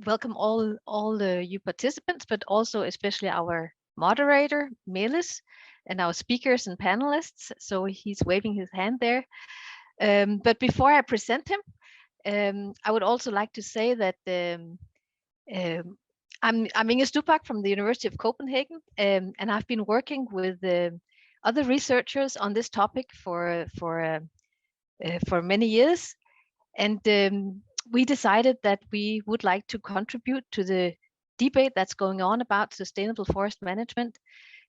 welcome all you participants, but also especially our moderator, Meelis, and our speakers and panelists. So he's waving his hand there. But before I present him, I would also like to say that I'm Inge Stupak from the University of Copenhagen, and I've been working with other researchers on this topic for many years. And we decided that we would like to contribute to the debate that's going on about sustainable forest management,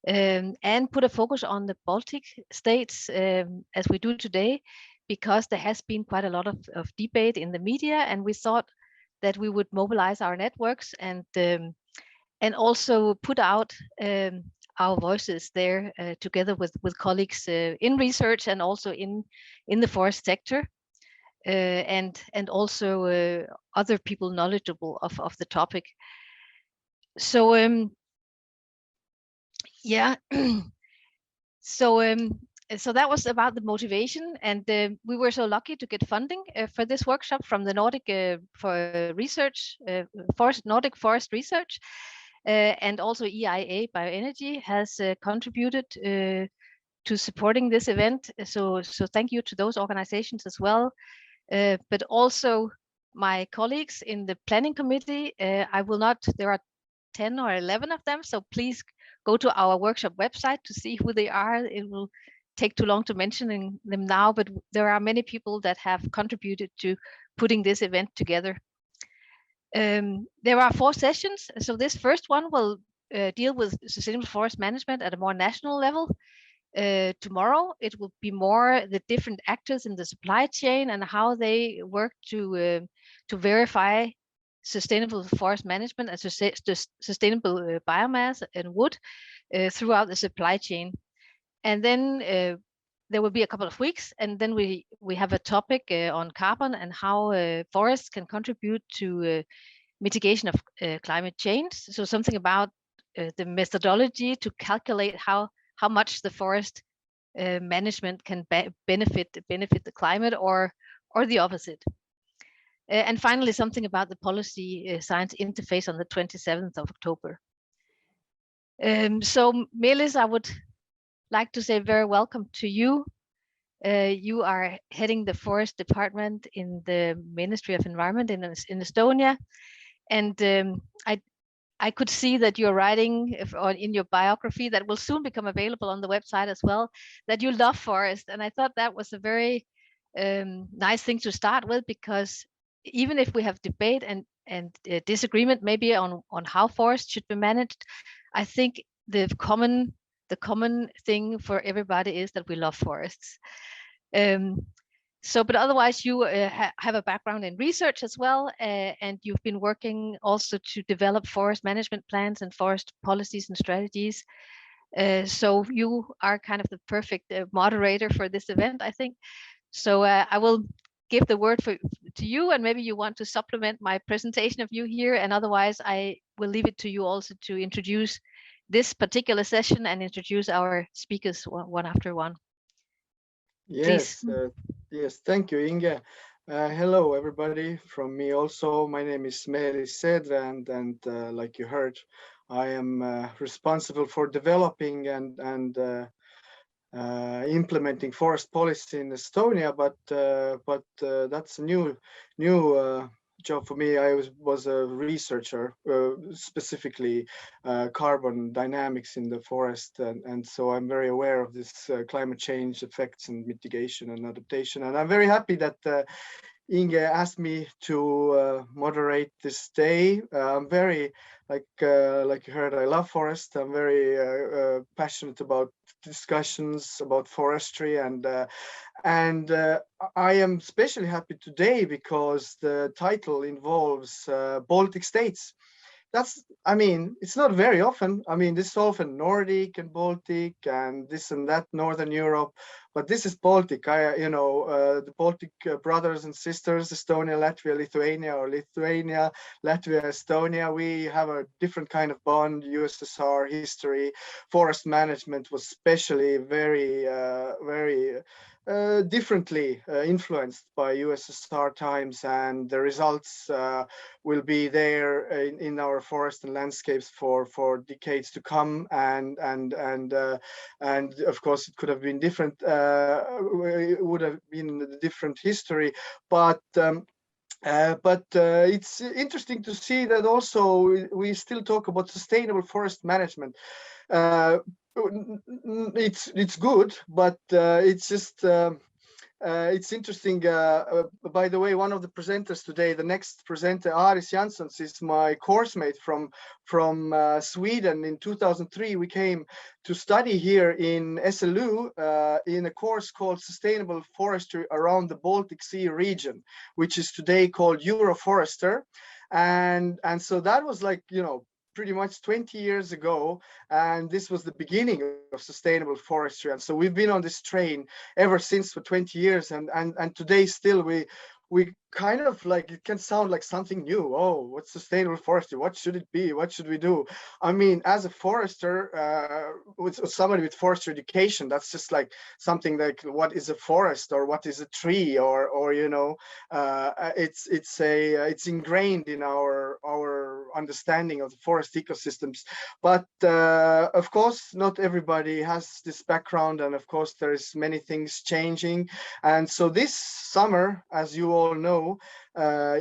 and put a focus on the Baltic states, as we do today, because there has been quite a lot of debate in the media, and we thought that we would mobilize our networks and also put out our voices there together with colleagues in research and also in the forest sector, and also other people knowledgeable of the topic. So yeah, so that was about the motivation, and we were so lucky to get funding for this workshop from the Nordic Nordic Forest Research, and also EIA Bioenergy has contributed to supporting this event. So thank you to those organizations as well. But also my colleagues in the planning committee. I will not, there are 10 or 11 of them, so please go to our workshop website to see who they are. It will take too long to mention them now, but there are many people that have contributed to putting this event together. There are 4 sessions. So this first one will deal with sustainable forest management at a more national level. Tomorrow it will be more the different actors in the supply chain and how they work to verify sustainable forest management and sustainable biomass and wood throughout the supply chain. And then there will be a couple of weeks, and then we have a topic on carbon and how forests can contribute to mitigation of climate change. So something about the methodology to calculate how much the forest management can benefit the climate or the opposite. And finally, something about the policy science interface on the 27th of October. So Meelis, I would like to say very welcome to you. You are heading the forest department in the Ministry of Environment in Estonia. And I could see that you're writing in your biography that will soon become available on the website as well, that you love forest. And I thought that was a very nice thing to start with, because even if we have debate and disagreement maybe on how forests should be managed, I think the common thing for everybody is that we love forests. But otherwise, you have a background in research as well, and you've been working also to develop forest management plans and forest policies and strategies. So you are kind of the perfect moderator for this event, I think. So I will give the word to you, and maybe you want to supplement my presentation of you here, and otherwise I will leave it to you also to introduce this particular session and introduce our speakers one after one. Yes, yes, thank you, Inge. Hello, everybody. From me also, my name is Meelis Seedre, and like you heard, I am responsible for developing and implementing forest policy in Estonia. But that's a new job for me. I was a researcher, specifically carbon dynamics in the forest, and so I'm very aware of this climate change effects and mitigation and adaptation. And I'm very happy that Inge asked me to moderate this day. I'm very, like you heard, I love forest. I'm very passionate about discussions about forestry, and I am especially happy today because the title involves Baltic states. That's, I mean, it's not very often. I mean, this is often Nordic and Baltic and this and that, Northern Europe. but this is Baltic. The Baltic brothers and sisters, Estonia, Latvia, Lithuania, or Lithuania, Latvia, Estonia. We have a different kind of bond. USSR history, forest management was especially very differently influenced by USSR times, and the results will be there in our forest and landscapes for decades to come. And of course, it could have been different. It would have been a different history, but. It's interesting to see that also we still talk about sustainable forest management. It's good, but it's just it's interesting. By the way, one of the presenters today, the next presenter, Āris Jansons, is my course mate from Sweden. In 2003, we came to study here in SLU in a course called Sustainable Forestry around the Baltic Sea region, which is today called Euroforester. And so that was like, pretty much 20 years ago, and this was the beginning of sustainable forestry. And so we've been on this train ever since for 20 years, and today still we kind of like, it can sound like something new. Oh, what's sustainable forestry? What should it be? What should we do? I mean, as a forester, with somebody with forestry education, that's just like something like, what is a forest, or what is a tree, or it's ingrained in our understanding of the forest ecosystems. But of course, not everybody has this background, and of course there's many things changing. And so this summer, as you all know,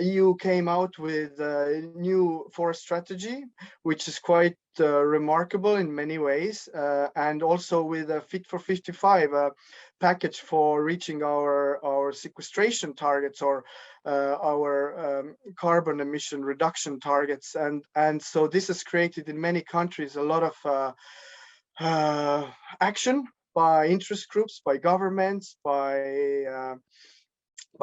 EU came out with a new forest strategy, which is quite remarkable in many ways, and also with a Fit for 55 package for reaching our sequestration targets, or our carbon emission reduction targets. And so this has created in many countries a lot of action by interest groups, by governments, by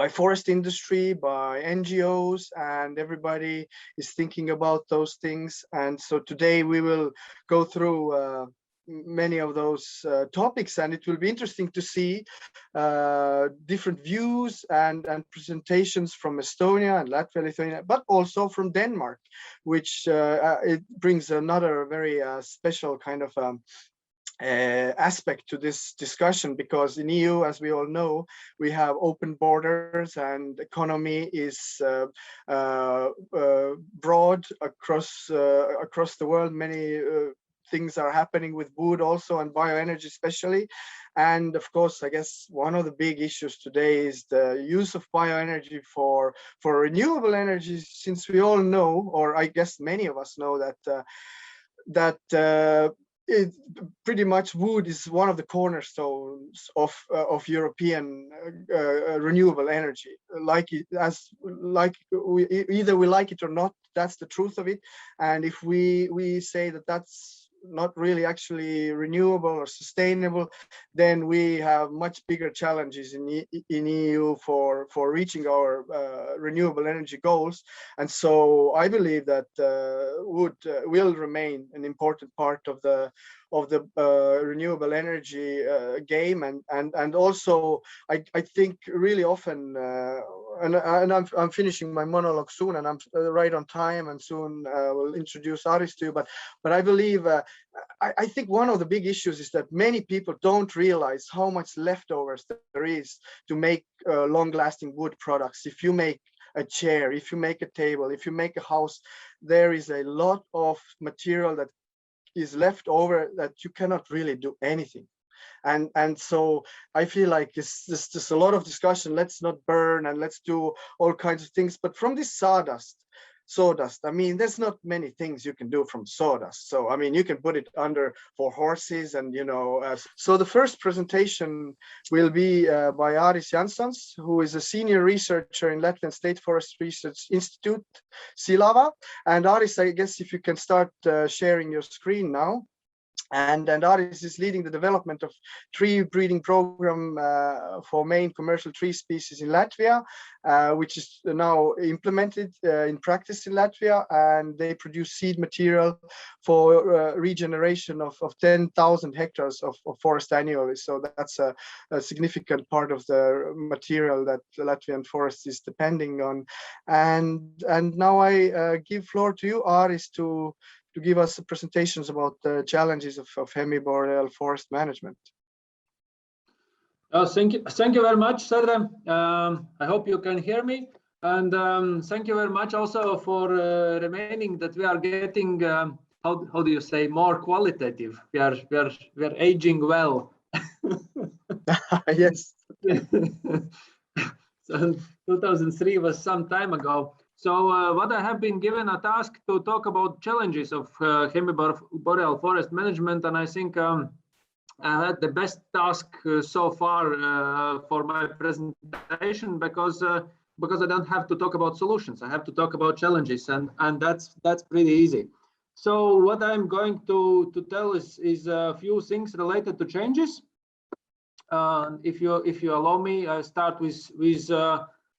forest industry, by NGOs, and everybody is thinking about those things. And so today we will go through many of those topics, and it will be interesting to see different views and presentations from Estonia and Latvia, Lithuania, but also from Denmark, which it brings another very special kind of aspect to this discussion, because in EU, as we all know, we have open borders, and economy is broad across the world. Many things are happening with wood also, and bioenergy especially. And of course, I guess one of the big issues today is the use of bioenergy for renewable energy, since we all know, or I guess many of us know, that pretty much wood is one of the cornerstones of European renewable energy. Either we like it or not, that's the truth of it. And if we say that that's not really actually renewable or sustainable, then we have much bigger challenges in EU for reaching our renewable energy goals. And so I believe that wood will remain an important part of the renewable energy game. And also I think really often, and I'm finishing my monologue soon, and I'm right on time, and soon we'll introduce Āris to you. But I believe, I think one of the big issues is that many people don't realize how much leftovers there is to make long-lasting wood products. If you make a chair, if you make a table, if you make a house, there is a lot of material that is left over that you cannot really do anything. And so I feel like it's just a lot of discussion. Let's not burn, and let's do all kinds of things. But from this sawdust, I mean, there's not many things you can do from sawdust. So I mean, you can put it under for horses, and so the first presentation will be by Āris Jansons, who is a senior researcher in Latvian State Forest Research Institute, Silava. And Āris, I guess if you can start sharing your screen now. And Āris is leading the development of tree breeding program for main commercial tree species in Latvia, which is now implemented in practice in Latvia, and they produce seed material for regeneration of 10,000 hectares of forest annually. So that's a significant part of the material that the Latvian forest is depending on. And now I give floor to you, Āris, to give us presentations about the challenges of hemiboreal forest management. Thank you very much, Seedre. I hope you can hear me, and thank you very much also for remaining that we are getting how do you say, more qualitative. We are aging well. Yes. So 2003 was some time ago. So what I have been given a task to talk about challenges of hemiboreal forest management, and I think I had the best task so far for my presentation, because I don't have to talk about solutions. I have to talk about challenges, and that's pretty easy. So what I'm going to tell is a few things related to changes. If you allow me, I start with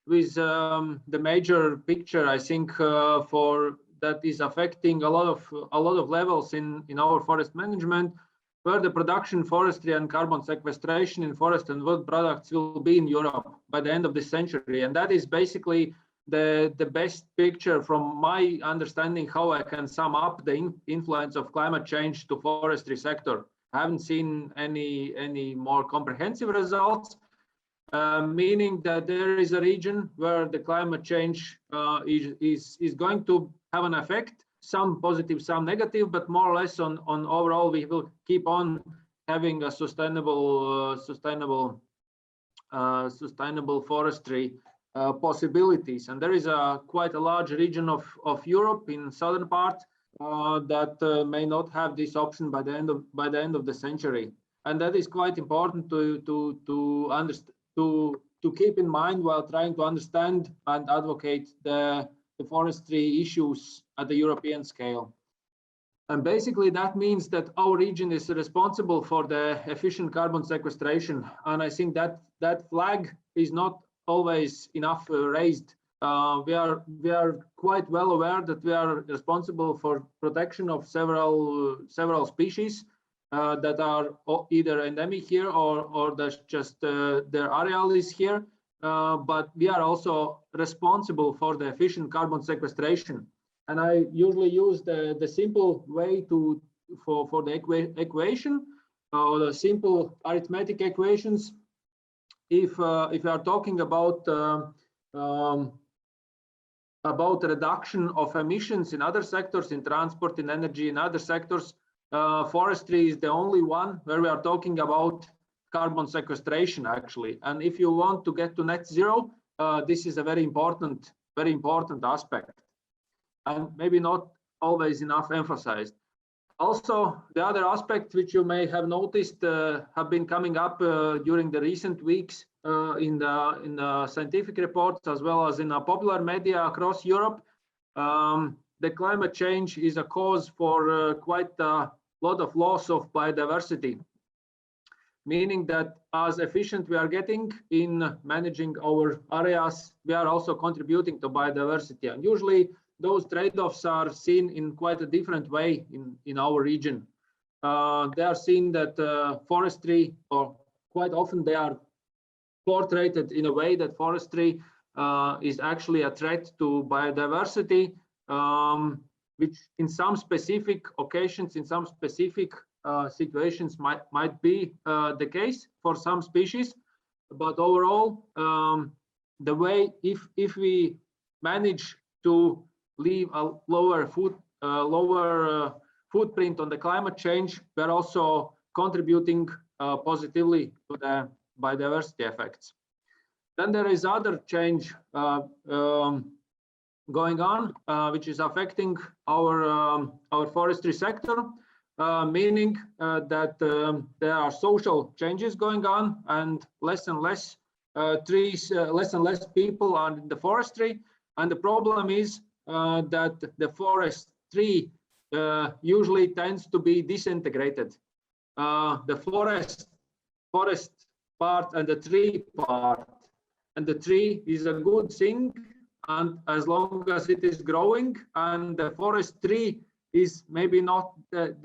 the major picture, I think, for that is affecting a lot of levels in our forest management, where the production, forestry, and carbon sequestration in forest and wood products will be in Europe by the end of this century. And that is basically the best picture from my understanding how I can sum up the influence of climate change to forestry sector. I haven't seen any more comprehensive results. Meaning that there is a region where the climate change is going to have an effect, some positive, some negative, but more or less on overall we will keep on having a sustainable forestry possibilities. And there is quite a large region of Europe in southern part that may not have this option by the end of the century, and that is quite important to understand. To keep in mind while trying to understand and advocate the forestry issues at the European scale. And basically that means that our region is responsible for the efficient carbon sequestration. And I think that flag is not always enough raised. We are quite well aware that we are responsible for protection of several species that are either endemic here or that's just their areal is here, but we are also responsible for the efficient carbon sequestration. And I usually use the simple way for the equation or the simple arithmetic equations. If we are talking about reduction of emissions in other sectors, in transport, in energy, in other sectors, forestry is the only one where we are talking about carbon sequestration, actually. And if you want to get to net zero, this is a very important aspect, and maybe not always enough emphasized. Also, the other aspect which you may have noticed have been coming up during the recent weeks in the scientific reports as well as in popular media across Europe. The climate change is a cause for quite a lot of loss of biodiversity, meaning that as efficient we are getting in managing our areas, we are also contributing to biodiversity. And usually those trade-offs are seen in quite a different way in our region. They are seen that forestry, or quite often they are portrayed in a way that forestry is actually a threat to biodiversity, which in some specific occasions, in some specific situations might be the case for some species. But overall, the way if we manage to leave a lower footprint on the climate change, we're also contributing positively to the biodiversity effects. Then there is other change going on, which is affecting our forestry sector, meaning that there are social changes going on, and less trees, less and less people are in the forestry. And the problem is that the forestry usually tends to be disintegrated. the forest part and the tree part. And the tree is a good thing, and as long as it is growing, and the forest tree is maybe not the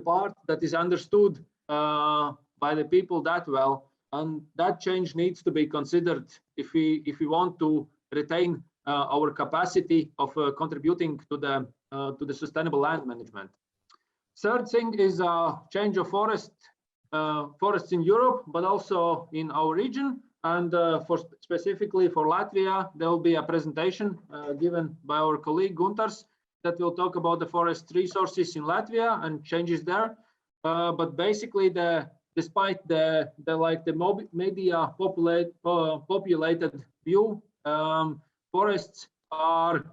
part that is understood by the people that well, and that change needs to be considered if we want to retain our capacity of contributing to the sustainable land management. Third thing is a change of forests in Europe, but also in our region. And specifically for Latvia, there will be a presentation given by our colleague Guntars that will talk about the forest resources in Latvia and changes there. But basically, despite the media populated view, forests are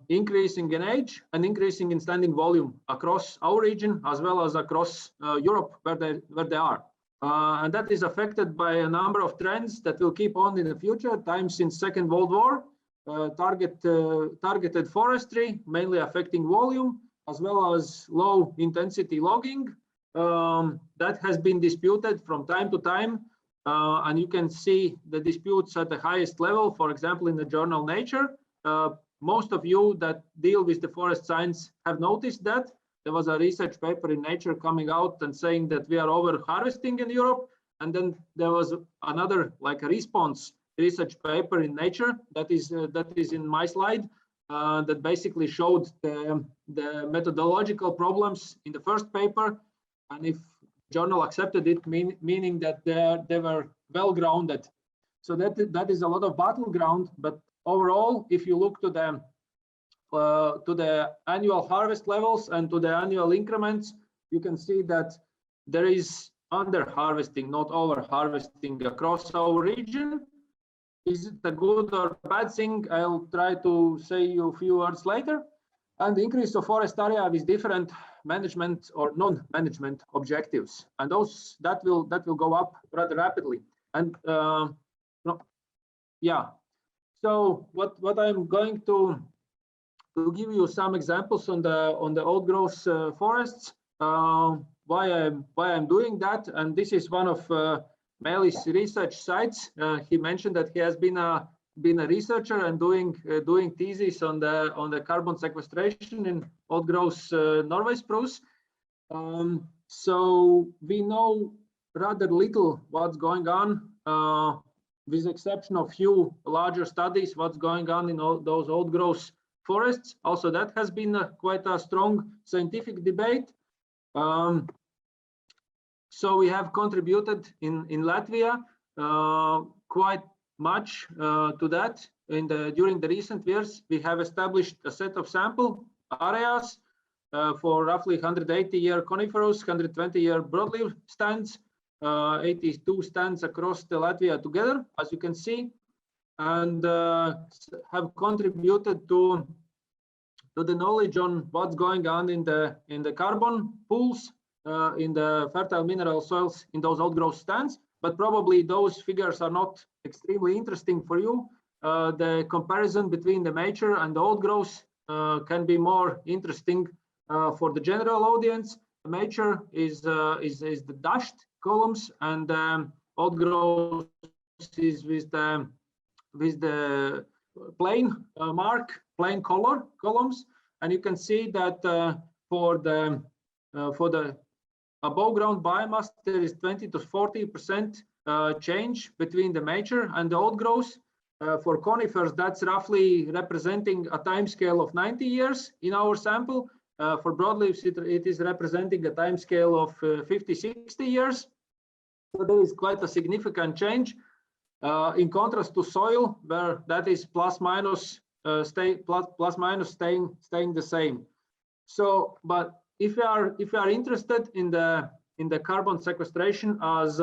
increasing in age and increasing in standing volume across our region as well as across Europe where they are. And that is affected by a number of trends that will keep on in the future, time since Second World War, targeted forestry, mainly affecting volume, as well as low intensity logging. That has been disputed from time to time. And you can see the disputes at the highest level, for example, in the journal Nature. Most of you that deal with the forest science have noticed that there was a research paper in Nature coming out and saying that we are over harvesting in Europe. And then there was another like a response research paper in Nature that is in my slide that basically showed the methodological problems in the first paper. And if journal accepted it, meaning that they were well grounded. So that is a lot of battleground, but overall, if you look to the annual harvest levels and to the annual increments, you can see that there is under harvesting, not over harvesting across our region. Is it a good or bad thing? I'll try to say you a few words later. And the increase of forest area with different management or non-management objectives, and that will go up rather rapidly. And yeah. So what I'm going to give you some examples on the old growth forests. Why I'm doing that, and this is one of Meelis' research sites. He mentioned that he has been a researcher and doing thesis on the carbon sequestration in old growth Norway spruce. So we know rather little what's going on. With the exception of few larger studies, what's going on in all those old growth forests. Also, that has been quite a strong scientific debate. So we have contributed in Latvia quite much to that. During the recent years, we have established a set of sample areas for roughly 180-year coniferous, 120-year broadleaf stands, 82 stands across the Latvia together, as you can see, and have contributed to the knowledge on what's going on in the carbon pools, in the fertile mineral soils in those old growth stands. But probably those figures are not extremely interesting for you. The comparison between the mature and the old growth can be more interesting for the general audience. The mature is the dashed columns, and old growth is with the plain plain color columns. And you can see that for the above ground biomass, there is 20 to 40% change between the mature and the old growth. For conifers, that's roughly representing a time scale of 90 years in our sample. For broadleaves, it is representing a time scale of 50-60 years. So there is quite a significant change. In contrast to soil, where that is plus minus staying the same. So, but if you are interested in the carbon sequestration as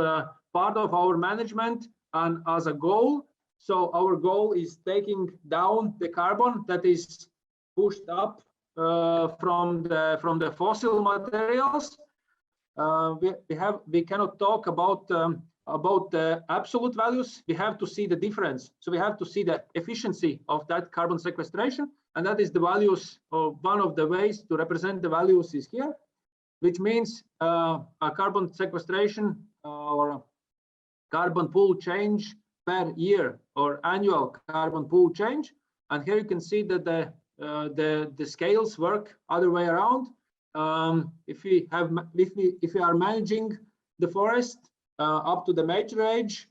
part of our management and as a goal, so our goal is taking down the carbon that is pushed up from the fossil materials. We cannot talk about the absolute values. We have to see the difference. So we have to see the efficiency of that carbon sequestration. and that is the values, or one of the ways to represent the values is here, which means a carbon sequestration or carbon pool change per year, or annual carbon pool change. And here you can see that the scales work other way around. If we are managing the forest up to the mature age,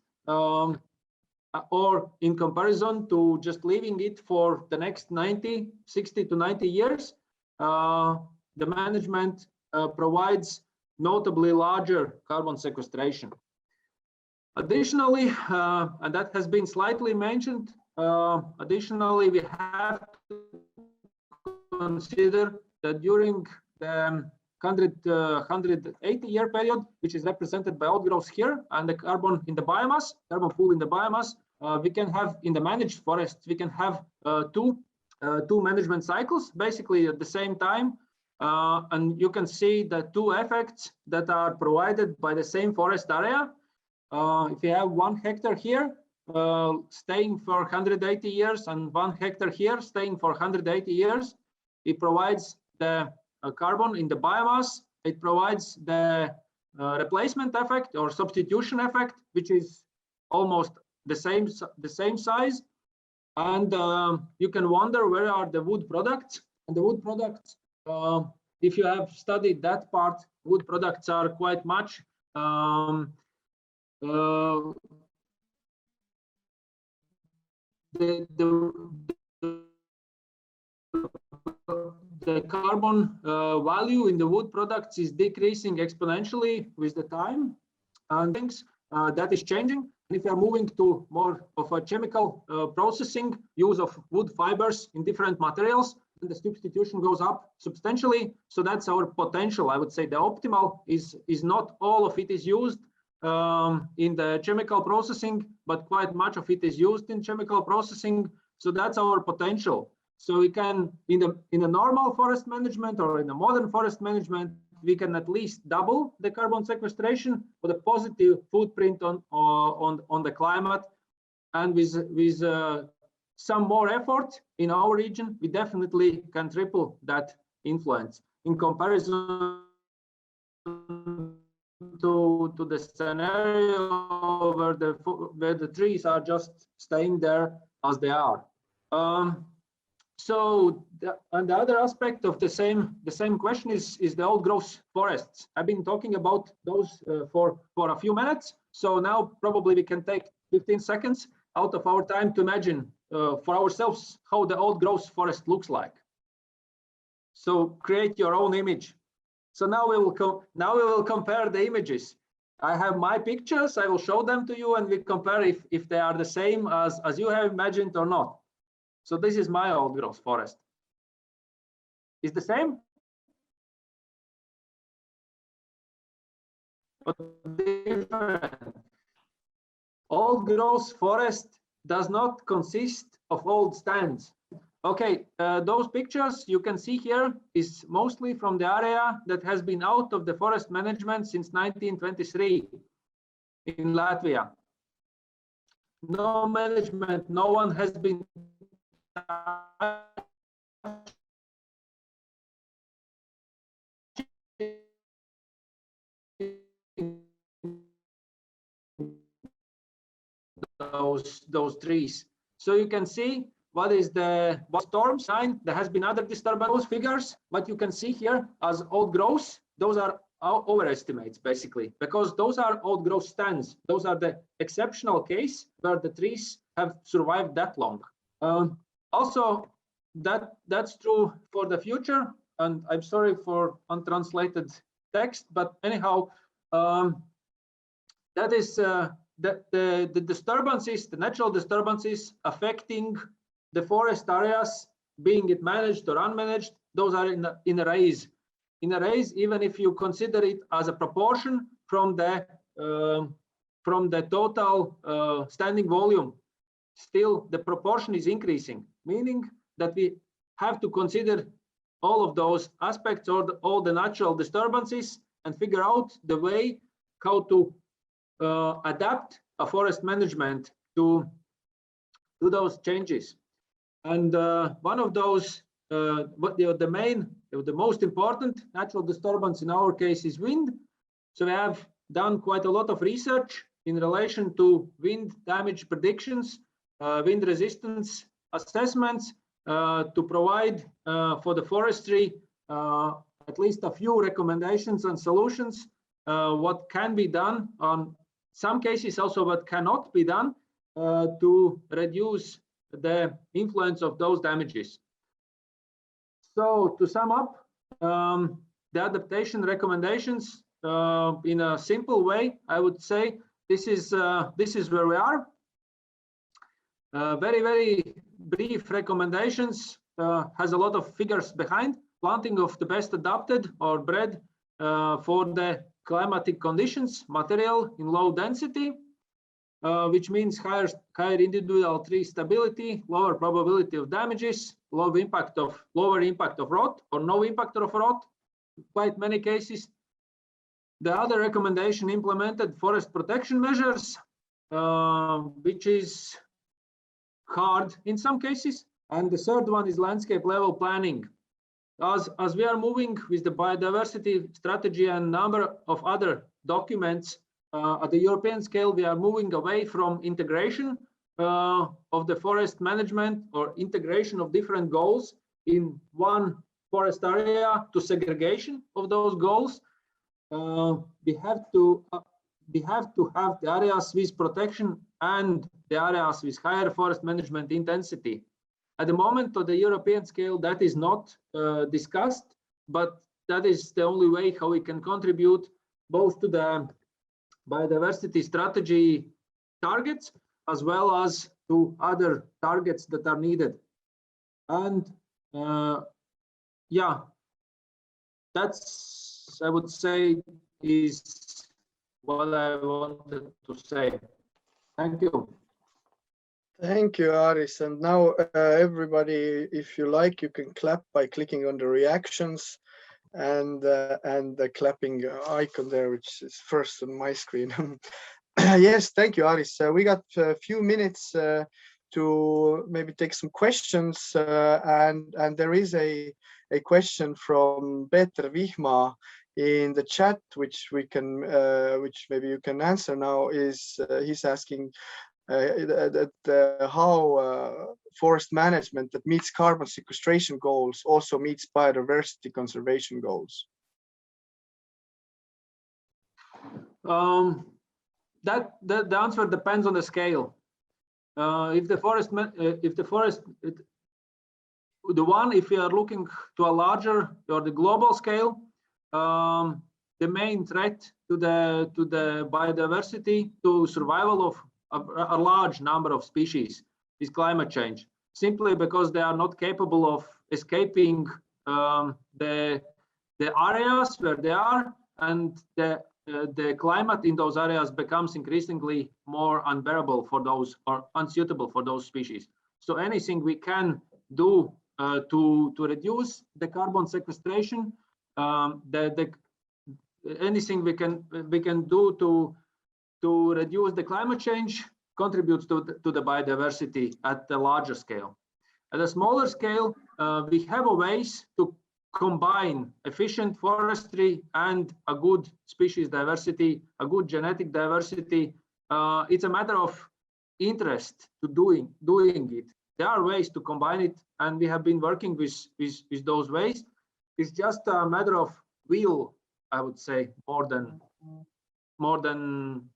or in comparison to just leaving it for the next 60 to 90 years, the management provides notably larger carbon sequestration. Additionally, and that has been slightly mentioned, additionally, we have to consider that during the 180-year period, which is represented by outgrowths here, and the carbon in the biomass, carbon pool in the biomass, we can have in the managed forests, we can have two management cycles, basically at the same time. And you can see the two effects that are provided by the same forest area. If you have 1 hectare here, staying for 180 years, and 1 hectare here, staying for 180 years, it provides the carbon in the biomass. It provides the replacement effect or substitution effect, which is almost the same size. And you can wonder where are the wood products. And the wood products, if you have studied that part, wood products are quite much the carbon value in the wood products is decreasing exponentially with the time, and things that is changing. And if you are moving to more of a chemical processing, use of wood fibers in different materials, then the substitution goes up substantially. So that's our potential. I would say the optimal is not all of it is used in the chemical processing, but quite much of it is used in chemical processing. So that's our potential. So we can, in a normal forest management or in a modern forest management, we can at least double the carbon sequestration with a positive footprint on the climate. And with some more effort in our region, we definitely can triple that influence in comparison to the scenario where the trees are just staying there as they are. So and the other aspect of the same question is the old growth forests. I've been talking about those for a few minutes. So now probably we can take 15 seconds out of our time to imagine for ourselves how the old growth forest looks like. So create your own image. So now we will compare the images. I have my pictures. I will show them to you, and we compare if they are the same as you have imagined or not. So this is my old growth forest. Is the same? But different. Old growth forest does not consist of old stands. Okay, those pictures you can see here is mostly from the area that has been out of the forest management since 1923 in Latvia. No management, no one has been those trees. So you can see what storm sign. There has been other disturbance figures. What you can see here as old growth, those are overestimates basically, because those are old growth stands. Those are the exceptional case where the trees have survived that long. Also, that's true for the future. And I'm sorry for untranslated text, but anyhow, that is the disturbances, the natural disturbances affecting the forest areas, being it managed or unmanaged, those are in arrays. In arrays, even if you consider it as a proportion from the total standing volume, still the proportion is increasing, meaning that we have to consider all of those aspects or all the natural disturbances and figure out the way how to adapt a forest management to those changes. And one of those, the most important natural disturbance in our case is wind. So we have done quite a lot of research in relation to wind damage predictions, wind resistance assessments, to provide for the forestry at least a few recommendations and solutions, what can be done on some cases, also what cannot be done to reduce the influence of those damages. So to sum up, the adaptation recommendations in a simple way, I would say this is where we are. Very, very brief recommendations, has a lot of figures behind. Planting of the best adapted or bred for the climatic conditions, material in low density, which means higher individual tree stability, lower probability of damages, lower impact of rot or no impact of rot, quite many cases. The other recommendation, implemented forest protection measures, which is hard in some cases. And the third one is landscape level planning. As we are moving with the biodiversity strategy and number of other documents at the European scale, we are moving away from integration of the forest management or integration of different goals in one forest area to segregation of those goals. We have to have the areas with protection and the areas with higher forest management intensity. At the moment, on the European scale, that is not discussed, but that is the only way how we can contribute both to the biodiversity strategy targets as well as to other targets that are needed. And yeah, that's, I would say, is what I wanted to say. Thank you. Thank you, Āris. And now everybody, if you like, you can clap by clicking on the reactions and the clapping icon there, which is first on my screen. Yes, thank you, Āris. We got a few minutes to maybe take some questions, and there is a question from Peter Vihma in the chat, which we can, which maybe you can answer now. Is he's asking how forest management that meets carbon sequestration goals also meets biodiversity conservation goals? The answer depends on the scale. If we are looking to a larger or the global scale, the main threat to the biodiversity, to survival of a large number of species is climate change, simply because they are not capable of escaping the areas where they are, and the climate in those areas becomes increasingly more unbearable for those, or unsuitable for those species. So anything we can do to reduce the carbon sequestration, anything we can do to reduce the climate change contributes to the biodiversity at the larger scale. At a smaller scale, we have ways to combine efficient forestry and a good species diversity, a good genetic diversity. It's a matter of interest to doing it. There are ways to combine it, and we have been working with those ways. It's just a matter of will, I would say, more than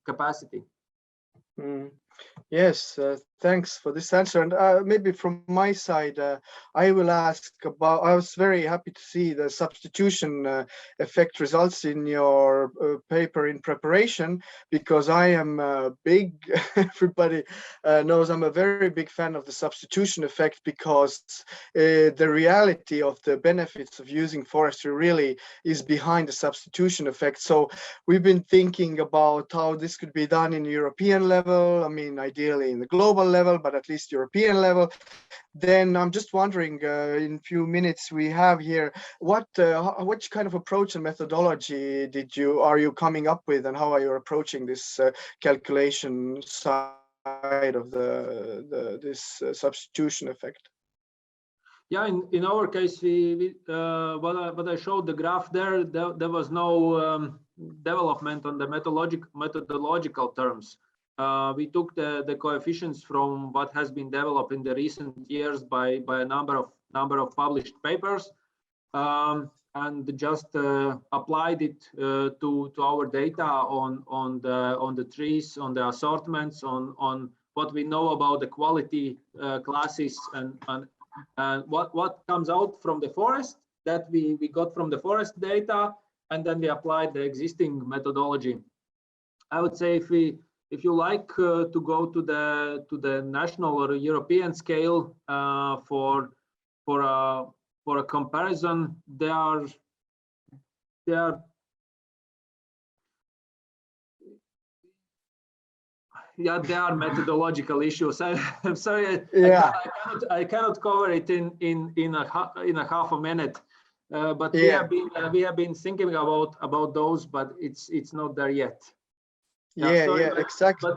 capacity. Yes, thanks for this answer. And maybe from my side, I will ask about, I was very happy to see the substitution effect results in your paper in preparation, because I am a big, everybody knows I'm a very big fan of the substitution effect, because the reality of the benefits of using forestry really is behind the substitution effect. So we've been thinking about how this could be done in European level. I mean, ideally in the global level, but at least European level. Then I'm just wondering, in a few minutes we have here, what kind of approach and methodology are you coming up with, and how are you approaching this calculation side of this substitution effect? Yeah, in our case, what I showed the graph there was no development on the methodological terms. We took the coefficients from what has been developed in the recent years by a number of published papers, and just applied it to our data on the trees, on the assortments, on what we know about the quality classes, and what comes out from the forest that we got from the forest data, and then we applied the existing methodology. I would say if you like to go to the national or European scale for a comparison, there are methodological issues. I'm sorry, I cannot cover it in a half a minute. But we have been thinking about those, but it's not there yet. Exactly.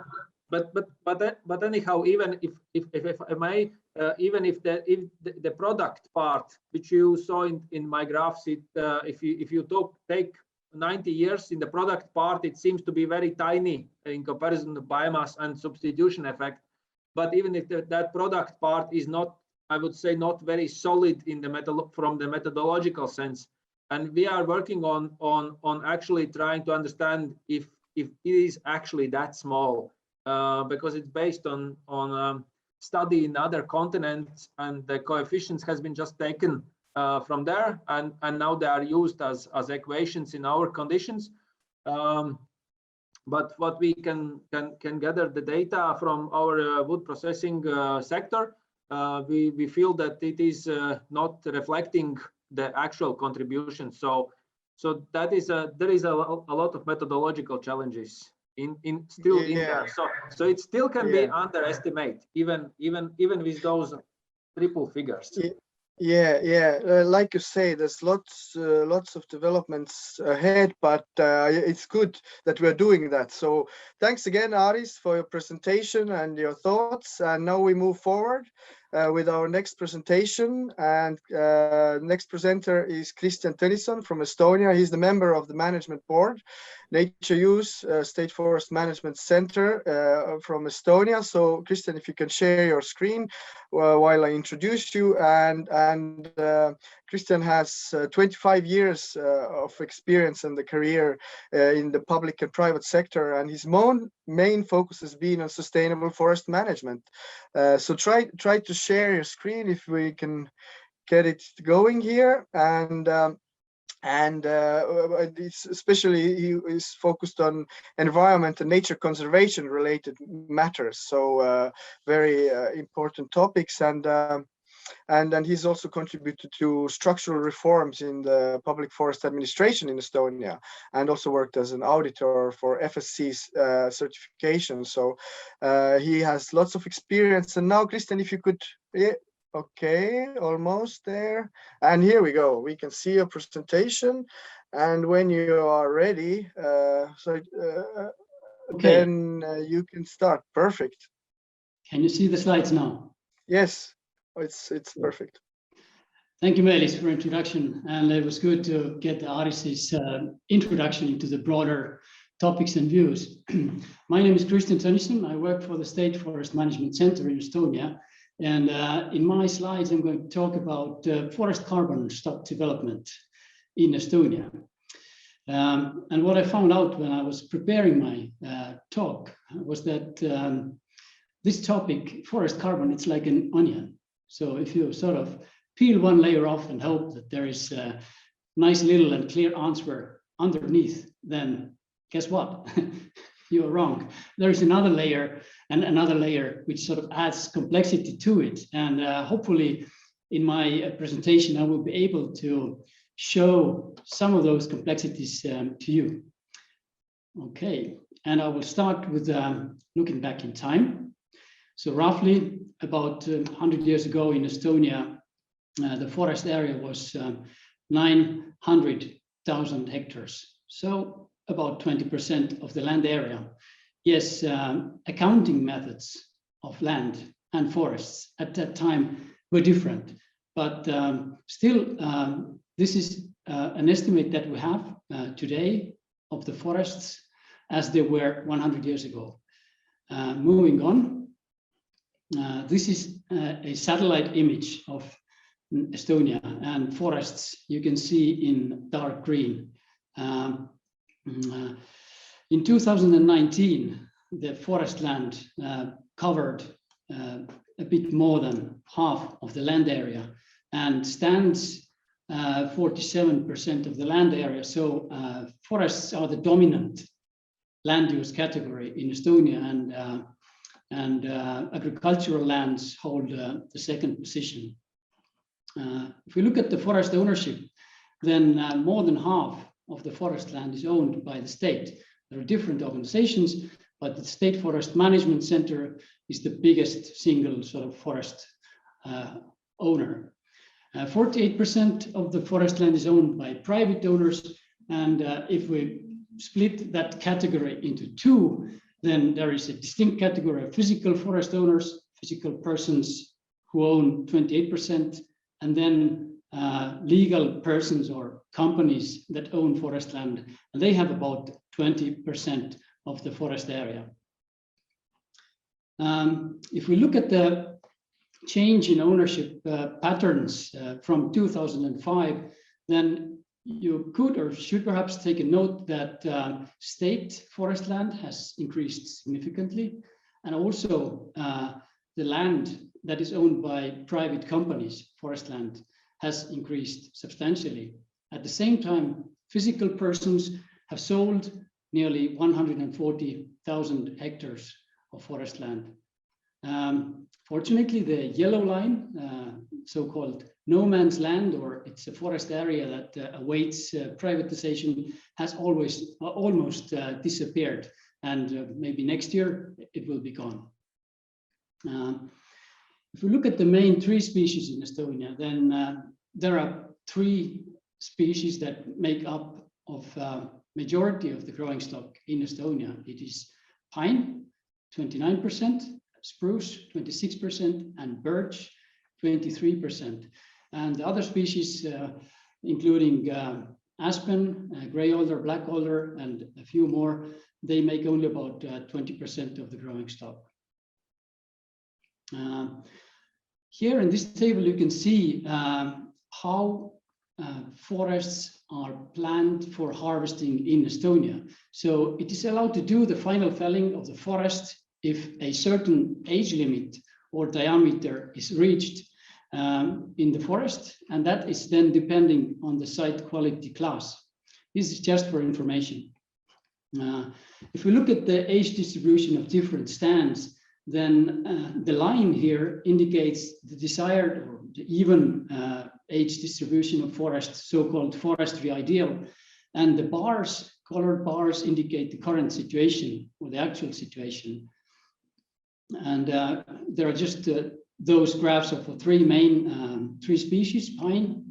But anyhow, even if I may, even if the product part, which you saw in my graphs, if you take 90 years in the product part, it seems to be very tiny in comparison to biomass and substitution effect. But even if that product part is not, I would say, not very solid in from the methodological sense, and we are working on actually trying to understand if it is actually that small, because it's based on study in other continents, and the coefficients has been just taken from there, and now they are used as equations in our conditions. But what we can gather the data from our wood processing sector, we feel that it is not reflecting the actual contribution. So that is there is a lot of methodological challenges in there. So it still can be underestimated, even with those triple figures. Like you say, there's lots of developments ahead, but it's good that we're doing that. So thanks again, Āris, for your presentation and your thoughts. And now we move forward with our next presentation, and next presenter is Kristjan Tõnisson from Estonia. He's the member of the management board, Nature Use State Forest Management Center from Estonia. So Kristjan, if you can share your screen while I introduce you. And Kristjan has 25 years of experience in the career in the public and private sector, and his main focus has been on sustainable forest management. So try to share your screen if we can get it going here. And it's especially he is focused on environment and nature conservation related matters, so very important topics. And then he's also contributed to structural reforms in the public forest administration in Estonia, and also worked as an auditor for FSC's certification. So he has lots of experience. And now, Kristjan, if you could, okay, almost there. And here we go. We can see your presentation. And when you are ready, then you can start. Perfect. Can you see the slides now? Yes. It's perfect. Thank you, Meelis, for introduction. And it was good to get Āris's introduction into the broader topics and views. My name is Kristjan Tõnisson. I work for the State Forest Management Center in Estonia. And in my slides, I'm going to talk about forest carbon stock development in Estonia. And what I found out when I was preparing my talk was that this topic, forest carbon, it's like an onion. So if you sort of peel one layer off and hope that there is a nice little and clear answer underneath, then guess what? You're wrong. There is another layer and another layer which sort of adds complexity to it. And hopefully in my presentation, I will be able to show some of those complexities to you. Okay, and I will start with looking back in time. So roughly about 100 years ago in Estonia, the forest area was 900,000 hectares. So about 20% of the land area. Yes, accounting methods of land and forests at that time were different, but still, this is an estimate that we have today of the forests as they were 100 years ago. Moving on, this is a satellite image of Estonia, and forests you can see in dark green. In 2019, the forest land covered a bit more than half of the land area and stands 47% of the land area. So forests are the dominant land use category in Estonia, and agricultural lands hold the second position. If we look at the forest ownership, then more than half of the forest land is owned by the state. There are different organizations, but the State Forest Management Center is the biggest single sort of forest owner. 48% of the forest land is owned by private owners, and if we split that category into two, then there is a distinct category of physical forest owners, physical persons who own 28%, and then legal persons or companies that own forest land, and they have about 20% of the forest area. If we look at the change in ownership patterns from 2005, then you could or should perhaps take a note that state forest land has increased significantly, and also the land that is owned by private companies, forest land, has increased substantially. At the same time, physical persons have sold nearly 140,000 hectares of forest land. Fortunately, the yellow line, so-called no man's land, or it's a forest area that awaits privatization, has almost disappeared, and maybe next year it will be gone. If we look at the main tree species in Estonia, then there are three species that make up of majority of the growing stock in Estonia. It is pine, 29%, spruce, 26%, and birch, 23%. And the other species, including aspen, grey alder, black alder, and a few more, they make only about 20% of the growing stock. Here in this table, you can see how forests are planned for harvesting in Estonia. So it is allowed to do the final felling of the forest if a certain age limit or diameter is reached in the forest, and that is then depending on the site quality class. This is just for information. If we look at the age distribution of different stands, then the line here indicates the desired or the even age distribution of forests, so-called forestry ideal. And the bars, colored bars, indicate the current situation or the actual situation. And there are just those graphs of three main tree species: pine,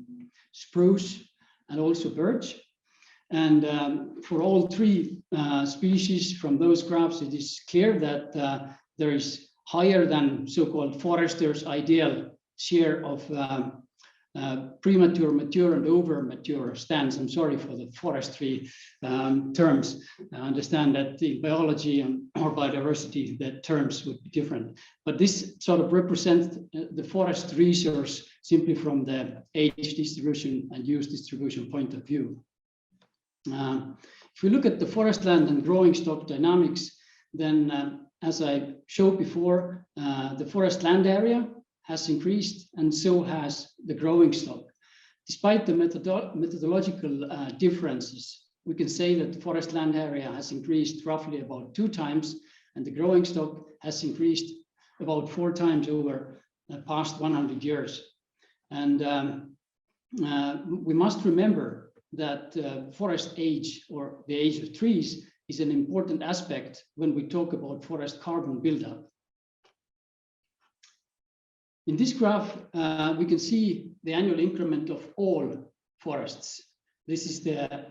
spruce, and also birch. And for all three species from those graphs, it is clear that there is higher than so-called forester's ideal share of premature, mature, and over mature stands. I'm sorry for the forestry terms. I understand that in biology or biodiversity, the terms would be different. But this sort of represents the forest resource simply from the age distribution and use distribution point of view. If we look at the forest land and growing stock dynamics, then as I showed before, the forest land area has increased, and so has the growing stock. Despite the methodological differences, we can say that the forest land area has increased roughly about 2 times, and the growing stock has increased about 4 times over the past 100 years. And we must remember that forest age, or the age of trees, is an important aspect when we talk about forest carbon buildup. In this graph, we can see the annual increment of all forests. This is the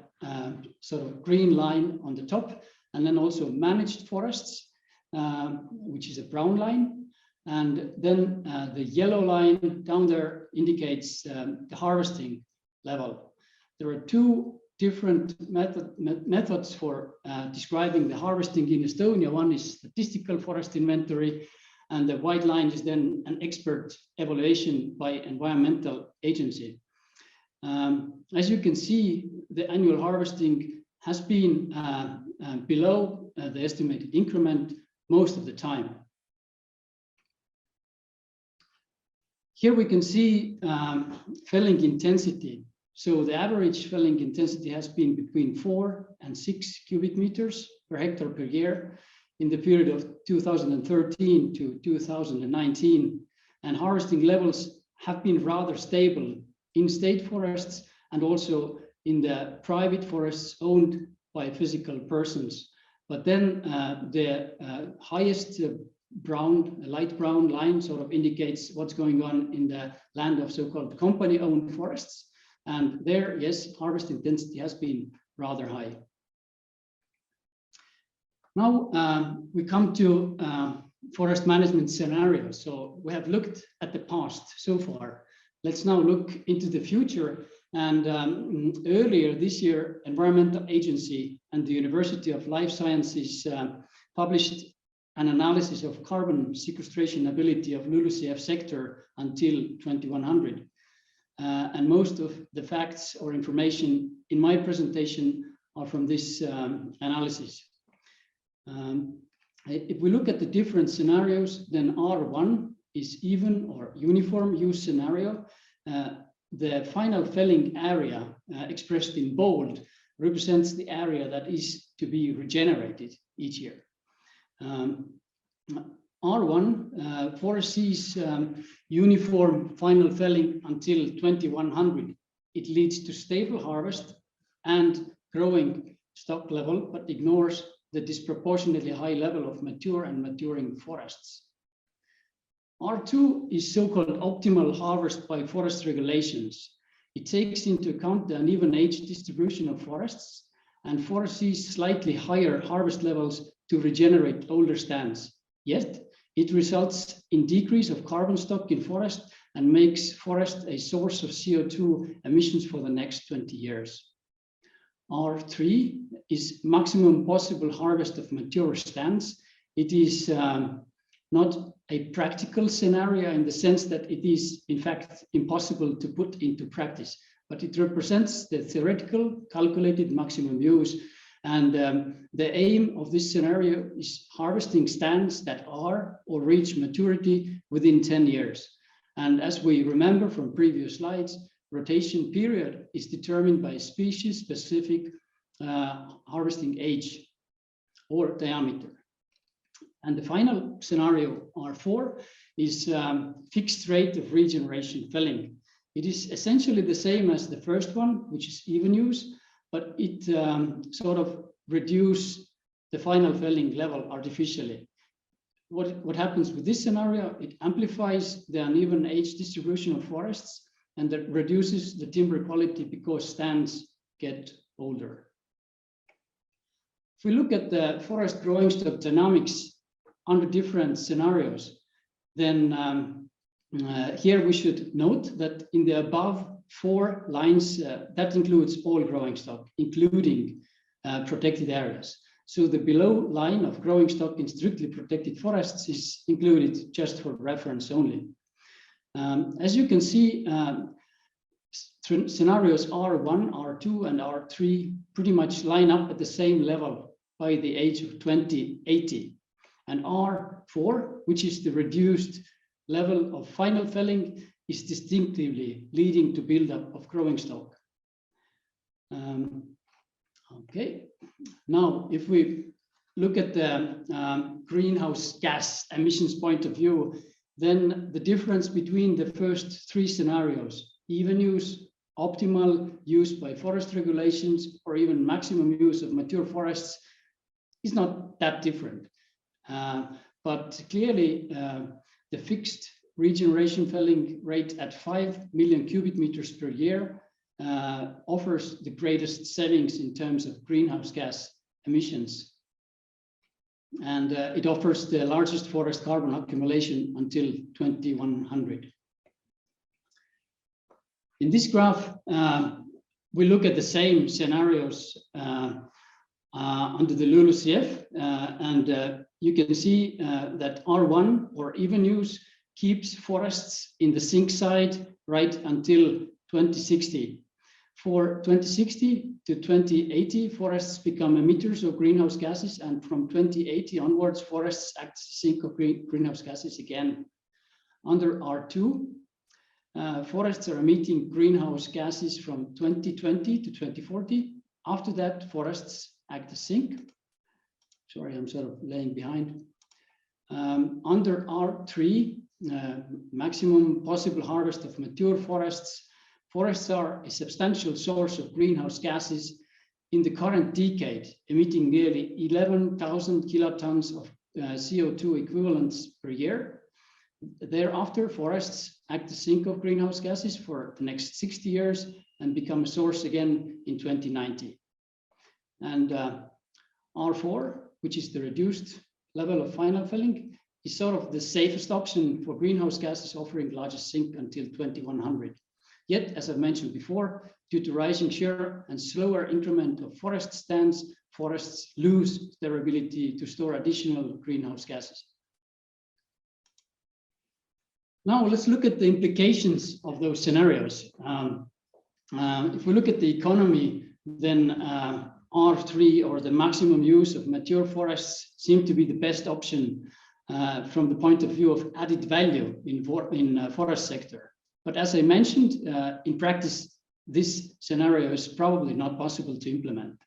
sort of green line on the top, and then also managed forests, which is a brown line. And then the yellow line down there indicates the harvesting level. There are two different methods for describing the harvesting in Estonia. One is statistical forest inventory, and the white line is then an expert evaluation by environmental agency. As you can see, the annual harvesting has been below the estimated increment most of the time. Here we can see felling intensity. So the average felling intensity has been between 4 and 6 cubic meters per hectare per year in the period of 2013 to 2019. And harvesting levels have been rather stable in state forests and also in the private forests owned by physical persons. But then the highest light brown line sort of indicates what's going on in the land of so-called company-owned forests. And there, yes, harvest intensity has been rather high. Now we come to forest management scenarios. So we have looked at the past so far. Let's now look into the future. And earlier this year, Environmental Agency and the University of Life Sciences published an analysis of carbon sequestration ability of LULUCF sector until 2100. And most of the facts or information in my presentation are from this analysis. If we look at the different scenarios, then R1 is even or uniform use scenario. The final felling area expressed in bold represents the area that is to be regenerated each year. R1 foresees uniform final felling until 2100. It leads to stable harvest and growing stock level, but ignores the disproportionately high level of mature and maturing forests. R2 is so-called optimal harvest by forest regulations. It takes into account the uneven age distribution of forests and foresees slightly higher harvest levels to regenerate older stands. Yet, it results in decrease of carbon stock in forest and makes forest a source of CO2 emissions for the next 20 years. R3 is maximum possible harvest of mature stands. It is not a practical scenario in the sense that it is in fact impossible to put into practice, but it represents the theoretical calculated maximum use. And the aim of this scenario is harvesting stands that are or reach maturity within 10 years. And as we remember from previous slides, rotation period is determined by species-specific harvesting age or diameter. And the final scenario, R4, is fixed rate of regeneration felling. It is essentially the same as the first one, which is even use, but it sort of reduces the final felling level artificially. What happens with this scenario? It amplifies the uneven age distribution of forests and that reduces the timber quality because stands get older. If we look at the forest growing stock dynamics under different scenarios, then here we should note that in the above 4 lines, that includes all growing stock, including protected areas. So the below line of growing stock in strictly protected forests is included just for reference only. As you can see, scenarios R1, R2, and R3 pretty much line up at the same level by the age of 2080. And R4, which is the reduced level of final felling, is distinctively leading to buildup of growing stock. Okay, now if we look at the greenhouse gas emissions point of view, then the difference between the first 3 scenarios, even use, optimal use by forest regulations, or even maximum use of mature forests, is not that different. But clearly, the fixed regeneration felling rate at 5 million cubic meters per year offers the greatest savings in terms of greenhouse gas emissions. and it offers the largest forest carbon accumulation until 2100. In this graph, we look at the same scenarios under the LULUCF, and you can see that R1, or even use, keeps forests in the sink side right until 2060. For 2060 to 2080, forests become emitters of greenhouse gases, and from 2080 onwards, forests act as a sink of greenhouse gases again. Under R2, forests are emitting greenhouse gases from 2020 to 2040. After that, forests act as sink. Sorry, I'm sort of laying behind. Under R3, maximum possible harvest of mature forests. Forests are a substantial source of greenhouse gases in the current decade, emitting nearly 11,000 kilotons of CO2 equivalents per year. Thereafter, forests act as sink of greenhouse gases for the next 60 years and become a source again in 2090. And R4, which is the reduced level of final felling, is sort of the safest option for greenhouse gases, offering largest sink until 2100. Yet, as I've mentioned before, due to rising share and slower increment of forest stands, forests lose their ability to store additional greenhouse gases. Now let's look at the implications of those scenarios. If we look at the economy, then R3, or the maximum use of mature forests, seem to be the best option from the point of view of added value in forest sector. But as I mentioned, in practice, this scenario is probably not possible to implement.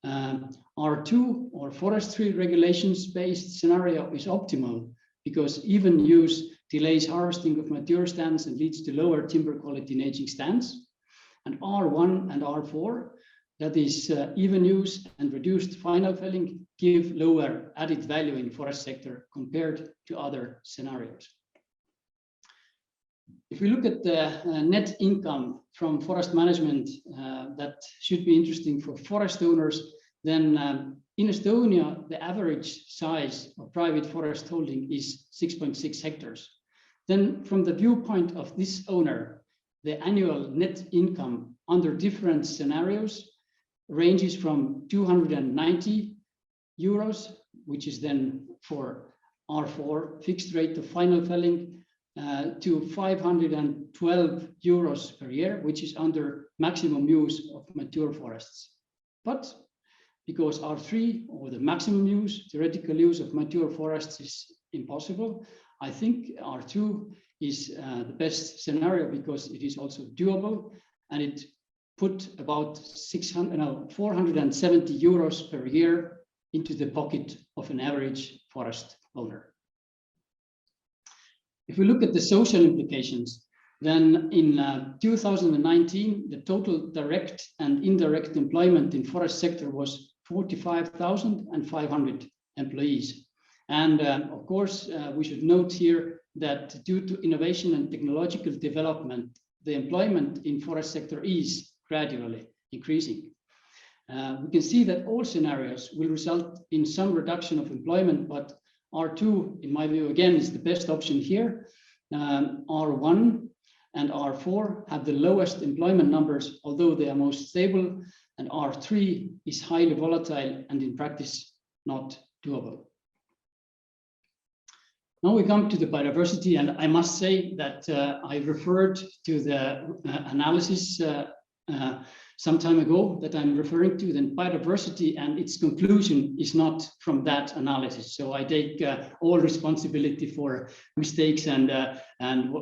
R2, or forestry regulations-based scenario, is optimal because even use delays harvesting of mature stands and leads to lower timber quality in aging stands. And R1 and R4, that is even use and reduced final felling, give lower added value in forest sector compared to other scenarios. If we look at the net income from forest management, that should be interesting for forest owners, then in Estonia, the average size of private forest holding is 6.6 hectares. Then from the viewpoint of this owner, the annual net income under different scenarios ranges from 290 euros, which is then for R4 fixed rate of final felling, to 512 euros per year, which is under maximum use of mature forests. But because R3, or the maximum use, theoretical use of mature forests, is impossible, I think R2 is the best scenario because it is also doable, and it put about 470 euros per year into the pocket of an average forest owner. If we look at the social implications, then in 2019, the total direct and indirect employment in forest sector was 45,500 employees. And of course, we should note here that due to innovation and technological development, the employment in forest sector is gradually increasing. We can see that all scenarios will result in some reduction of employment, but R2, in my view, again, is the best option here. R1 and R4 have the lowest employment numbers, although they are most stable, and R3 is highly volatile and in practice not doable. Now we come to the biodiversity, and I must say that I referred to the analysis some time ago that I'm referring to. Then biodiversity and its conclusion is not from that analysis. So I take all responsibility for mistakes, and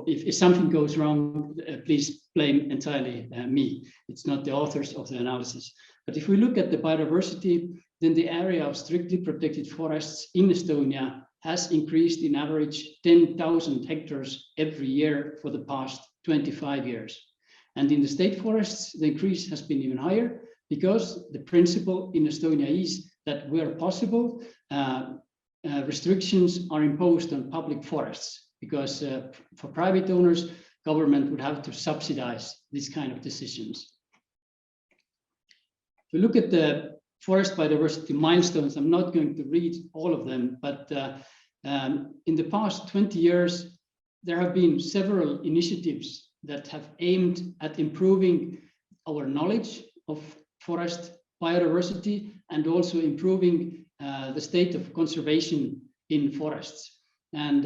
if something goes wrong, please blame entirely me. It's not the authors of the analysis. But if we look at the biodiversity, then the area of strictly protected forests in Estonia has increased in average 10,000 hectares every year for the past 25 years. And in the state forests, the increase has been even higher because the principle in Estonia is that where possible, restrictions are imposed on public forests, because for private owners, government would have to subsidize these kind of decisions. If we look at the forest biodiversity milestones. I'm not going to read all of them, but in the past 20 years, there have been several initiatives that have aimed at improving our knowledge of forest biodiversity and also improving the state of conservation in forests. And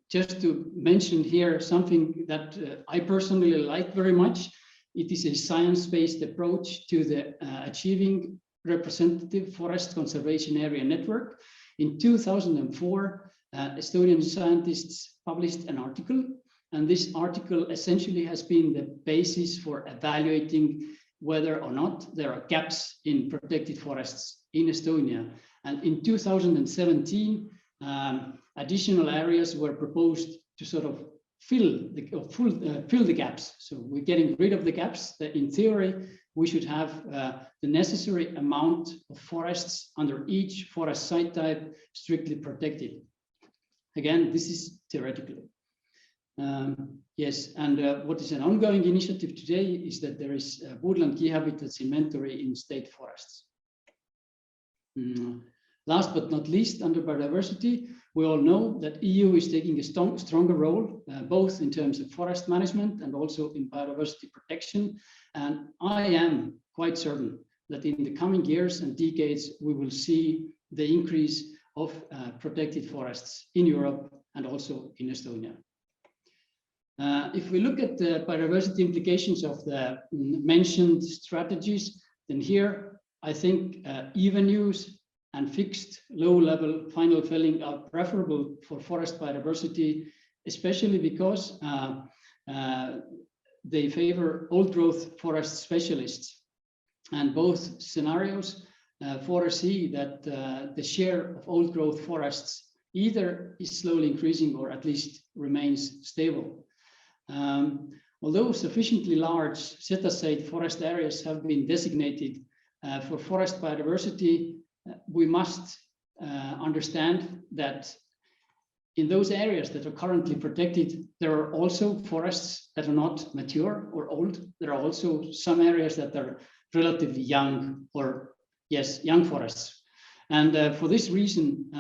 just to mention here something that I personally like very much, it is a science-based approach to the achieving representative forest conservation area network. In 2004, Estonian scientists published an article, and this article essentially has been the basis for evaluating whether or not there are gaps in protected forests in Estonia. And in 2017, additional areas were proposed to sort of fill the gaps. So we're getting rid of the gaps. That in theory, we should have the necessary amount of forests under each forest site type strictly protected. Again, this is theoretical. Yes, and what is an ongoing initiative today is that there is woodland key habitats inventory in state forests. Last but not least, under biodiversity, we all know that EU is taking a stronger role, both in terms of forest management and also in biodiversity protection. And I am quite certain that in the coming years and decades, we will see the increase of protected forests in Europe and also in Estonia. If we look at the biodiversity implications of the mentioned strategies, then here I think even use and fixed low-level final felling are preferable for forest biodiversity, especially because they favor old-growth forest specialists. And both scenarios foresee that the share of old-growth forests either is slowly increasing or at least remains stable. Although sufficiently large set-aside forest areas have been designated for forest biodiversity, we must understand that in those areas that are currently protected, there are also forests that are not mature or old. There are also some areas that are relatively young, or yes, young forests. And for this reason,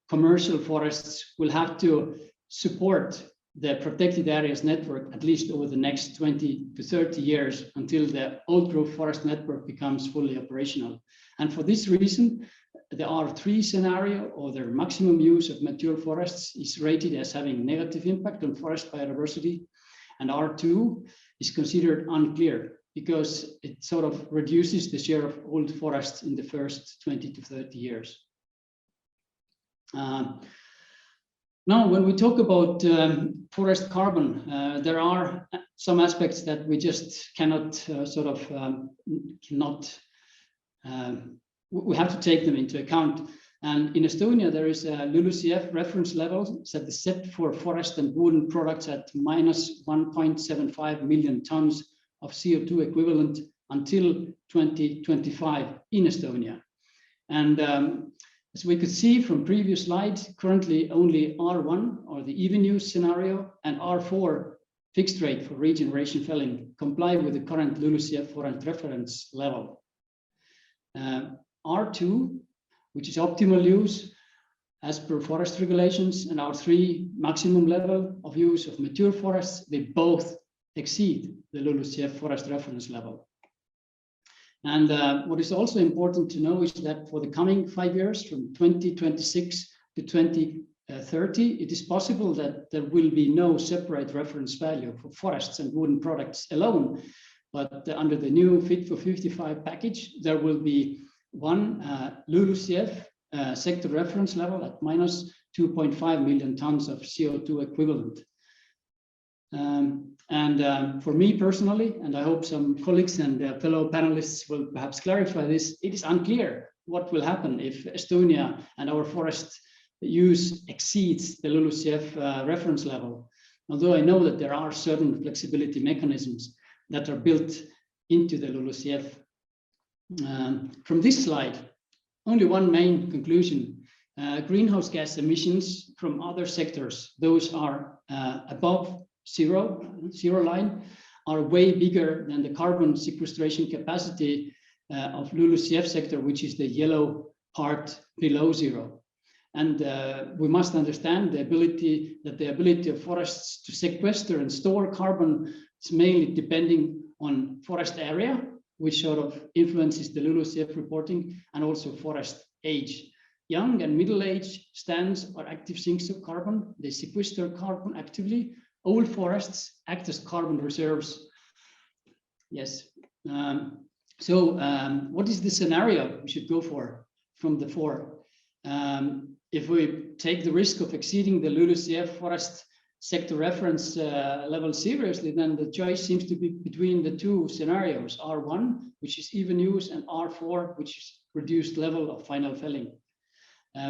commercial forests will have to support the protected areas network at least over the next 20 to 30 years until the old growth forest network becomes fully operational. And for this reason, the R3 scenario, or the maximum use of mature forests, is rated as having negative impact on forest biodiversity. And R2 is considered unclear because it sort of reduces the share of old forests in the first 20 to 30 years. Now, when we talk about forest carbon, there are some aspects that we just cannot we have to take them into account. And in Estonia, there is a LULUCF reference level set for forest and wooden products at minus 1.75 million tons of CO2 equivalent until 2025 in Estonia. And as we could see from previous slides, currently only R1, or the even use scenario, and R4, fixed rate for regeneration felling, comply with the current LULUCF forest reference level. R2, which is optimal use as per forest regulations, and R3, maximum level of use of mature forests, they both exceed the LULUCF forest reference level. And what is also important to know is that for the coming 5 years, from 2026 to 2030, it is possible that there will be no separate reference value for forests and wooden products alone. But under the new Fit for 55 package, there will be one LULUCF sector reference level at minus 2.5 million tons of CO2 equivalent. For me personally, and I hope some colleagues and fellow panelists will perhaps clarify this, it is unclear what will happen if Estonia and our forest use exceeds the LULUCF reference level. Although I know that there are certain flexibility mechanisms that are built into the LULUCF. From this slide, only one main conclusion. Greenhouse gas emissions from other sectors, those are above zero line, are way bigger than the carbon sequestration capacity of LULUCF sector, which is the yellow part below zero. And we must understand the ability of forests to sequester and store carbon is mainly depending on forest area, which sort of influences the LULUCF reporting, and also forest age. Young and middle-aged stands are active sinks of carbon. They sequester carbon actively. Old forests act as carbon reserves. Yes. What is the scenario we should go for from the four? If we take the risk of exceeding the LULUCF forest sector reference level seriously, then the choice seems to be between the two scenarios, R1, which is even use, and R4, which is reduced level of final felling.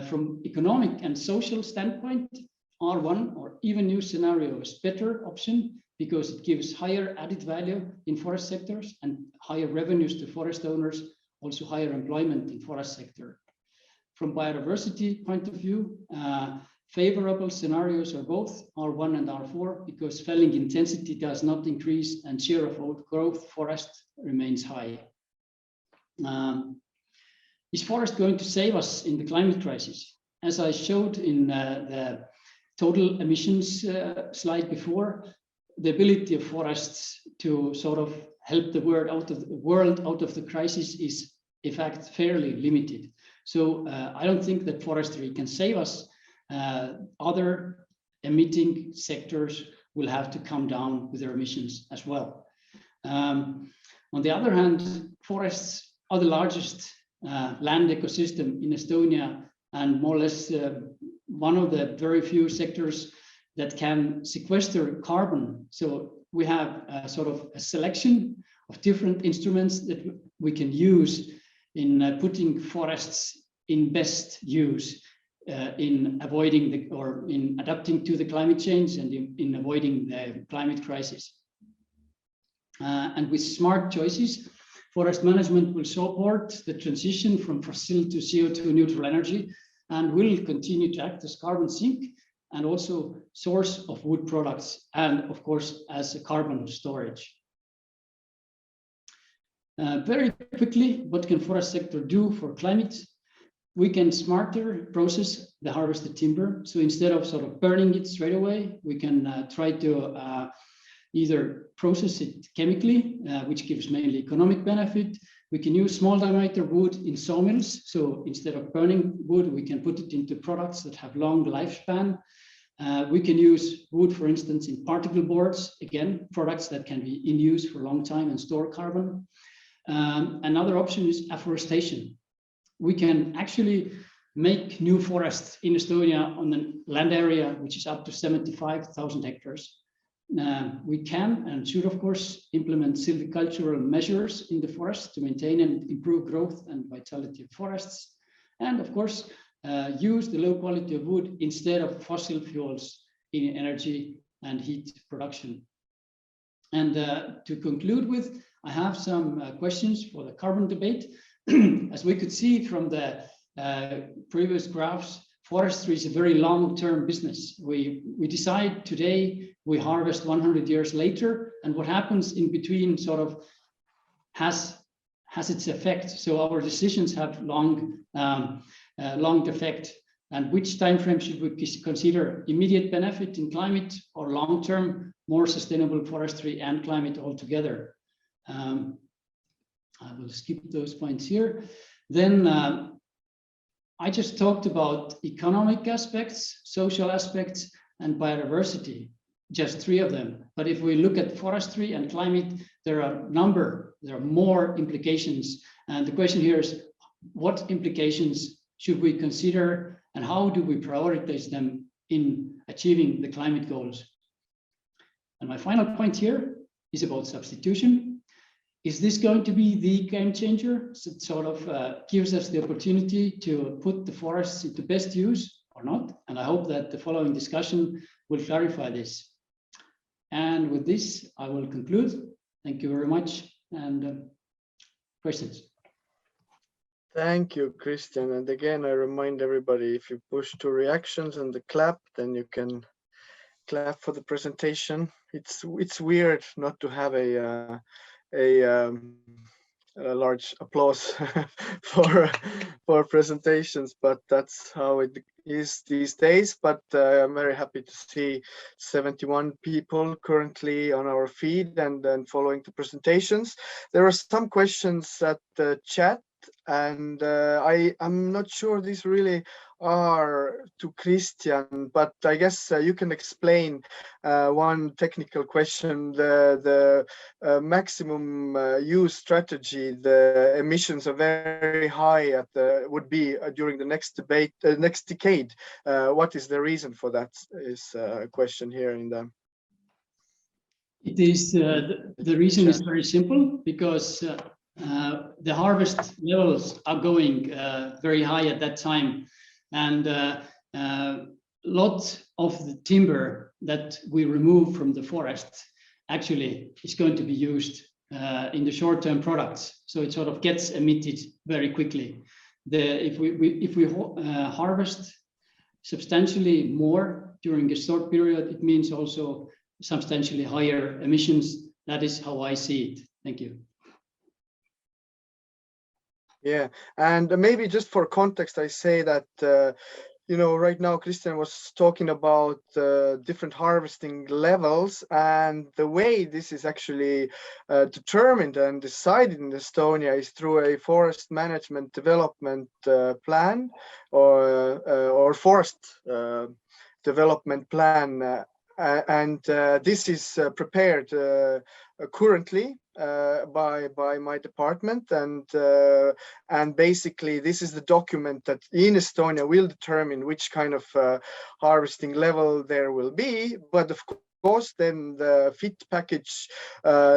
From economic and social standpoint, R1 or even use scenario is better option because it gives higher added value in forest sectors and higher revenues to forest owners, also higher employment in forest sector. From biodiversity point of view, favorable scenarios are both R1 and R4 because felling intensity does not increase and share of old growth forest remains high. Is forest going to save us in the climate crisis? As I showed in the total emissions slide before, the ability of forests to sort of help the world out of the crisis is in fact fairly limited. So I don't think that forestry can save us. Other emitting sectors will have to come down with their emissions as well. On the other hand, forests are the largest land ecosystem in Estonia and more or less one of the very few sectors that can sequester carbon. So we have sort of a selection of different instruments that we can use in putting forests in best use in avoiding or in adapting to the climate change and in avoiding the climate crisis. And with smart choices, forest management will support the transition from fossil to CO2 neutral energy and will continue to act as carbon sink and also source of wood products and of course as a carbon storage. Very quickly, what can forest sector do for climate? We can smarter process the harvested timber. So instead of sort of burning it straight away, we can try to either process it chemically, which gives mainly economic benefit. We can use small diameter wood in sawmills. So instead of burning wood, we can put it into products that have long lifespan. We can use wood, for instance, in particle boards, again, products that can be in use for a long time and store carbon. Another option is afforestation. We can actually make new forests in Estonia on the land area, which is up to 75,000 hectares. We can and should, of course, implement silvicultural measures in the forest to maintain and improve growth and vitality of forests. And of course, use the low quality of wood instead of fossil fuels in energy and heat production. And to conclude with, I have some questions for the carbon debate. As we could see from the previous graphs, forestry is a very long-term business. We decide today, we harvest 100 years later, and what happens in between sort of has its effect. So our decisions have long effect. And which time frame should we consider? Immediate benefit in climate or long-term, more sustainable forestry and climate altogether? I will skip those points here. Then I just talked about economic aspects, social aspects, and biodiversity, just three of them. But if we look at forestry and climate, there are more implications. And the question here is, what implications should we consider and how do we prioritize them in achieving the climate goals? And my final point here is about substitution. Is this going to be the game changer? So it sort of gives us the opportunity to put the forests into best use or not? And I hope that the following discussion will clarify this. And with this, I will conclude. Thank you very much. And questions? Thank you, Kristjan. And again, I remind everybody, if you push to reactions and the clap, then you can clap for the presentation. It's weird not to have a a large applause for presentations, but that's how it is these days. But I'm very happy to see 71 people currently on our feed and then following the presentations. There are some questions at the chat, and I'm not sure these really are to Kristjan, but I guess you can explain one technical question. The maximum use strategy, the emissions are very high at the would be during the next decade. What is the reason for that? Is a question here in the. It is the reason is very simple, because the harvest levels are going very high at that time, and lot of the timber that we remove from the forest actually is going to be used in the short-term products, so it sort of gets emitted very quickly. If we harvest substantially more during a short period, it means also substantially higher emissions. That is how I see it. Thank you. Yeah, and maybe just for context, I say that you know, right now Kristjan was talking about different harvesting levels, and the way this is actually determined and decided in Estonia is through a forest management development plan or forest development plan, and this is prepared currently by my department, and basically this is the document that in Estonia will determine which kind of harvesting level there will be, but of course then the FIT package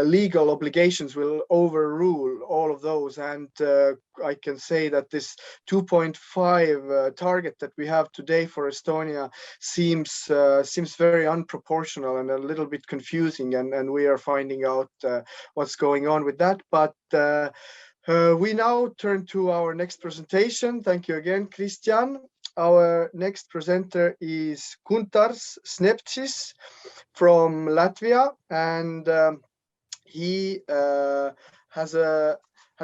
legal obligations will overrule all of those, and I can say that this 2.5 target that we have today for Estonia seems very unproportional and a little bit confusing, and we are finding out what's going on with that. But we now turn to our next presentation. Thank you again, Kristjan. Our next presenter is Guntars Šnepsts from Latvia, and he has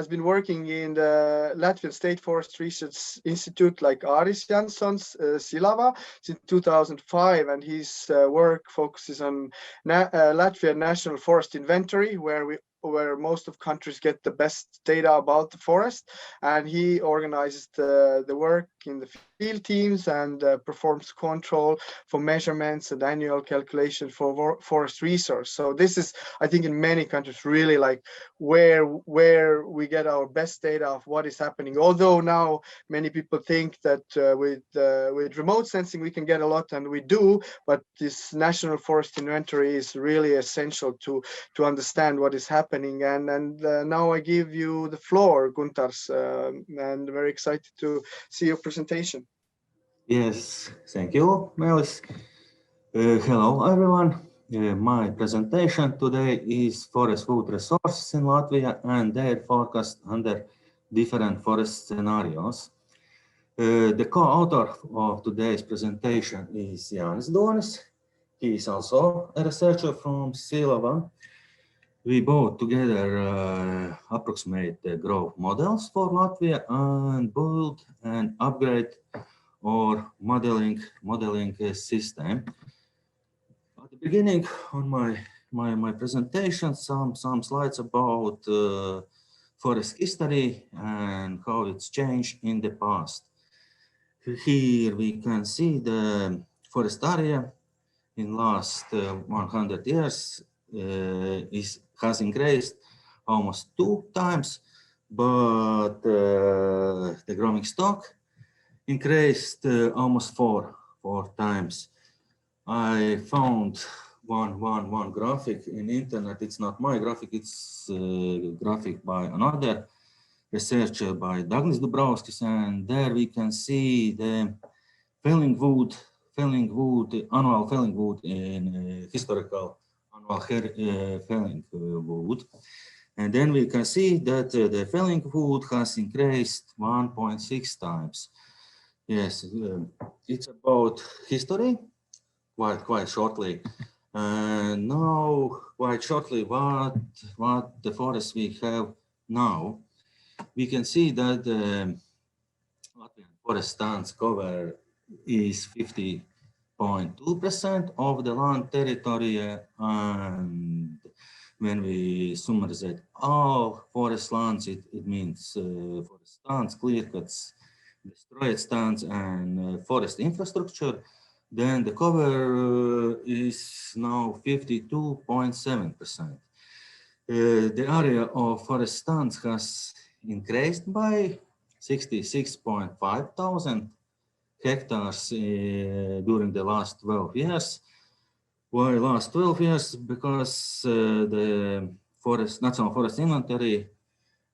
been working in the Latvian State Forest Research Institute like Āris Jansons, Silava, since 2005, and his work focuses on Latvian National Forest Inventory, where most of countries get the best data about the forest, and he organizes the work in the field teams and performs control for measurements and annual calculation for forest resource. So this is, I think, in many countries really like where we get our best data of what is happening. Although now many people think that with remote sensing we can get a lot, and we do, but this national forest inventory is really essential to understand what is happening. And now I give you the floor, Guntars, and very excited to see your presentation. Yes, thank you, Meelis. Hello, everyone. My presentation today is forest food resources in Latvia and their forecast under different forest scenarios. The co-author of today's presentation is Jānis Donis. He is also a researcher from Silava. We both together approximate the growth models for Latvia and build and upgrade our modeling system. At the beginning on my presentation, some slides about forest history and how it's changed in the past. Here we can see the forest area in last 100 years has increased almost 2 times, but the growing stock increased almost 4 times. I found one graphic in internet. It's not my graphic, it's a graphic by another researcher by Douglas Dubrovskis, and there we can see the annual felling wood in historical annual felling wood. And then we can see that the felling wood has increased 1.6 times. Yes, it's about history, quite shortly. And now, quite shortly, what the forests we have now. we can see that Latvian forest stands cover is 50.2% of the land territory, and when we summarize all forest lands, it means forest stands, clear cuts, destroyed stands, and forest infrastructure. Then the cover is now 52.7%. The area of forest stands has increased by 66.5 thousand hectares during the last 12 years. Why last 12 years? Because the national forest inventory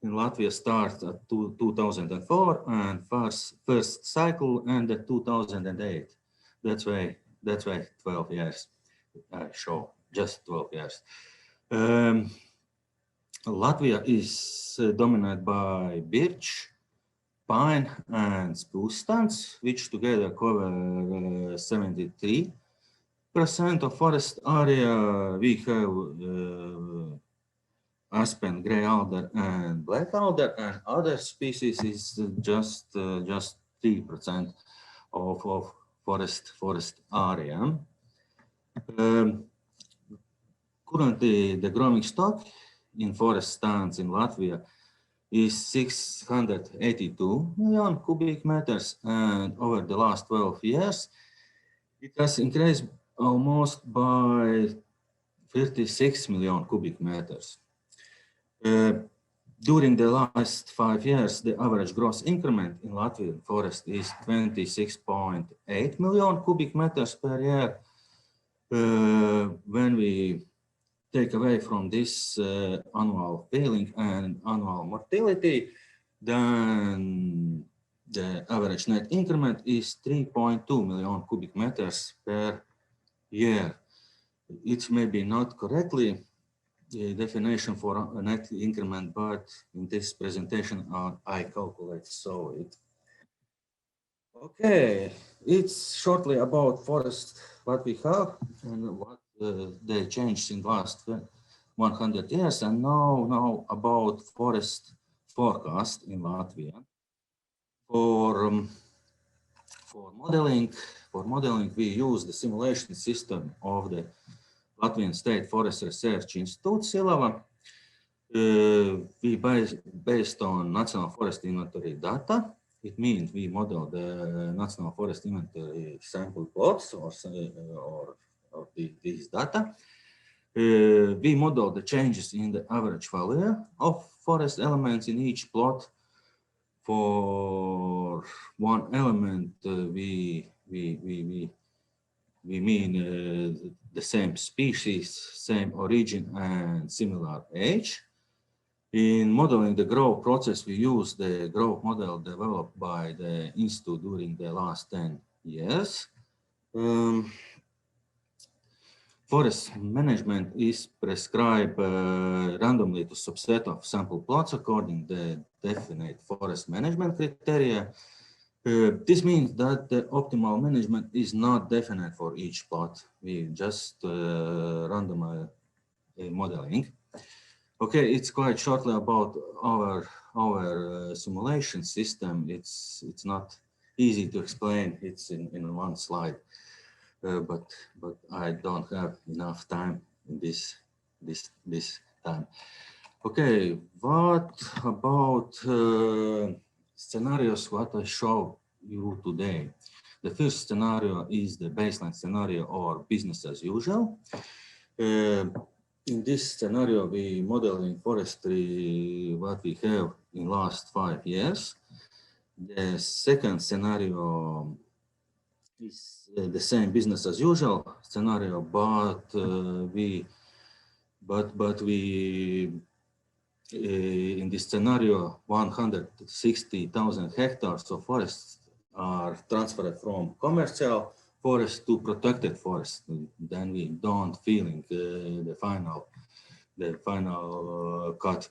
in Latvia started at 2004 and first cycle ended 2008. That's why 12 years show, just 12 years. Latvia is dominated by birch, pine and spruce stands, which together cover 73% of forest area. We have aspen, grey alder and black alder, and other species is just 3% of forest area. Currently, the growing stock in forest stands in Latvia is 682 million cubic meters, and over the last 12 years, it has increased almost by 36 million cubic meters. During the last 5 years, the average gross increment in Latvian forest is 26.8 million cubic meters per year. When we take away from this annual falling and annual mortality, then the average net increment is 3.2 million cubic meters per year. It may be not correctly the definition for a net increment, but in this presentation I calculate so it. Okay, it's shortly about forest, what we have and what they changed in the last 100 years, and now about forest forecast in Latvia. For modeling, we use the simulation system of the Latvian State Forest Research Institute, Silava. We based on National Forest Inventory data. It means we model the National Forest Inventory sample plots or these data. We model the changes in the average value of forest elements in each plot. For one element, we mean the same species, same origin, and similar age. In modeling the growth process, we use the growth model developed by the Institute during the last 10 years. Forest management is prescribed randomly to subset of sample plots according to the definite forest management criteria. This means that the optimal management is not definite for each plot. We just random modeling. Okay, it's quite shortly about our simulation system. It's not easy to explain. It's in one slide. But I don't have enough time in this time. Okay, what about scenarios what I show you today? The first scenario is the baseline scenario or business as usual. In this scenario, we model in forestry what we have in last 5 years. The second scenario is the same business as usual scenario, but we in this scenario 160,000 hectares of forests are transferred from commercial forest to protected forest. Then we don't feeling the final cut.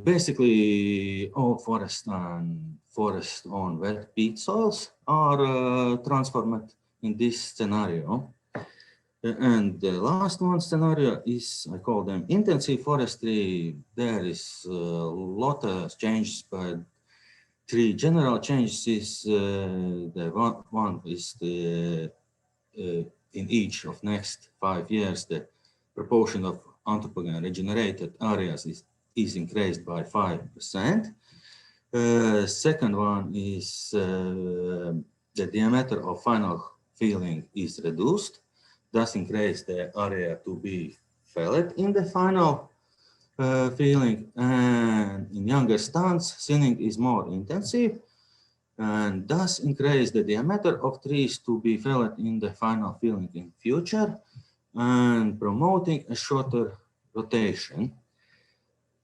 Basically, all forest and forest on wet peat soils are transformed in this scenario. And the last one scenario is, I call them intensive forestry. There is a lot of changes, but three general changes. The one is the in each of next 5 years, the proportion of anthropogen regenerated areas is increased by 5%. Second one is the diameter of final filling is reduced, thus increase the area to be filled in the final filling. And in younger stands, thinning is more intensive, and thus increase the diameter of trees to be filled in the final filling in future, and promoting a shorter rotation.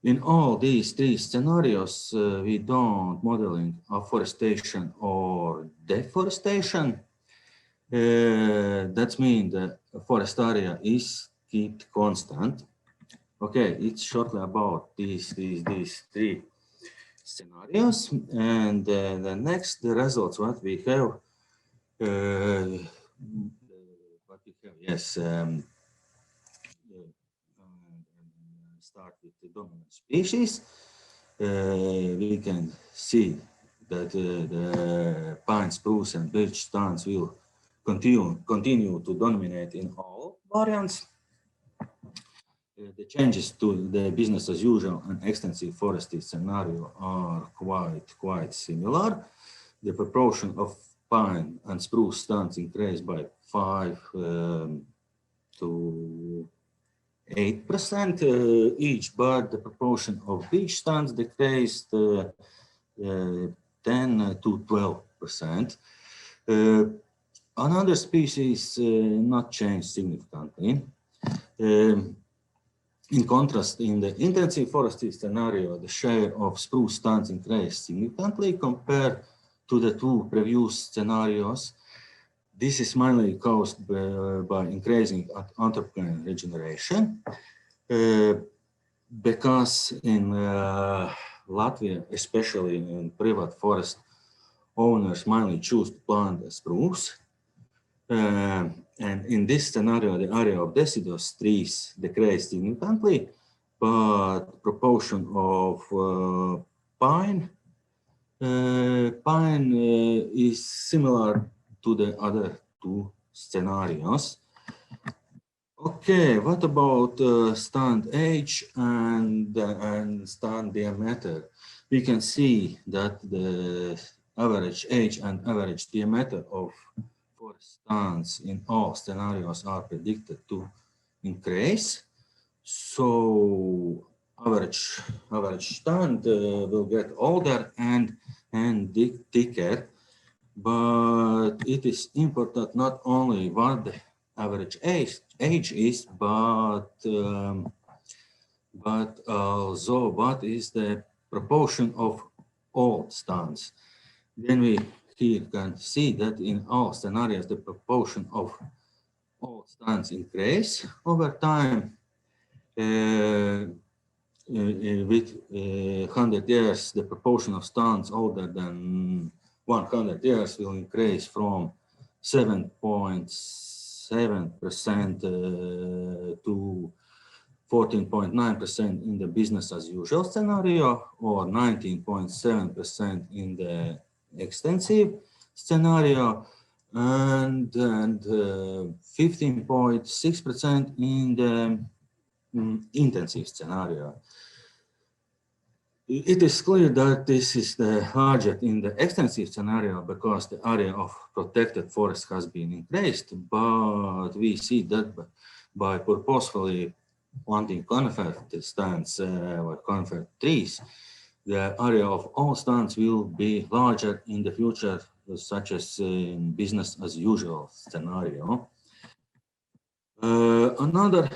In all these three scenarios, we don't modeling afforestation or deforestation. That means the forest area is kept constant. Okay, it's shortly about these three scenarios, and the next results what we have. Yes. Start with the dominant species. We can see that the pine, spruce, and birch stands will continue to dominate in all variants. The changes to the business as usual and extensive forestry scenario are quite similar. The proportion of pine and spruce stands increased by 5 to 8% each, but the proportion of beech stands decreased 10 to 12%. Another species not changed significantly. In contrast, in the intensive forestry scenario, the share of spruce stands increased significantly compared to the two previous scenarios. This is mainly caused by increasing anthropogen regeneration, because in Latvia, especially in private forest, owners mainly choose to plant spruce. And in this scenario, the area of deciduous trees decreased significantly, but proportion of pine is similar to the other two scenarios. Okay, what about stand age and stand diameter? We can see that the average age and average diameter of forest stands in all scenarios are predicted to increase. So average stand will get older and thicker. But it is important not only what the average age is, but also what is the proportion of old stands. Then we here can see that in all scenarios the proportion of old stands increase over time. With 100 years, the proportion of stands older than 100 years will increase from 7.7% to 14.9% in the business as usual scenario, or 19.7% in the extensive scenario, and 15.6% in the intensive scenario. It is clear that this is the larger in the extensive scenario because the area of protected forest has been increased, but we see that by purposefully planting conifer stands or conifer trees, the area of all stands will be larger in the future, such as in business as usual scenario. Another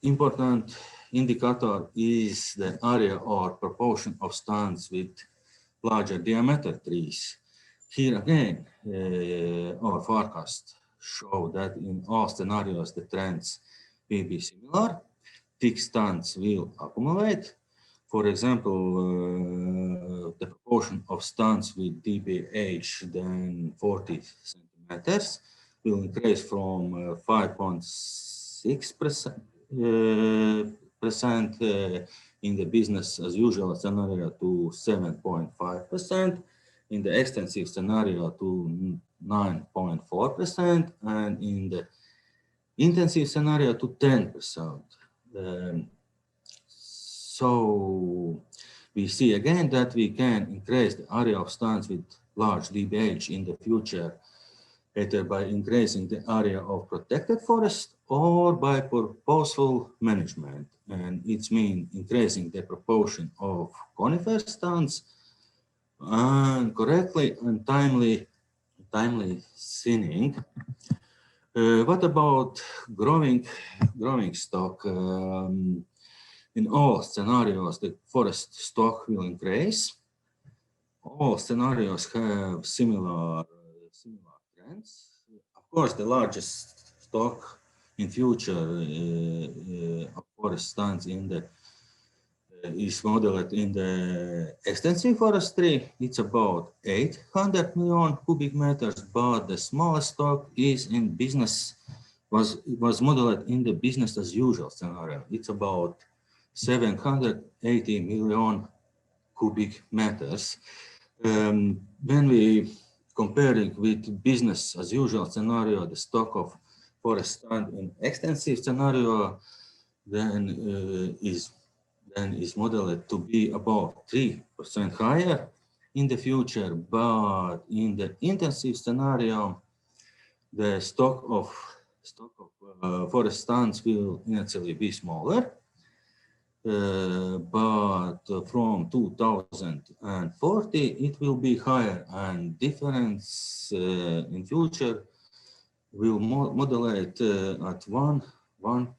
important indicator is the area or proportion of stands with larger diameter trees. Here again, our forecast show that in all scenarios the trends will be similar. Thick stands will accumulate. For example, the proportion of stands with deeper age than 40 centimeters will increase from 5.6% in the business as usual scenario to 7.5%, in the extensive scenario to 9.4%, and in the intensive scenario to 10%. So we see again that we can increase the area of stands with large DBH in the future, either by increasing the area of protected forest or by purposeful management. And it means increasing the proportion of conifer stands and correctly and timely thinning. What about growing stock? In all scenarios, the forest stock will increase. All scenarios have similar trends. Of course, the largest stock in future of forest stands in the is modeled in the extensive forestry. It's about 800 million cubic meters, but the smallest stock is in business, was modeled in the business as usual scenario. It's about 780 million cubic meters. When we comparing with business as usual scenario, the stock of forest stand in extensive scenario, then is modeled to be about 3% higher in the future, but in the intensive scenario, the stock of forest stands will initially be smaller. But from 2040, it will be higher, and difference in future will modulate at 1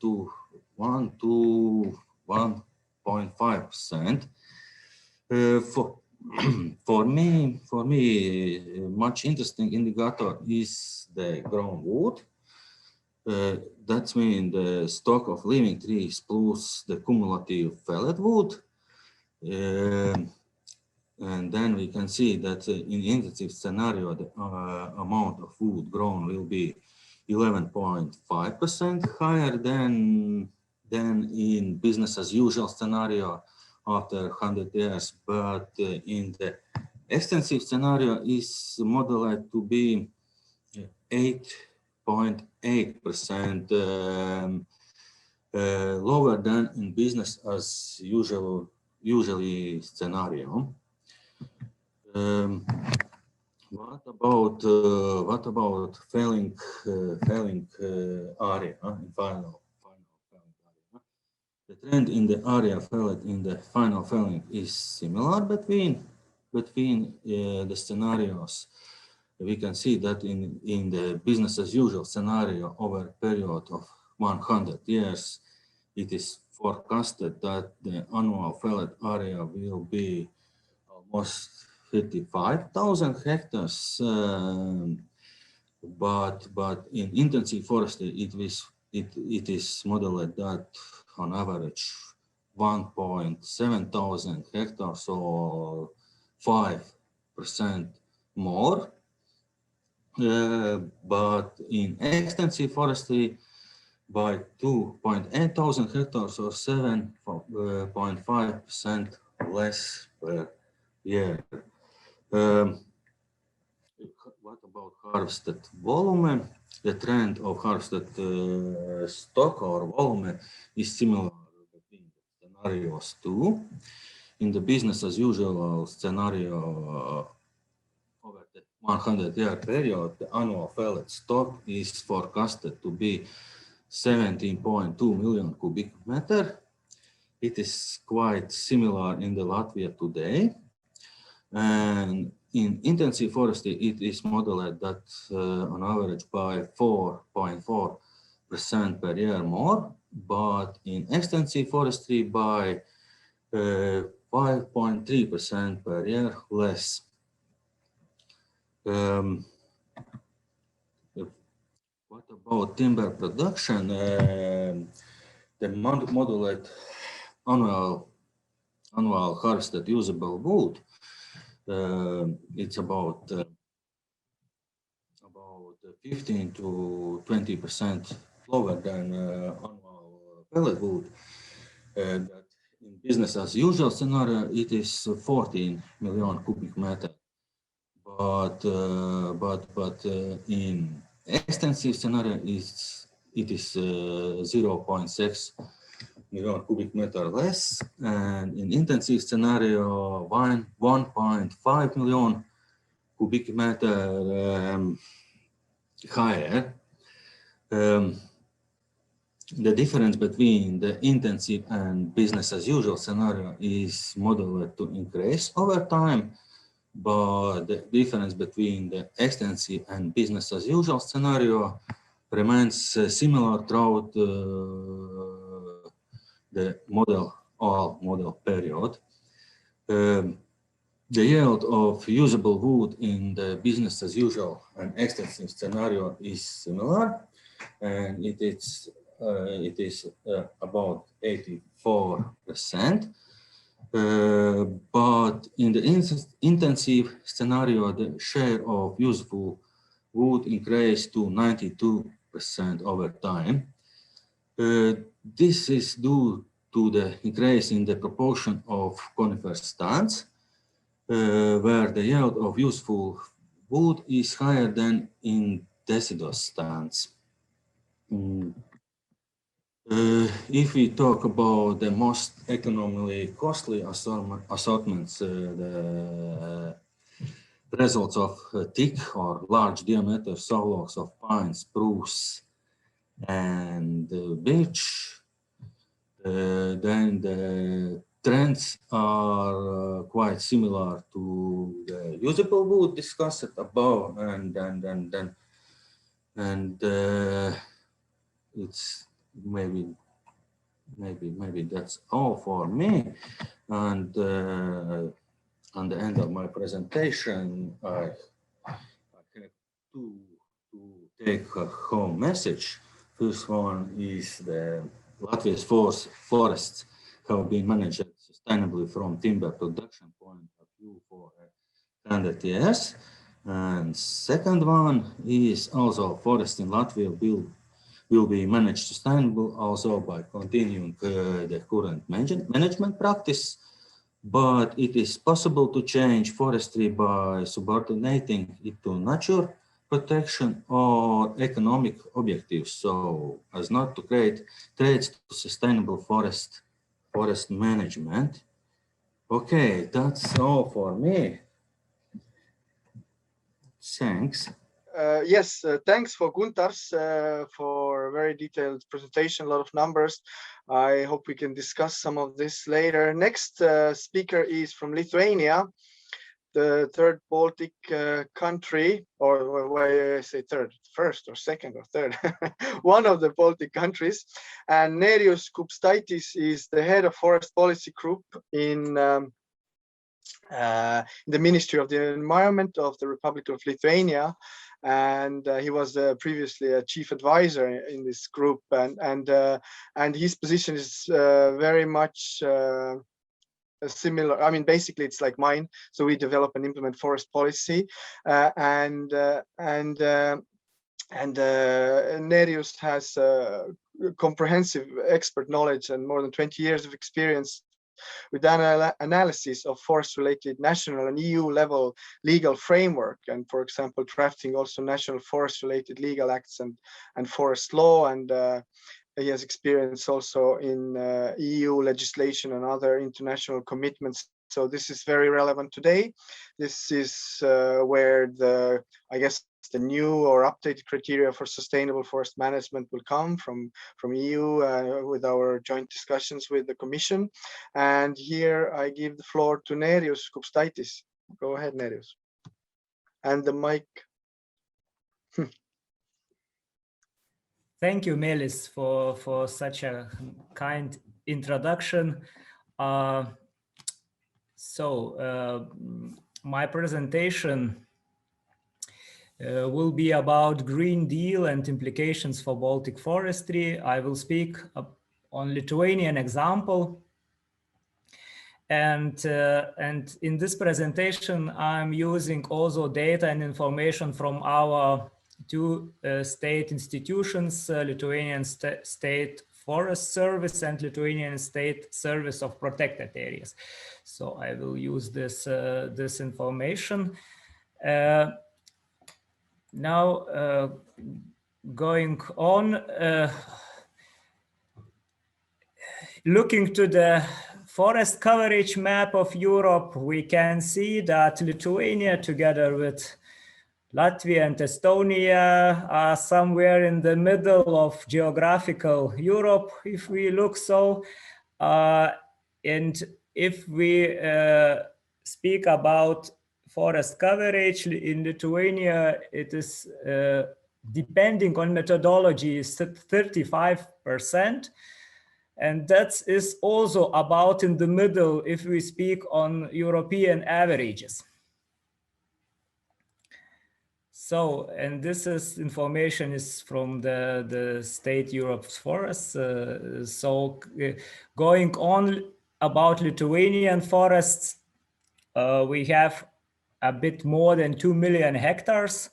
to 1.5%. For me, much interesting indicator is the grown wood. That means the stock of living trees plus the cumulative felled wood. And then we can see that in intensive scenario, the amount of wood grown will be 11.5% higher than in business as usual scenario after 100 years. But in the extensive scenario is modeled to be 8.8% lower than in business as usually scenario. What about felling area in final felling area? The trend in the area felled in the final felling is similar between the scenarios. We can see that in the business as usual scenario over a period of 100 years, it is forecasted that the annual felled area will be almost 55,000 hectares, but in intensive forestry it is modeled that on average 1.7 thousand hectares, or 5% more. But in extensive forestry by 2.8 thousand hectares, or 7.5% less per year. What about harvested volume? The trend of harvested stock or volume is similar between the scenarios too. In the business as usual scenario, over the 100-year period, the annual felled stock is forecasted to be 17.2 million cubic meter. It is quite similar in the Latvia today. And in intensive forestry, it is modeled that on average by 4.4% per year more, but in extensive forestry by 5.3% per year less. What about timber production? The modeled annual harvested usable wood. It's about about 15 to 20% lower than annual pellet wood. That in business as usual scenario, it is 14 million cubic meter. But in extensive scenario, it is 0.6 million cubic meter less, and in intensive scenario, 1.5 million cubic meter higher. The difference between the intensive and business as usual scenario is modeled to increase over time, but the difference between the extensive and business as usual scenario remains similar throughout the model period. The yield of usable wood in the business as usual and extensive scenario is similar, and it is about 84%. But in the intensive scenario, the share of useful wood increased to 92% over time. This is due to the increase in the proportion of conifer stands, where the yield of useful wood is higher than in deciduous stands. If we talk about the most economically costly assortments, the results of thick or large diameter sawlogs of pine, spruce, and birch, then the trends are quite similar to the usable wood discussed above, and it's maybe that's all for me. And on the end of my presentation, I have to take a home message. First one is the Latvia's forests have been managed sustainably from timber production point of view for 100 years. And second one is also forests in Latvia will be managed sustainable also by continuing the current management practice. But it is possible to change forestry by subordinating it to nature protection or economic objectives, so as not to create threats to sustainable forest management. Okay, that's all for me. Thanks. Yes, thanks for Guntars for a very detailed presentation, a lot of numbers. I hope we can discuss some of this later. Next speaker is from Lithuania, the third Baltic country, or why I say third, first or second or third, one of the Baltic countries. And Nerijus Kupstaitis is the head of forest policy group in the Ministry of the Environment of the Republic of Lithuania. And he was previously a chief advisor in this group, and his position is very much similar. I mean, basically, it's like mine. So we develop and implement forest policy, and Nerijus has comprehensive expert knowledge and more than 20 years of experience with analysis of forest-related national and EU level legal framework, and for example, drafting also national forest-related legal acts and forest law, and he has experience also in EU legislation and other international commitments. So this is very relevant today. This is where I guess the new or updated criteria for sustainable forest management will come from EU with our joint discussions with the Commission. And here I give the floor to Nerijus Kupstaitis. Go ahead, Nerijus. And the mic. Thank you, Meelis, for such a kind introduction. My presentation will be about Green Deal and implications for Baltic forestry. I will speak on Lithuanian example. And in this presentation, I'm using also data and information from our two state institutions, Lithuanian State Forest Service and Lithuanian State Service of Protected Areas. So I will use this, this information. Now, going on, looking to the forest coverage map of Europe, we can see that Lithuania, together with Latvia and Estonia, are somewhere in the middle of geographical Europe, if we look so. And if we speak about forest coverage in Lithuania, it is depending on methodology, is 35%. And that is also about in the middle if we speak on European averages. So, and this is information is from the State Europe's forests. So going on about Lithuanian forests, we have a bit more than 2 million hectares.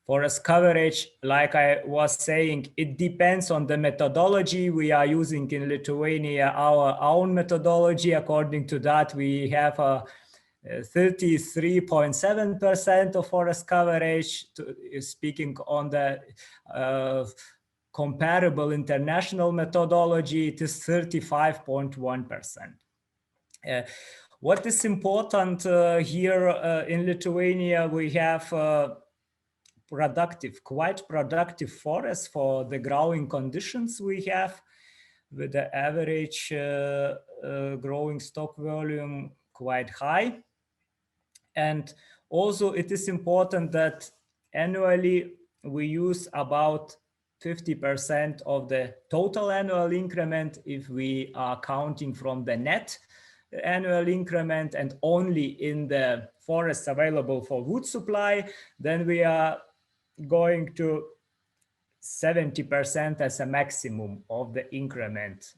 Forest coverage, like I was saying, it depends on the methodology we are using in Lithuania, our own methodology. According to that, we have a 33.7% of forest coverage. Speaking on the comparable international methodology, it is 35.1%. What is important here in Lithuania, we have quite productive forests for the growing conditions we have, with the average growing stock volume quite high. And also it is important that annually we use about 50% of the total annual increment if we are counting from the net annual increment and only in the forests available for wood supply, then we are going to 70% as a maximum of the increment,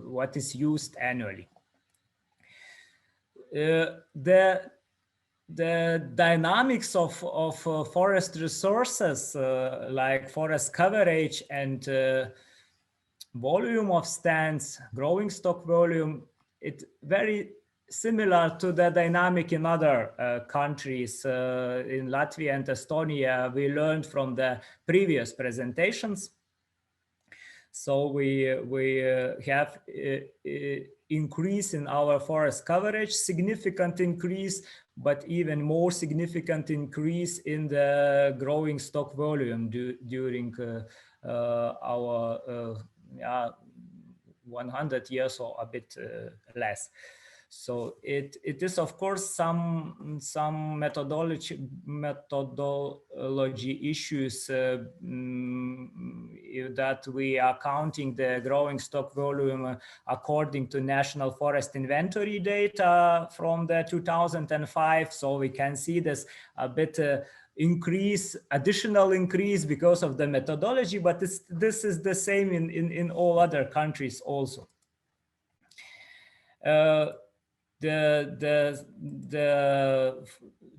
what is used annually. The dynamics of forest resources, like forest coverage and volume of stands, growing stock volume, it's very similar to the dynamic in other countries. In Latvia and Estonia, we learned from the previous presentations. So we have increase in our forest coverage, significant increase, but even more significant increase in the growing stock volume during our 100 years or a bit less. So it is, of course, some methodology issues that we are counting the growing stock volume according to National Forest Inventory data from the 2005. So we can see this a bit additional increase because of the methodology, but this is the same in all other countries also. The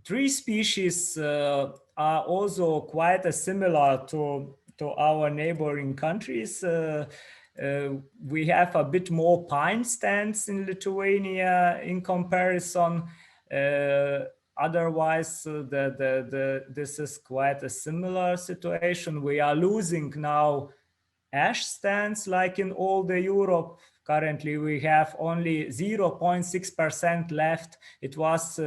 tree species are also quite similar to our neighboring countries. We have a bit more pine stands in Lithuania in comparison. Otherwise, this is quite a similar situation. We are losing now ash stands like in all the Europe. Currently, we have only 0.6% left. It was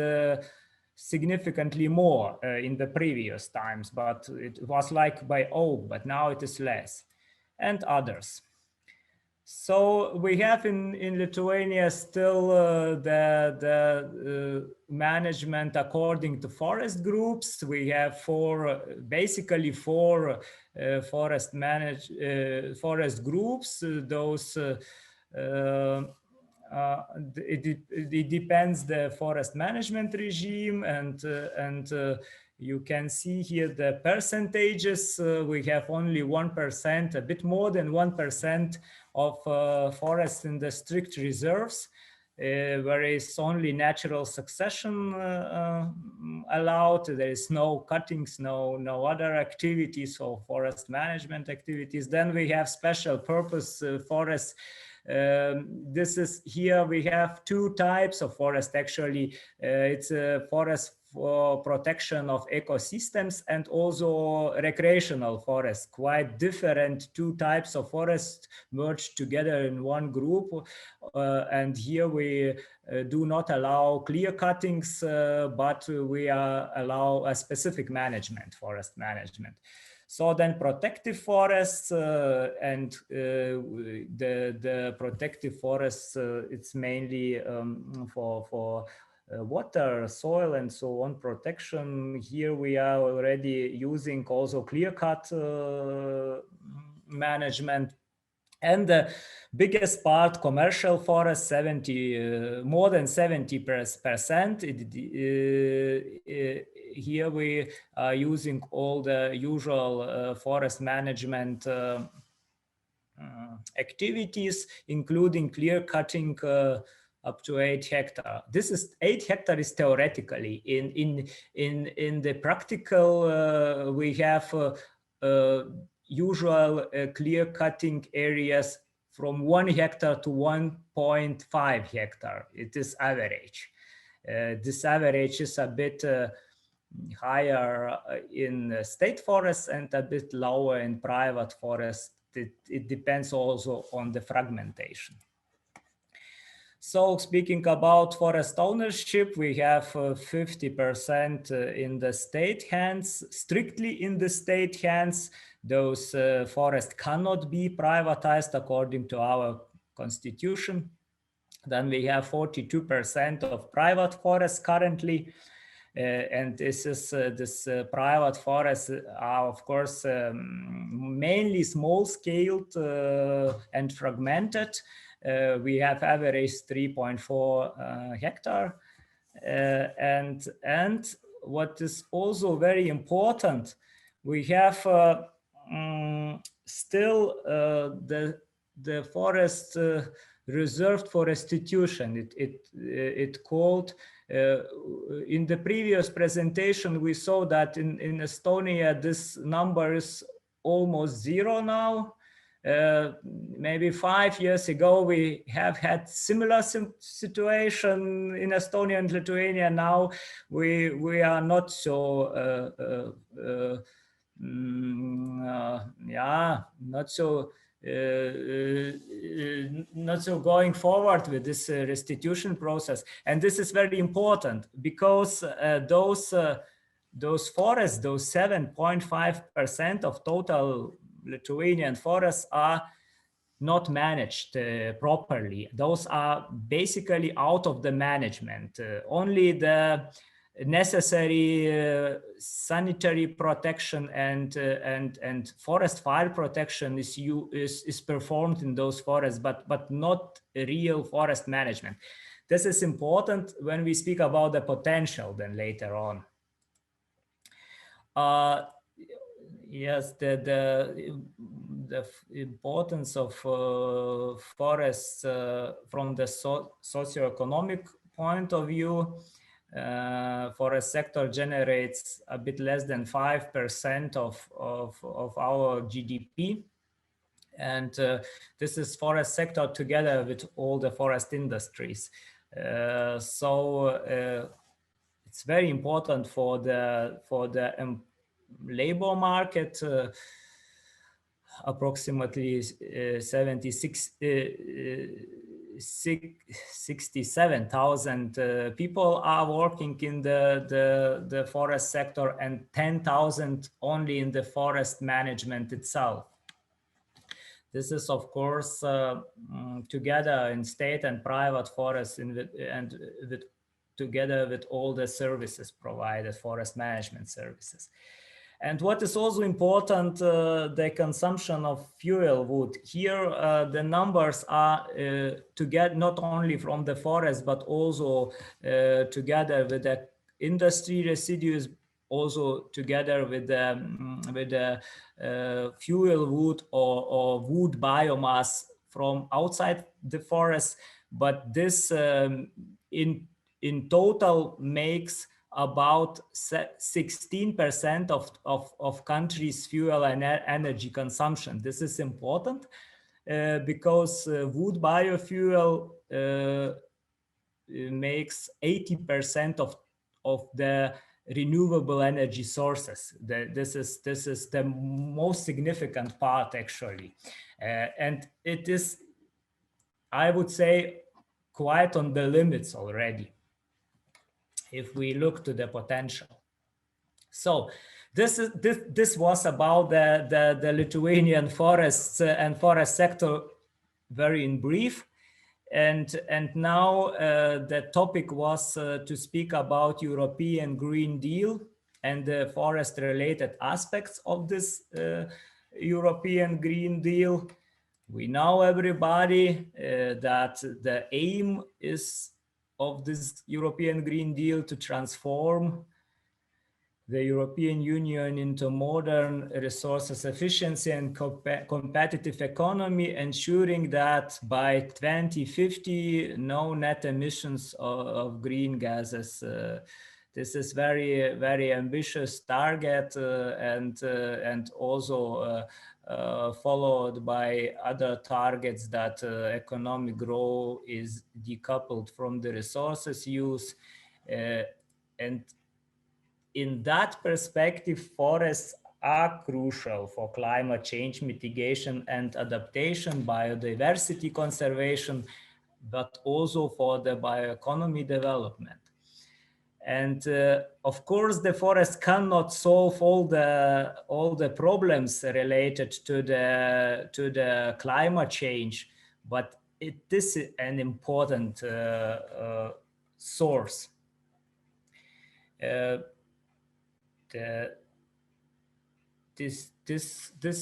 significantly more in the previous times, but it was like by oak, but now it is less, and others. So we have in Lithuania still the management according to forest groups. We have basically four forest groups. Those it depends the forest management regime, and you can see here the percentages. We have only 1%, a bit more than 1% of forests in the strict reserves. where is only natural succession allowed. There is no cuttings, no other activities or forest management activities. Then we have special purpose forests. This is here we have two types of forest actually. It's a forest for protection of ecosystems and also recreational forest, quite different two types of forest merged together in one group. And here we do not allow clear cuttings, but we allow a specific management, forest management. So then protective forests and the protective forests, it's mainly for water, soil, and so on protection. Here we are already using also clear-cut management. And the biggest part, commercial forest, more than 70%. Here we are using all the usual forest management activities, including clear cutting up to 8 hectares. This is 8 hectares theoretically. In the practical, we have usual clear cutting areas from 1 hectare to 1.5 hectare. It is average. This average is a bit higher in state forests and a bit lower in private forests. It depends also on the fragmentation. So speaking about forest ownership, we have 50% in the state hands, strictly in the state hands. Those forests cannot be privatized according to our constitution. Then we have 42% of private forests currently. And this is private forests are of course mainly small-scaled and fragmented. We have average 3.4 hectare. And what is also very important, we have still the forest reserved for restitution. It called, in the previous presentation, we saw that in Estonia, this number is almost zero now. Maybe 5 years ago, we have had similar situation in Estonia and Lithuania. Now we are not so not so going forward with this restitution process. And this is very important because those forests, those 7.5% of total Lithuanian forests are not managed properly. Those are basically out of the management. Only the necessary sanitary protection and forest fire protection is performed in those forests, but not real forest management. This is important when we speak about the potential then later on. Yes, the importance of forests from the socioeconomic point of view. Forest sector generates a bit less than 5% of our GDP. And this is forest sector together with all the forest industries. So it's very important for the labor market. Approximately 67,000 people are working in the forest sector and 10,000 only in the forest management itself. This is, of course, together in state and private forests together with all the services provided, forest management services. And what is also important, the consumption of fuel wood. Here, the numbers are to get not only from the forest, but also together with the industry residues, also together with the fuel wood or wood biomass from outside the forest. but this in total makes about 16% of countries' fuel and energy consumption. This is important because wood biofuel makes 80% of the renewable energy sources. This is the most significant part, actually, and it is, I would say, quite on the limits already if we look to the potential. So this was about the Lithuanian forests and forest sector, very in brief. And now the topic was to speak about European Green Deal and the forest related aspects of this European Green Deal. We know, everybody, that the aim is of this European Green Deal to transform the European Union into modern, resources efficiency and competitive economy, ensuring that by 2050, no net emissions of green gases. This is very, very ambitious target and also followed by other targets that economic growth is decoupled from the resources use. And in that perspective, forests are crucial for climate change mitigation and adaptation, biodiversity conservation, but also for the bioeconomy development. And of course, the forest cannot solve all the problems related to the climate change, but it is an important source. This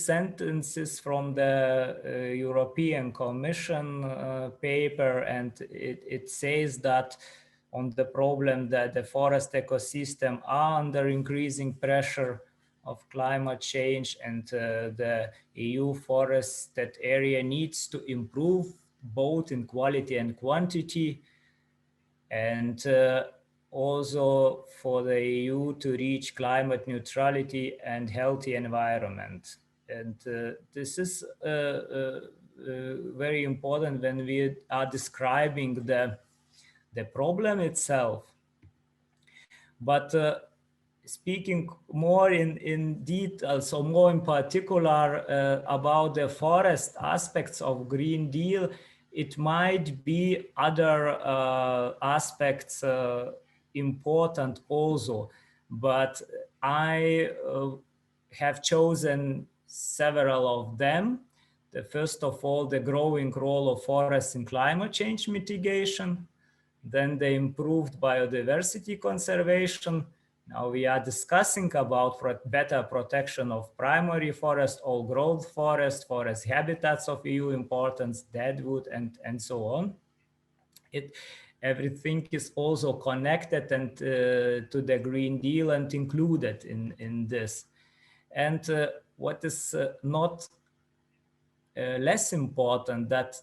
sentence is from the European Commission paper, and it says that on the problem that the forest ecosystem are under increasing pressure of climate change, and the EU forested area needs to improve both in quality and quantity, and also for the EU to reach climate neutrality and healthy environment. And this is very important when we are describing the problem itself. But speaking more in detail, so more in particular about the forest aspects of Green Deal, it might be other aspects important also, but I have chosen several of them. The first of all, the growing role of forests in climate change mitigation, then the improved biodiversity conservation. Now we are discussing about better protection of primary forest, old growth forest, forest habitats of EU importance, deadwood, and so on. Everything is also connected and to the Green Deal and included in this. And what is not less important, that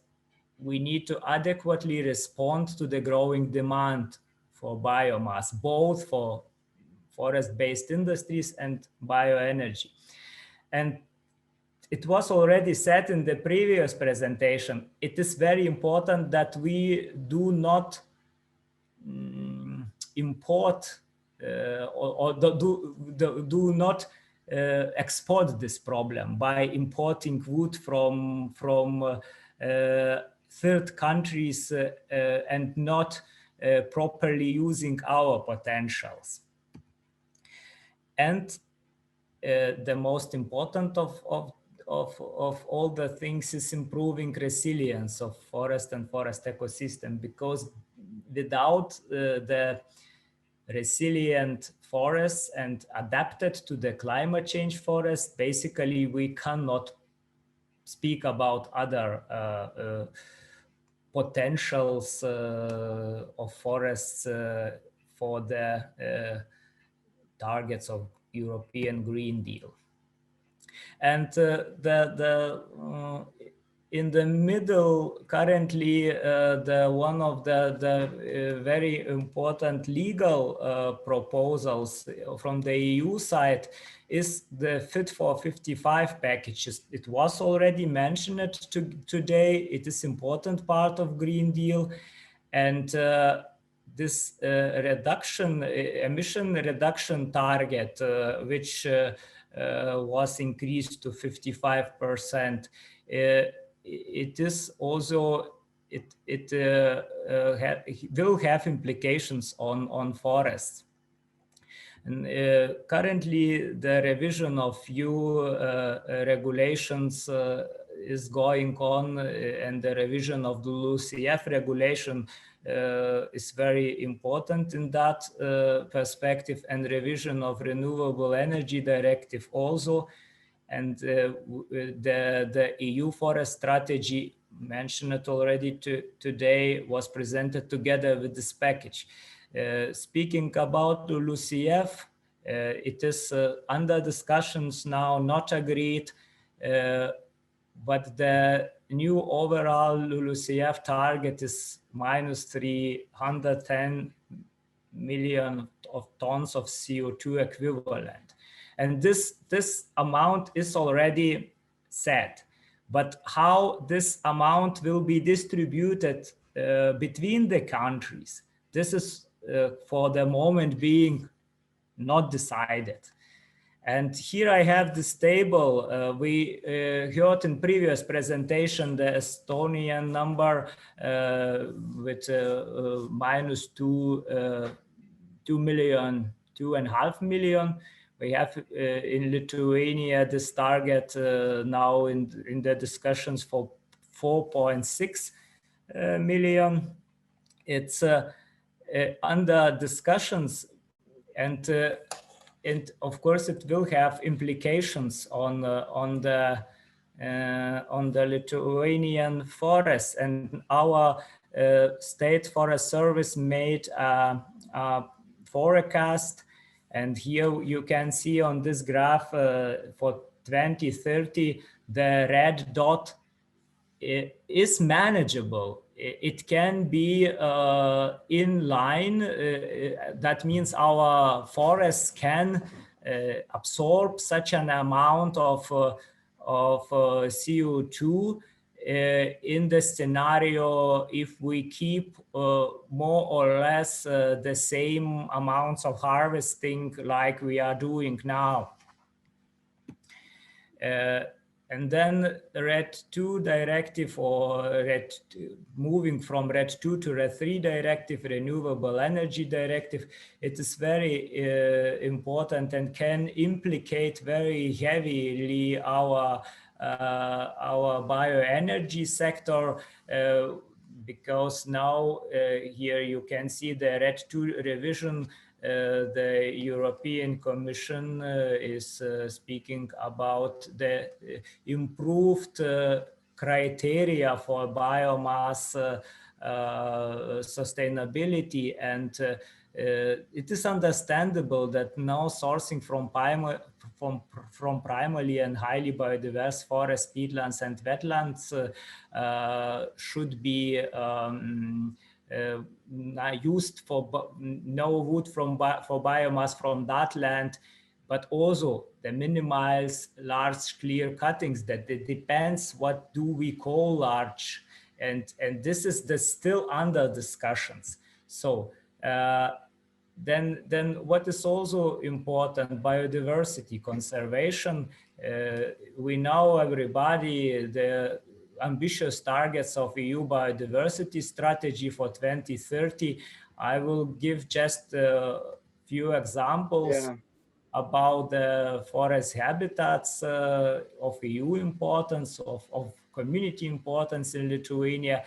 we need to adequately respond to the growing demand for biomass, both for forest-based industries and bioenergy. And it was already said in the previous presentation, it is very important that we do not import or do not export this problem by importing wood from third countries and not properly using our potentials. And the most important of all the things is improving resilience of forest and forest ecosystem, because without the resilient forests and adapted to the climate change forests, basically we cannot speak about other potentials of forests for the targets of European Green Deal. And in the middle, currently, one of the very important legal proposals from the EU side is the Fit for 55 packages. It was already mentioned today. It is important part of Green Deal, and this emission reduction target, which was increased to 55%. It is also, it will have implications on forests. And currently, the revision of EU regulations is going on, and the revision of the LULUCF regulation is very important in that perspective, and revision of Renewable Energy Directive also. And the EU forest strategy, mentioned it already today, was presented together with this package. Speaking about the LULUCF, it is under discussions now, not agreed, but the new overall LULUCF target is minus 310 million of tons of CO2 equivalent. And this amount is already set, but how this amount will be distributed between the countries, this is for the moment being not decided. And here I have this table. We heard in previous presentation the Estonian number with minus 2.5 million. We have in Lithuania this target now in the discussions for 4.6 million. It's under discussions, and of course it will have implications on the Lithuanian forests. And our State Forest Service made a forecast. And here you can see on this graph for 2030, the red dot is manageable. It can be in line. That means our forests can absorb such an amount of CO2 in the scenario if we keep more or less the same amounts of harvesting like we are doing now. And then RED 2 directive, or moving from RED 2 to RED 3 directive, Renewable Energy Directive, it is very important and can implicate very heavily our bioenergy sector, because now here you can see the RED 2 revision. The European Commission is speaking about the improved criteria for biomass sustainability, and it is understandable that now sourcing from primarily and highly biodiverse forests, peatlands and wetlands should be used for no wood for biomass from that land, but also the minimize large clear cuttings. That it depends what do we call large, and this is still under discussions. So then what is also important, biodiversity conservation. We know everybody the ambitious targets of EU biodiversity strategy for 2030. I will give just a few examples about the forest habitats of EU importance, of community importance in Lithuania.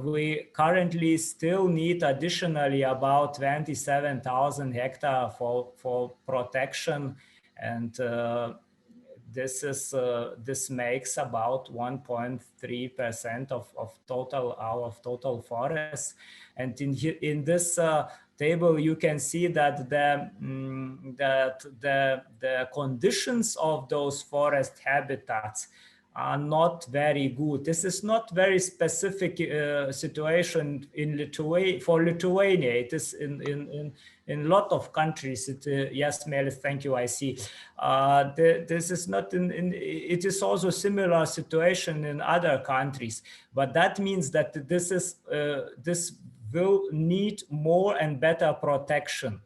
We currently still need additionally about 27,000 hectares for protection, and this makes about 1.3% of total forests. And in this table, you can see that the conditions of those forest habitats are not very good. This is not very specific situation in for Lithuania. It is in a lot of countries. Yes, Meelis, thank you. I see. This is not it is also similar situation in other countries, but that means that this will need more and better protection.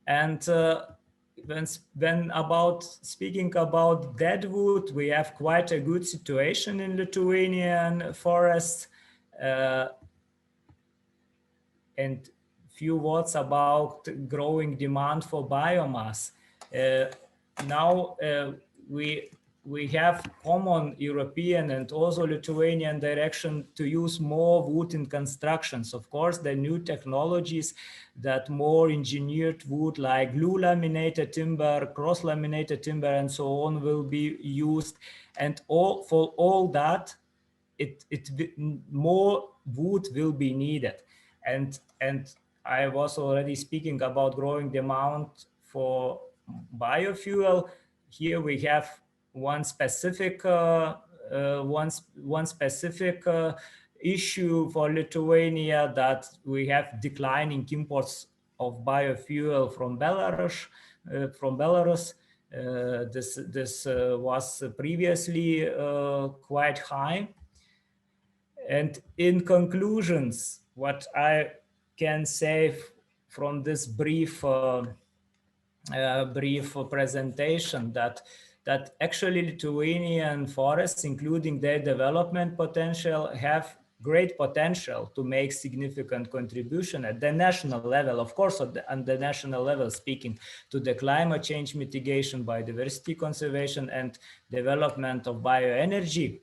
And when speaking about deadwood, we have quite a good situation in Lithuanian forests. And few words about growing demand for biomass. Now we have common European and also Lithuanian direction to use more wood in constructions. Of course, the new technologies that more engineered wood like glue-laminated timber, cross-laminated timber, and so on will be used. And for all that, more wood will be needed. And I was already speaking about growing demand for biofuel. Here we have one specific issue for Lithuania, that we have declining imports of biofuel from Belarus. This was previously quite high. And in conclusions, what I can say from this brief presentation, that actually Lithuanian forests, including their development potential, have great potential to make significant contribution at the national level, of course, on the national level, speaking to the climate change mitigation, biodiversity conservation, and development of bioenergy.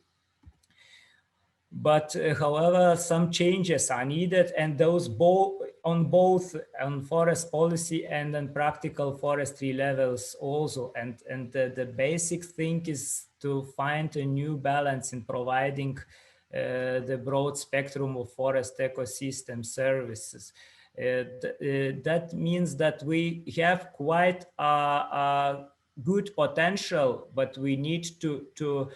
But however, some changes are needed, and those both on forest policy and on practical forestry levels also. And the basic thing is to find a new balance in providing the broad spectrum of forest ecosystem services. That means that we have quite a good potential, but we need to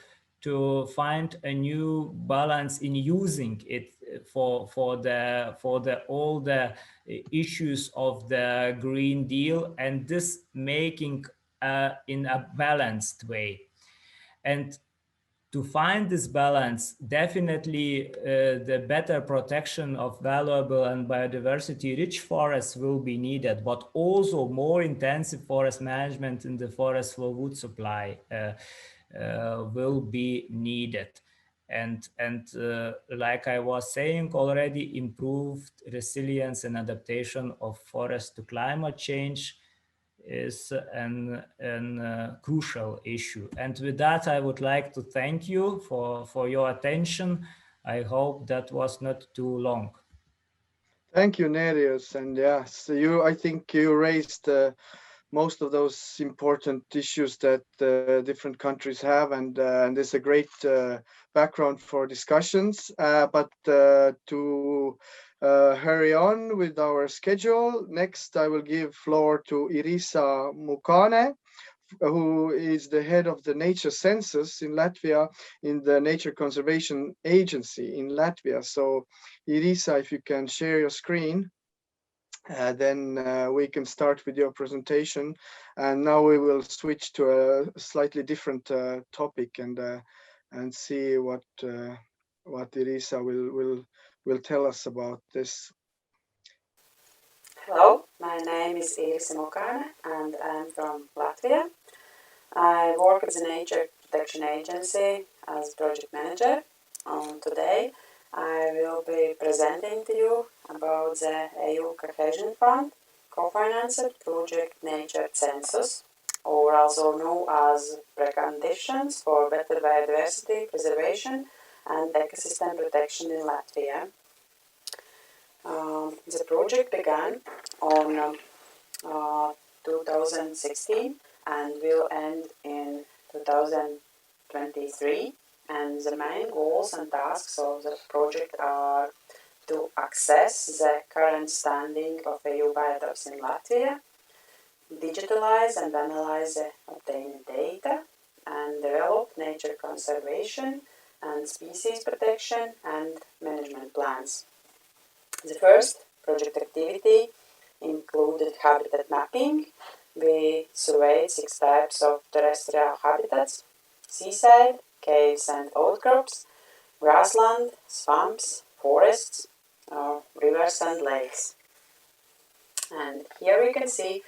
find a new balance in using it for all the issues of the Green Deal, and this making in a balanced way. And to find this balance, definitely the better protection of valuable and biodiversity-rich forests will be needed, but also more intensive forest management in the forest for wood supply will be needed. And like I was saying already, improved resilience and adaptation of forests to climate change is a crucial issue. And with that, I would like to thank you for your attention. I hope that was not too long. Thank you, Nerijus. And yes, I think you raised most of those important issues that different countries have, and there's a great background for discussions. But to hurry on with our schedule, next I will give floor to Irisa Mukāne, who is the head of the Nature Census in Latvia, in the Nature Conservation Agency in Latvia. So Irisa, if you can share your screen. Then we can start with your presentation, and now we will switch to a slightly different topic and see what Irisa will tell us about this. Hello, my name is Irisa Mukāne and I'm from Latvia. I work at the Nature Protection Agency as project manager. Today I will be presenting to you about the EU Cohesion Fund co-financed project Nature Census, or also known as Preconditions for Better Biodiversity Preservation and Ecosystem Protection in Latvia. The project began on 2016 and will end in 2023. And the main goals and tasks of the project are to access the current standing of EU biotops in Latvia, digitalize and analyze the obtained data, and develop nature conservation and species protection and management plans. The first project activity included habitat mapping. We surveyed 6 types of terrestrial habitats: seaside, caves and outcrops, grassland, swamps, forests, rivers and lakes. And here we can see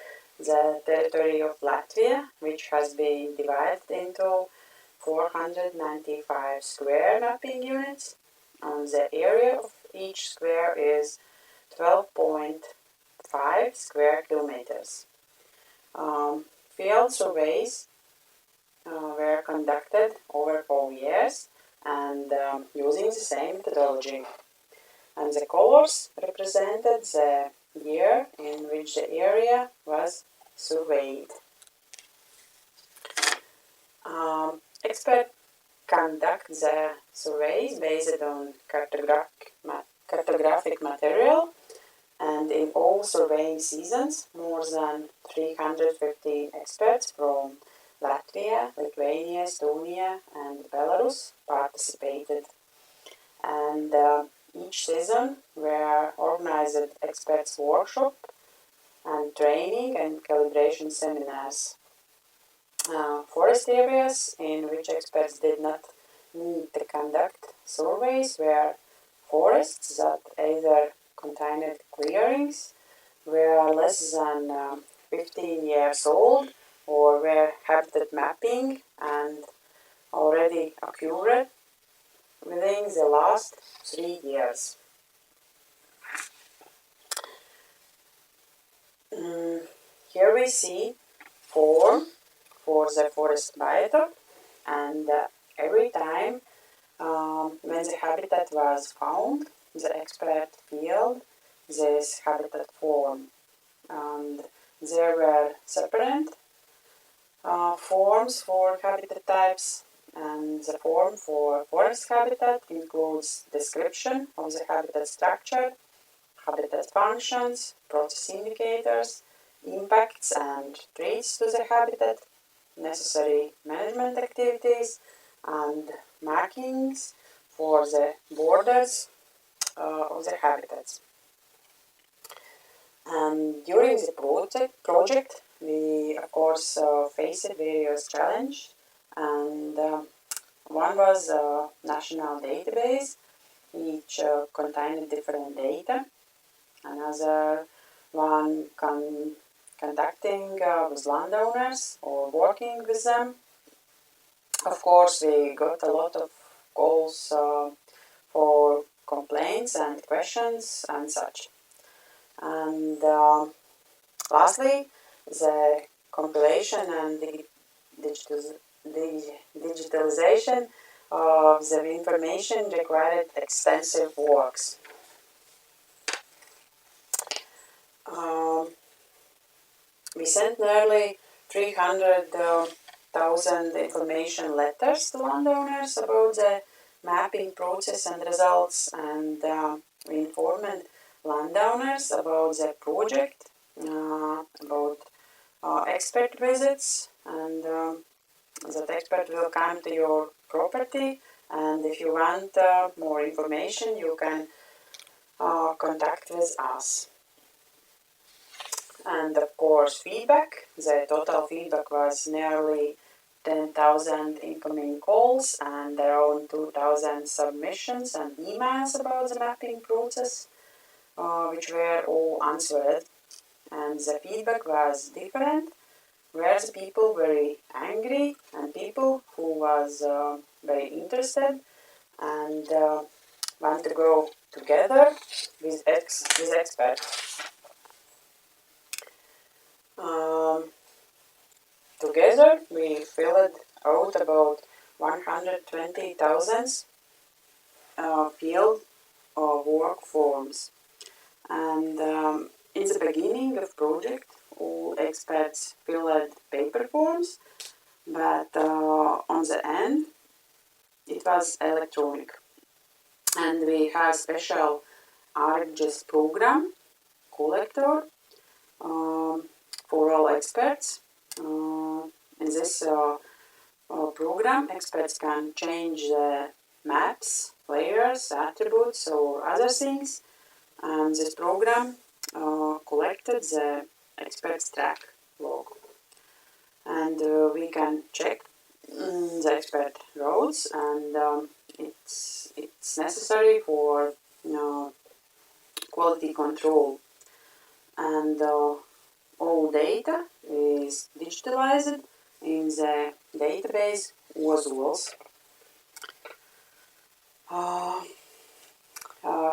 the territory of Latvia, which has been divided into 495 square mapping units. The area of each square is 12.5 square kilometers. Field surveys were conducted over 4 years and using the same methodology. And the colors represented the year in which the area was surveyed. Experts conduct the surveys based on cartographic material, and in all surveying seasons, more than 315 experts from Latvia, Lithuania, Estonia, and Belarus participated. And each season were organized experts' workshop and training and calibration seminars. Forest areas in which experts did not need to conduct surveys were forests that either contained clearings, were less than 15 years old, or were habitat mapping and already occurred within the last 3 years. Here we see form for the forest biotope, and every time when the habitat was found, the expert filled this habitat form, and there were separate forms for habitat types, and the form for forest habitat includes description of the habitat structure, habitat functions, process indicators, impacts and threats to the habitat, necessary management activities, and markings for the borders of the habitats. And during the project we of course faced various challenges, and one was a national database, each contained different data. Another one conducting with landowners or working with them. Of course, we got a lot of calls for complaints and questions and such. And lastly, the compilation and digitalization of the information required extensive works. We sent nearly 300,000 information letters to landowners about the mapping process and results, and we informed landowners about the project, about expert visits, and that expert will come to your property, and if you want more information you can contact with us. And of course feedback, the total feedback was nearly 10,000 incoming calls and around 2,000 submissions and emails about the mapping process, which were all answered. And the feedback was different, where the people very angry and people who was very interested and want to go together with experts. Together we filled out about 120,000 field work forms, and in the beginning of project all experts filled paper forms, but on the end it was electronic, and we have special Āris program collector for all experts. In this program, experts can change the maps, layers, attributes, or other things. And this program collected the experts track log. And we can check the expert roads, and it's necessary for quality control. And all data is digitalized in the database WASWALS.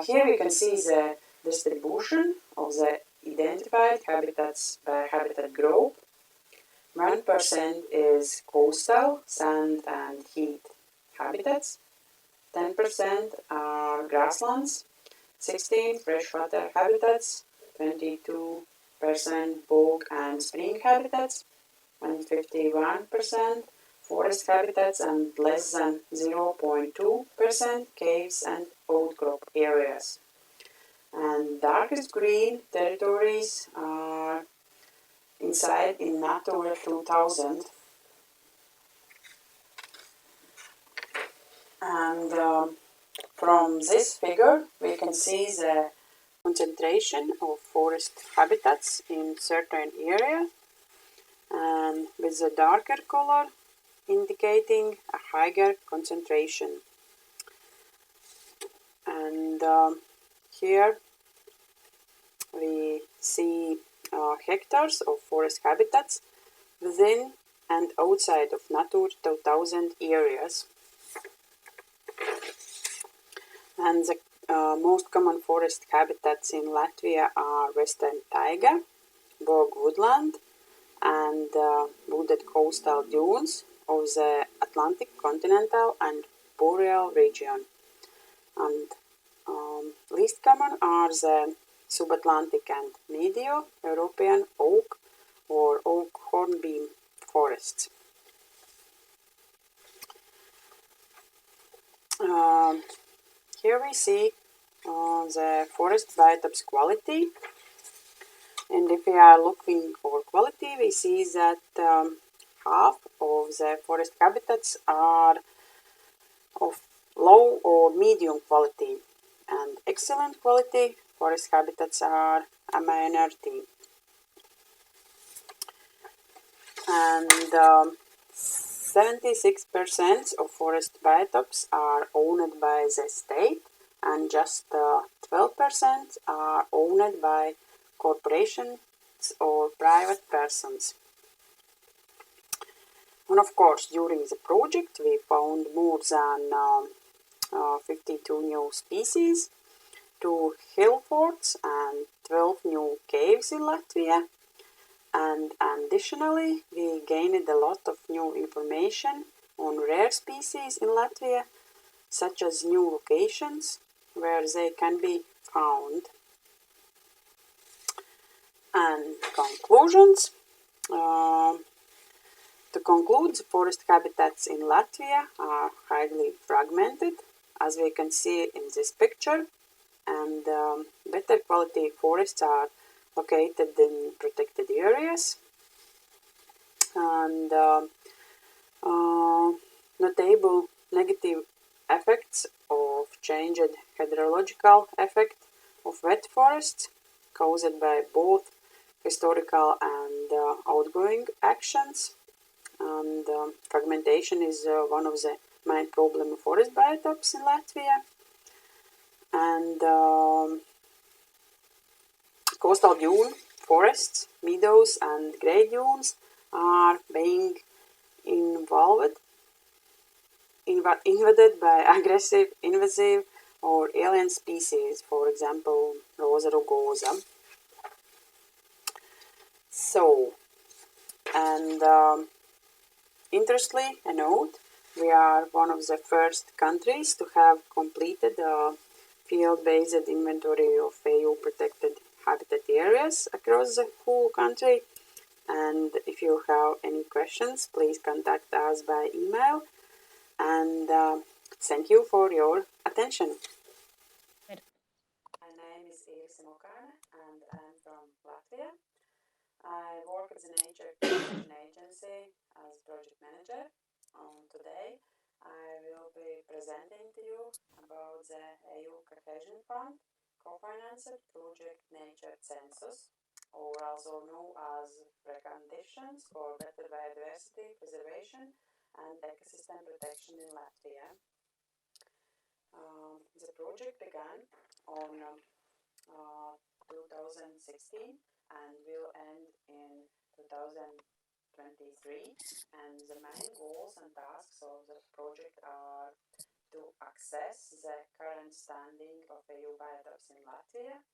Here we can see the distribution of the identified habitats by habitat group. 1% is coastal, sand and heat habitats. 10% are grasslands. 16 freshwater habitats. 22% bog and spring habitats. And 51% forest habitats, and less than 0.2% caves and outcrop areas. And darkest green territories are inside in Natura 2000. And from this figure we can see the concentration of forest habitats in certain area, and with the darker color indicating a higher concentration. And here we see hectares of forest habitats within and outside of Natura 2000 areas. And the most common forest habitats in Latvia are western taiga, bog woodland, and wooded coastal dunes of the Atlantic continental and boreal region. And least common are the subatlantic and Medio-European oak or oak hornbeam forests. Here we see the forest biotops quality, and if we are looking for quality, we see that half of the forest habitats are of low or medium quality, and excellent quality forest habitats are a minority. And 76% of forest biotops are owned by the state, and just 12% are owned by corporations or private persons. And of course, during the project we found more than 52 new species, 2 hill forts and 12 new caves in Latvia. And additionally, we gained a lot of new information on rare species in Latvia, such as new locations where they can be found. And conclusions. To conclude, the forest habitats in Latvia are highly fragmented, as we can see in this picture, and better quality forests are located in protected areas, and notable negative effects of changed hydrological effect of wet forests caused by both historical and outgoing actions. And fragmentation is one of the main problem of forest biotops in Latvia. And coastal dune forests, meadows and grey dunes are being invaded by aggressive, invasive or alien species, for example, Rosa rugosa. So, and interestingly, a note, we are one of the first countries to have completed a field-based inventory of EU protected habitat areas across the whole country. And if you have any questions, please contact us by email. And thank you for your attention. My name is Irisa Mukāne and I'm from Latvia. I work at the Nature Census agency as project manager. Today I will be presenting to you about the EU Cohesion Fund co-financed project Nature Census, or also known as Preconditions for Better Biodiversity Preservation and Ecosystem Protection in Latvia. The project began on 2016 and will end in 2023, and the main goals and tasks of the project are to access the current standing of EU biotops in Latvia,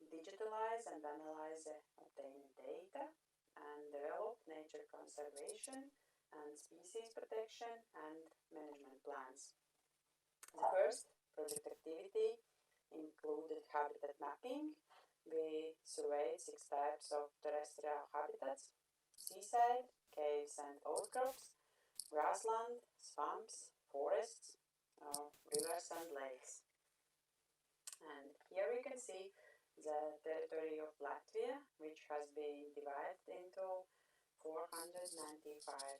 digitalize and analyze the obtained data, and develop nature conservation and species protection and management plans. The first project activity included habitat mapping. We surveyed 6 types of terrestrial habitats: seaside, caves and outcrops, grassland, swamps, forests, rivers and lakes. And here we can see the territory of Latvia, which has been divided into 495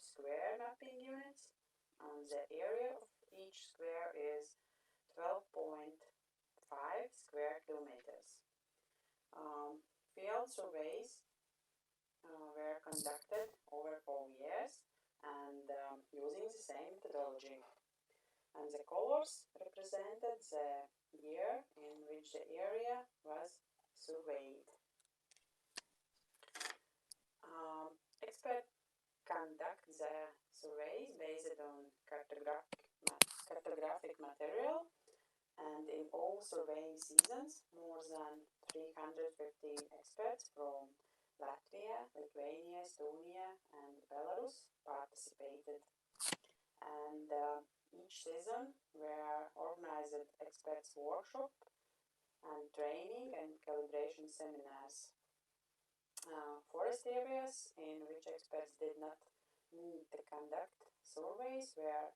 square mapping units, and the area of each square is 12.5 square kilometers. Field surveys were conducted over 4 years and using the same methodology. And the colors represented the year in which the area was surveyed. Experts conduct the surveys based on cartographic material, and in all surveying seasons, more than 315 experts from Latvia, Lithuania, Estonia, and Belarus participated. And each season were organized experts' workshop and training and calibration seminars. Forest areas in which experts did not need to conduct surveys were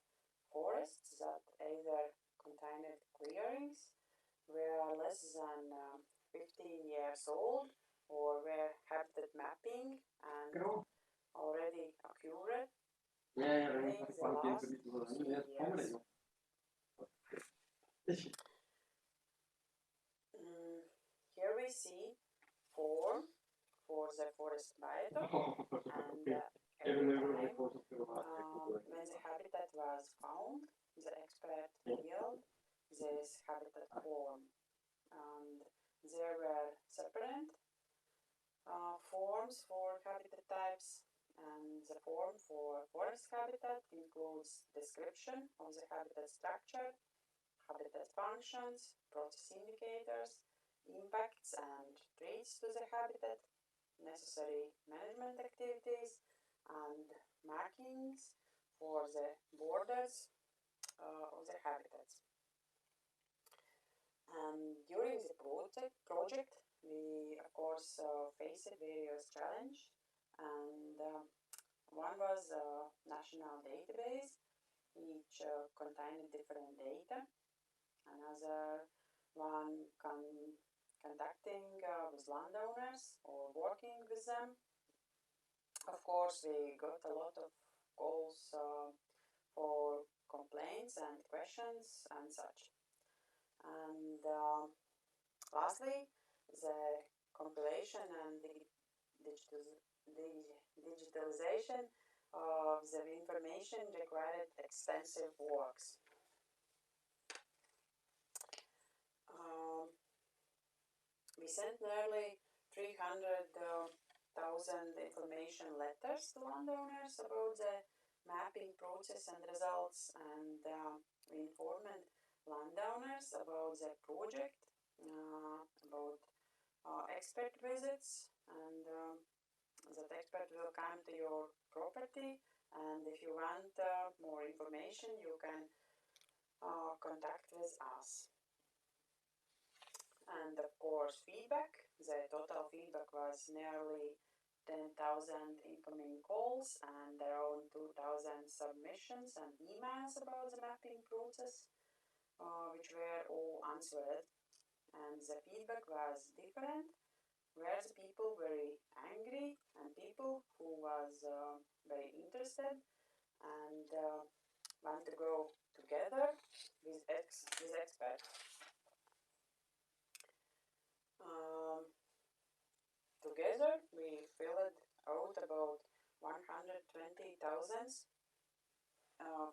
forests that either contained clearings, were less than 15 years old, or were habitat mapping and already occurred within the last 2 years. Here we see form for the forest biotope, and every time when the habitat was found, the expert revealed this habitat form, and there were separate forms for habitat types, and the form for forest habitat includes description of the habitat structure, habitat functions, process indicators, impacts and threats to the habitat, necessary management activities, and markings for the borders of the habitats. And during the project we of course faced various challenges, and one was a national database which contained different data. Another one conducting with landowners or working with them. Of course, we got a lot of calls for complaints and questions and such. And lastly, the compilation and digitalization of the information required extensive works. We sent nearly 300,000 information letters to landowners about the mapping process and results, and we informed landowners about the project, about expert visits, and that expert will come to your property, and if you want more information you can contact with us. And of course feedback. The total feedback was nearly 10,000 incoming calls and around 2,000 submissions and emails about the mapping process, which were all answered. And the feedback was different. Were the people very angry and people who was very interested, and want to go together with experts. Together we filled out about 120,000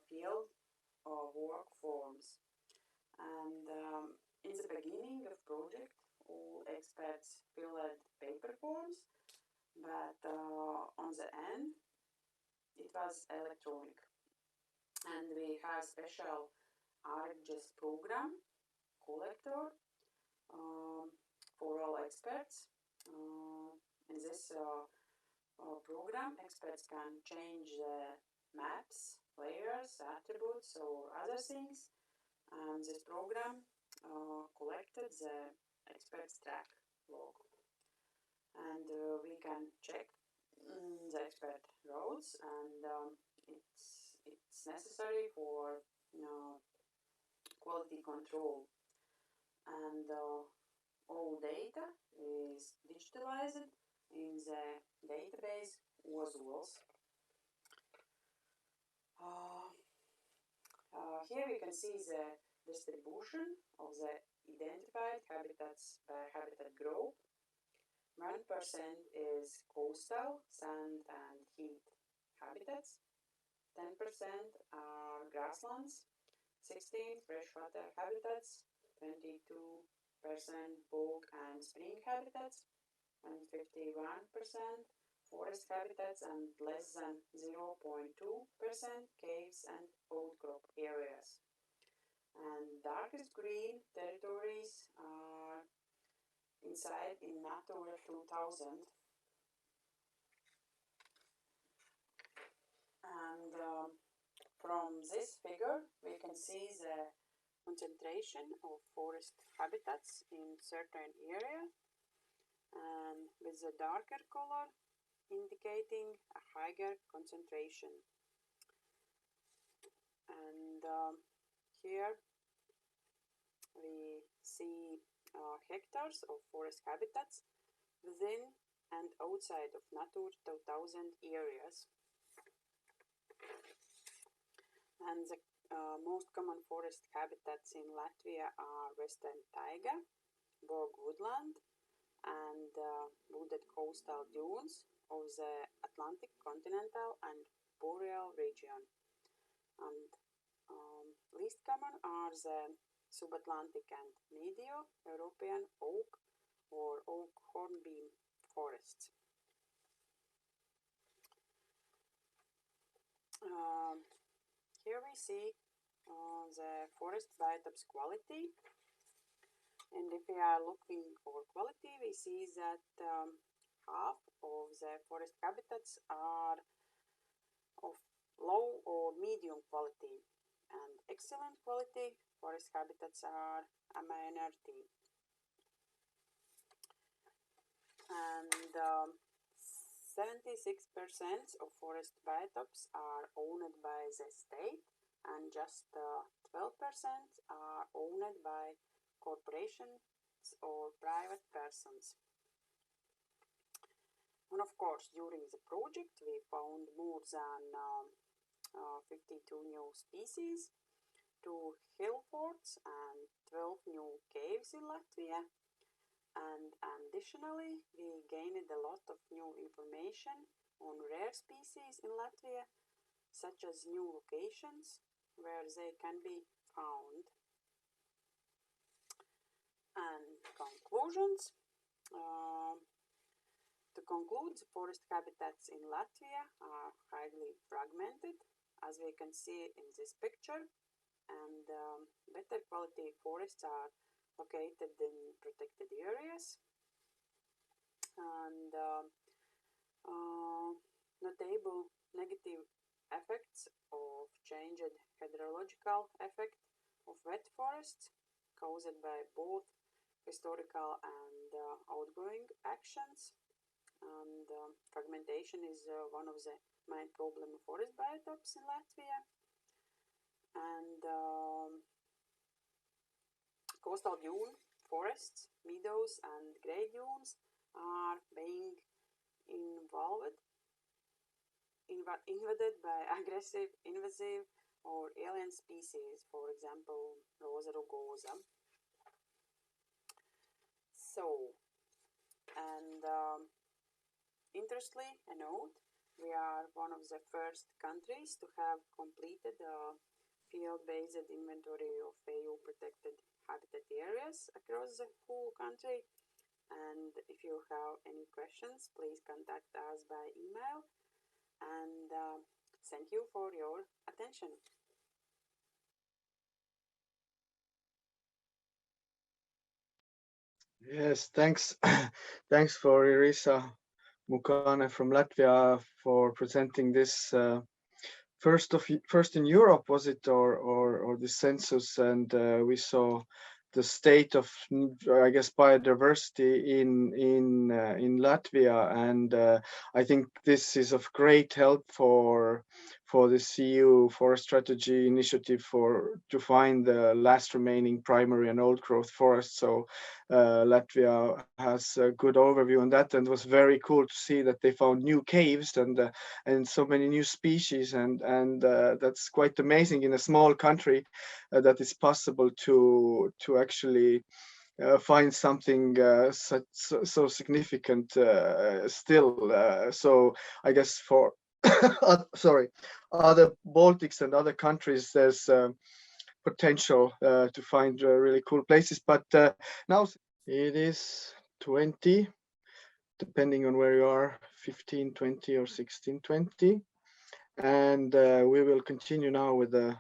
field work forms, and in the beginning of project all experts filled paper forms, but on the end it was electronic, and we have special Āris program collector for all experts. In this program, experts can change the maps, layers, attributes, or other things, and this program collected the experts track log, and we can check the expert roads, and it's necessary for quality control, and all data is digitalized in the database WASWAS. Here we can see the distribution of the identified habitats by habitat group. 1% is coastal, sand and heat habitats, 10% are grasslands, 16 freshwater habitats, 22% bog and spring habitats, and 51% forest habitats, and less than 0.2% caves and outcrop areas. And darkest green territories are inside in Natura 2000. And from this figure we can see the concentration of forest habitats in certain area, and with the darker color indicating a higher concentration. And here we see hectares of forest habitats within and outside of Natura 2000 areas. And the most common forest habitats in Latvia are western taiga, bog woodland, and wooded coastal dunes of the Atlantic continental and boreal region. And least common are the subatlantic and Medio-European oak or oak hornbeam forests. Here we see the forest biotops quality, and if we are looking for quality, we see that half of the forest habitats are of low or medium quality, and excellent quality forest habitats are a minority. And 76% of forest biotops are owned by the state, and just 12% are owned by corporations or private persons. And of course, during the project we found more than 52 new species, 2 hill forts and 12 new caves in Latvia. And additionally, we gained a lot of new information on rare species in Latvia, such as new locations where they can be found. And conclusions. To conclude, the forest habitats in Latvia are highly fragmented, as we can see in this picture, and better quality forests are located in protected areas, and notable negative effects of changed hydrological effect of wet forests caused by both historical and outgoing actions, and fragmentation is one of the main problem of forest biotops in Latvia, and coastal dune forests, meadows and grey dunes are being involved invaded by aggressive, invasive, or alien species, for example, Rosa rugosa. So, and interestingly, a note, we are one of the first countries to have completed a field-based inventory of EU protected habitat areas across the whole country. And if you have any questions, please contact us by email. And thank you for your attention. Yes, thanks. Thanks for Irisa Mukāne from Latvia for presenting this first in Europe, was it, or the census, and we saw the state of, I guess, biodiversity in Latvia, and I think this is of great help for this EU forest strategy initiative to find the last remaining primary and old growth forests. So Latvia has a good overview on that, and it was very cool to see that they found new caves and so many new species, and that's quite amazing in a small country that it's possible to actually find something so significant still. So I guess for other Baltics and other countries, there's potential to find really cool places. But now it is 20, depending on where you are, 15, 20 or 16, 20. And we will continue now with the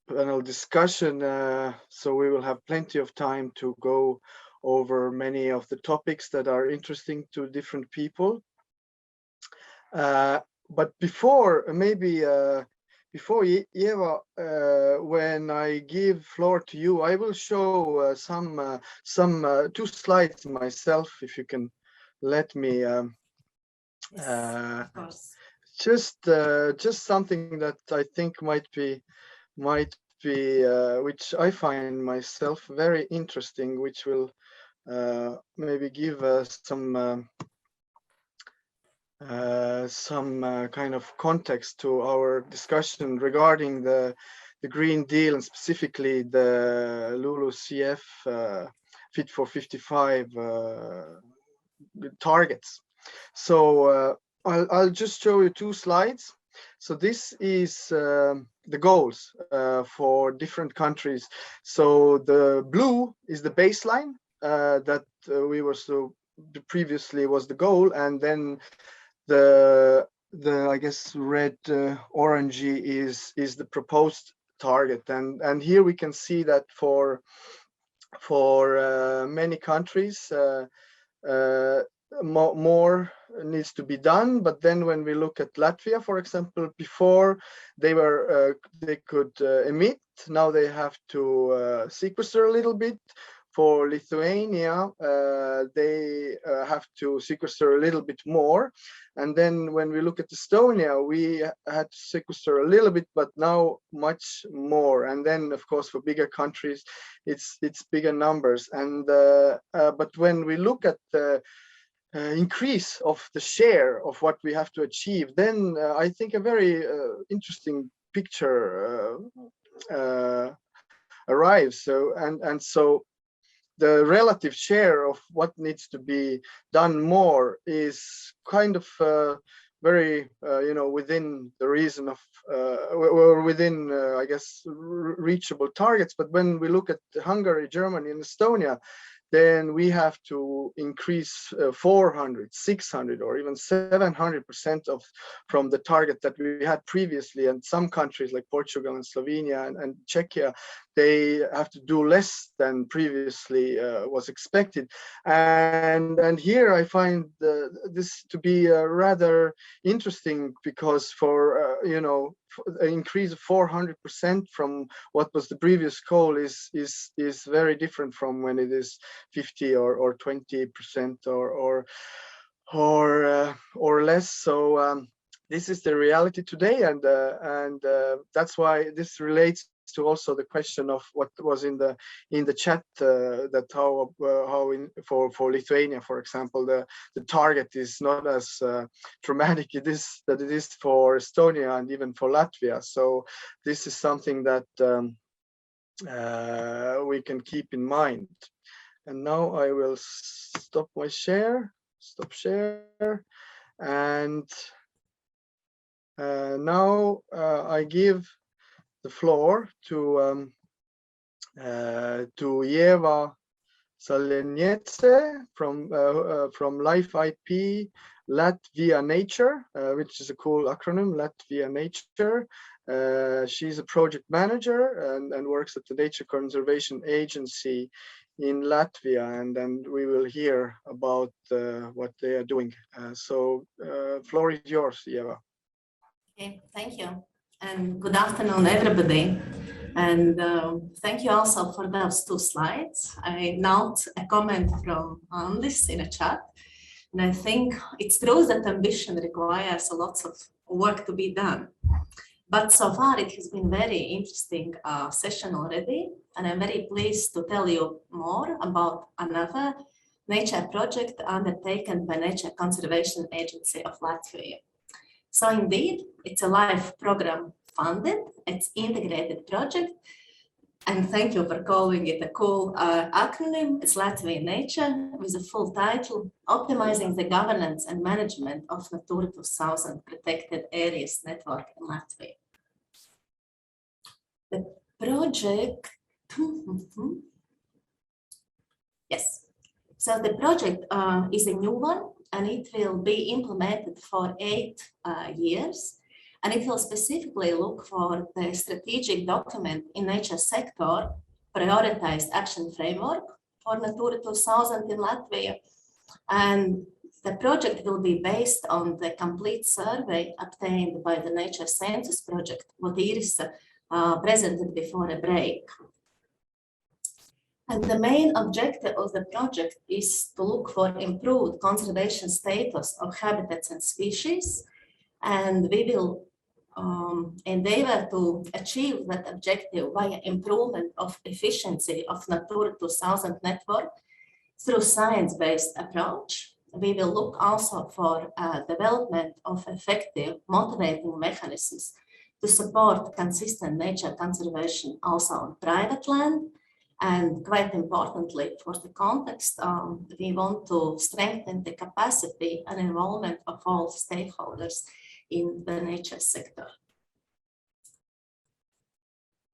panel discussion. So we will have plenty of time to go over many of the topics that are interesting to different people. But before, before Ieva, when I give floor to you, I will show some 2 slides myself, if you can let me. Yes, of course. Just something that I think might be which I find myself very interesting, which will maybe give us some kind of context to our discussion regarding the Green Deal, and specifically the LULUCF Fit for 55 targets. So I'll just show you 2 slides. So this is the goals for different countries. So the blue is the baseline that we were previously was the goal, and then the I guess red orangey is the proposed target, and here we can see that for many countries more needs to be done. But then when we look at Latvia, for example, before they could emit, now they have to sequester a little bit. For Lithuania, they have to sequester a little bit more. And then when we look at Estonia, we had to sequester a little bit, but now much more. And then, of course, for bigger countries, it's bigger numbers. And but when we look at the increase of the share of what we have to achieve, then I think a very interesting picture arrives. So so the relative share of what needs to be done more is kind of very within the reason of or within I guess reachable targets. But when we look at Hungary, Germany, and Estonia, then we have to increase 400, 600, or even 700% from the target that we had previously. And some countries like Portugal and Slovenia and Czechia, they have to do less than previously was expected. And here I find this to be rather interesting, because for an increase of 400% from what was the previous goal is very different from when it is 50 or 20% or less. So this is the reality today, and that's why this relates to also the question of what was in the chat, that how for Lithuania, for example, the target is not as dramatic it is for Estonia and even for Latvia. So this is something that we can keep in mind. And now I will stop share, and now I give the floor to Ieva Saleniece from Life IP Latvia Nature, which is a cool acronym, Latvia Nature. She's a project manager and works at the Nature Conservation Agency in Latvia, and then we will hear about what they are doing. So floor is yours, Ieva. Okay, thank you. And good afternoon, everybody. And thank you also for those 2 slides. I note a comment from Andis in a chat. And I think it's true that ambition requires a lot of work to be done. But so far it has been very interesting session already. And I'm very pleased to tell you more about another nature project undertaken by Nature Conservation Agency of Latvia. So indeed, it's a live program funded, it's integrated project. And thank you for calling it a cool acronym. It's Latvia Nature with a full title, Optimizing the Governance and Management of Natura 2000 Protected Areas Network in Latvia. The project, yes. So the project is a new one, and it will be implemented for 8 years. And it will specifically look for the strategic document in nature sector, prioritized action framework for Natura 2000 in Latvia. And the project will be based on the complete survey obtained by the Nature Census project, what Irisa presented before a break. And the main objective of the project is to look for improved conservation status of habitats and species. And we will endeavor to achieve that objective via improvement of efficiency of Natura 2000 network through science-based approach. We will look also for development of effective motivating mechanisms to support consistent nature conservation also on private land. And quite importantly, for the context, we want to strengthen the capacity and involvement of all stakeholders in the nature sector.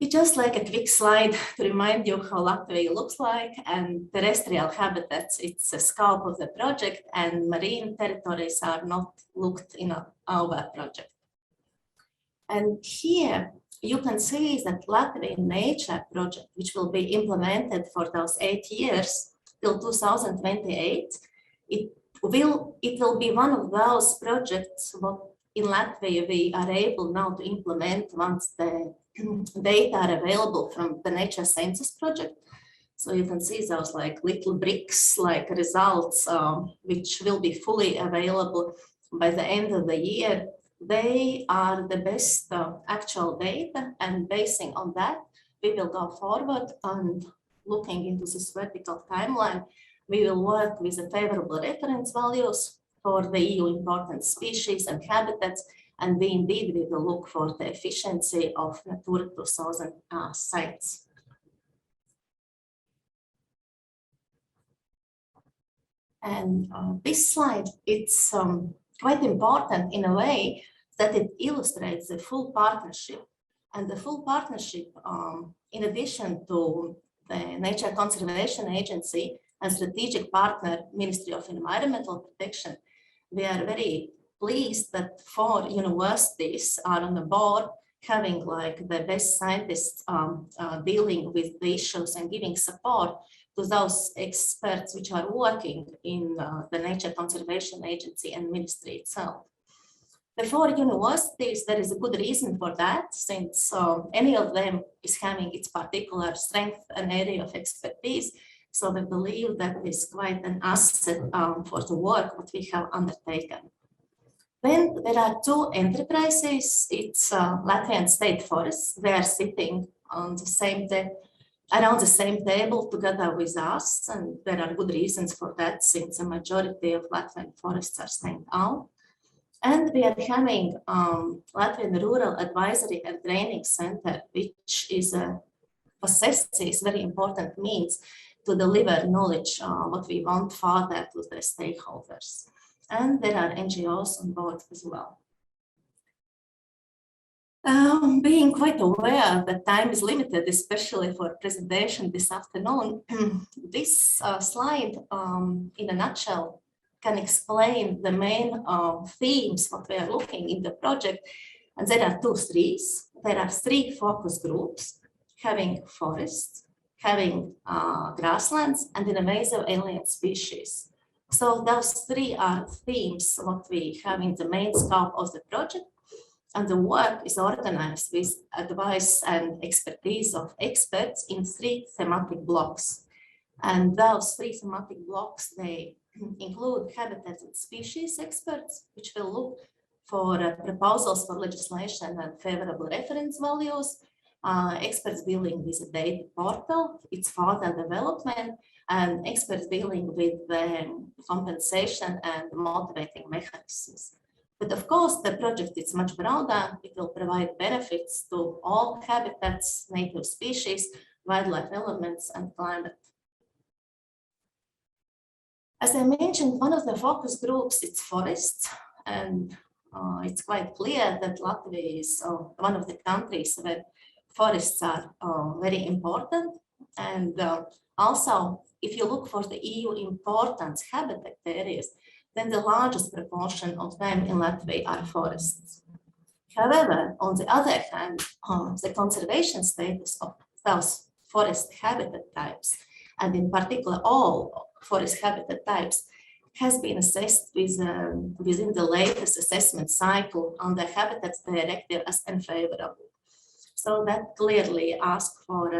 It's just like a quick slide to remind you how Latvia looks like, and terrestrial habitats, it's a scope of the project, and marine territories are not looked in our project. And here you can see that Latvia Nature project, which will be implemented for those 8 years till 2028, it will be one of those projects what in Latvia we are able now to implement once the data are available from the Nature Census project. So you can see those like little bricks, like results, which will be fully available by the end of the year. They are the best actual data, and basing on that, we will go forward and looking into this vertical timeline. We will work with the favorable reference values for the EU important species and habitats, and we will look for the efficiency of Natura 2000 sites. And this slide, it's quite important in a way that it illustrates the full partnership. And the full partnership, in addition to the Nature Conservation Agency and strategic partner, Ministry of Environmental Protection, we are very pleased that 4 universities are on the board, having like the best scientists dealing with the issues and giving support to those experts which are working in the Nature Conservation Agency and Ministry itself. The 4 universities, there is a good reason for that, since any of them is having its particular strength and area of expertise. So we believe that is quite an asset for the work that we have undertaken. Then there are two enterprises. It's Latvian State Forests. They are sitting on the same around the same table together with us, and there are good reasons for that, since the majority of Latvian forests are staying out. And we are having Latvian Rural Advisory and Training Center, which is possesses very important means to deliver knowledge what we want further to the stakeholders. And there are NGOs on board as well. Being quite aware that time is limited, especially for presentation this afternoon, this slide in a nutshell can explain the main themes what we are looking in the project. And there are two streams. There are three focus groups, having forests, having grasslands, and an invasive alien species. So those three are themes what we have in the main scope of the project. And the work is organized with advice and expertise of experts in three thematic blocks. And those three thematic blocks, they include habitats and species experts, which will look for proposals for legislation and favorable reference values, experts dealing with a data portal, its further development, and experts dealing with the compensation and motivating mechanisms. But of course, the project is much broader. It will provide benefits to all habitats, native species, wildlife elements, and climate. As I mentioned, one of the focus groups is forests, and it's quite clear that Latvia is one of the countries where forests are very important. And also, if you look for the EU importance habitat areas, then the largest proportion of them in Latvia are forests. However, on the other hand, the conservation status of those forest habitat types, and in particular all forest habitat types, has been assessed within the latest assessment cycle on the Habitats Directive as unfavorable. So that clearly asks for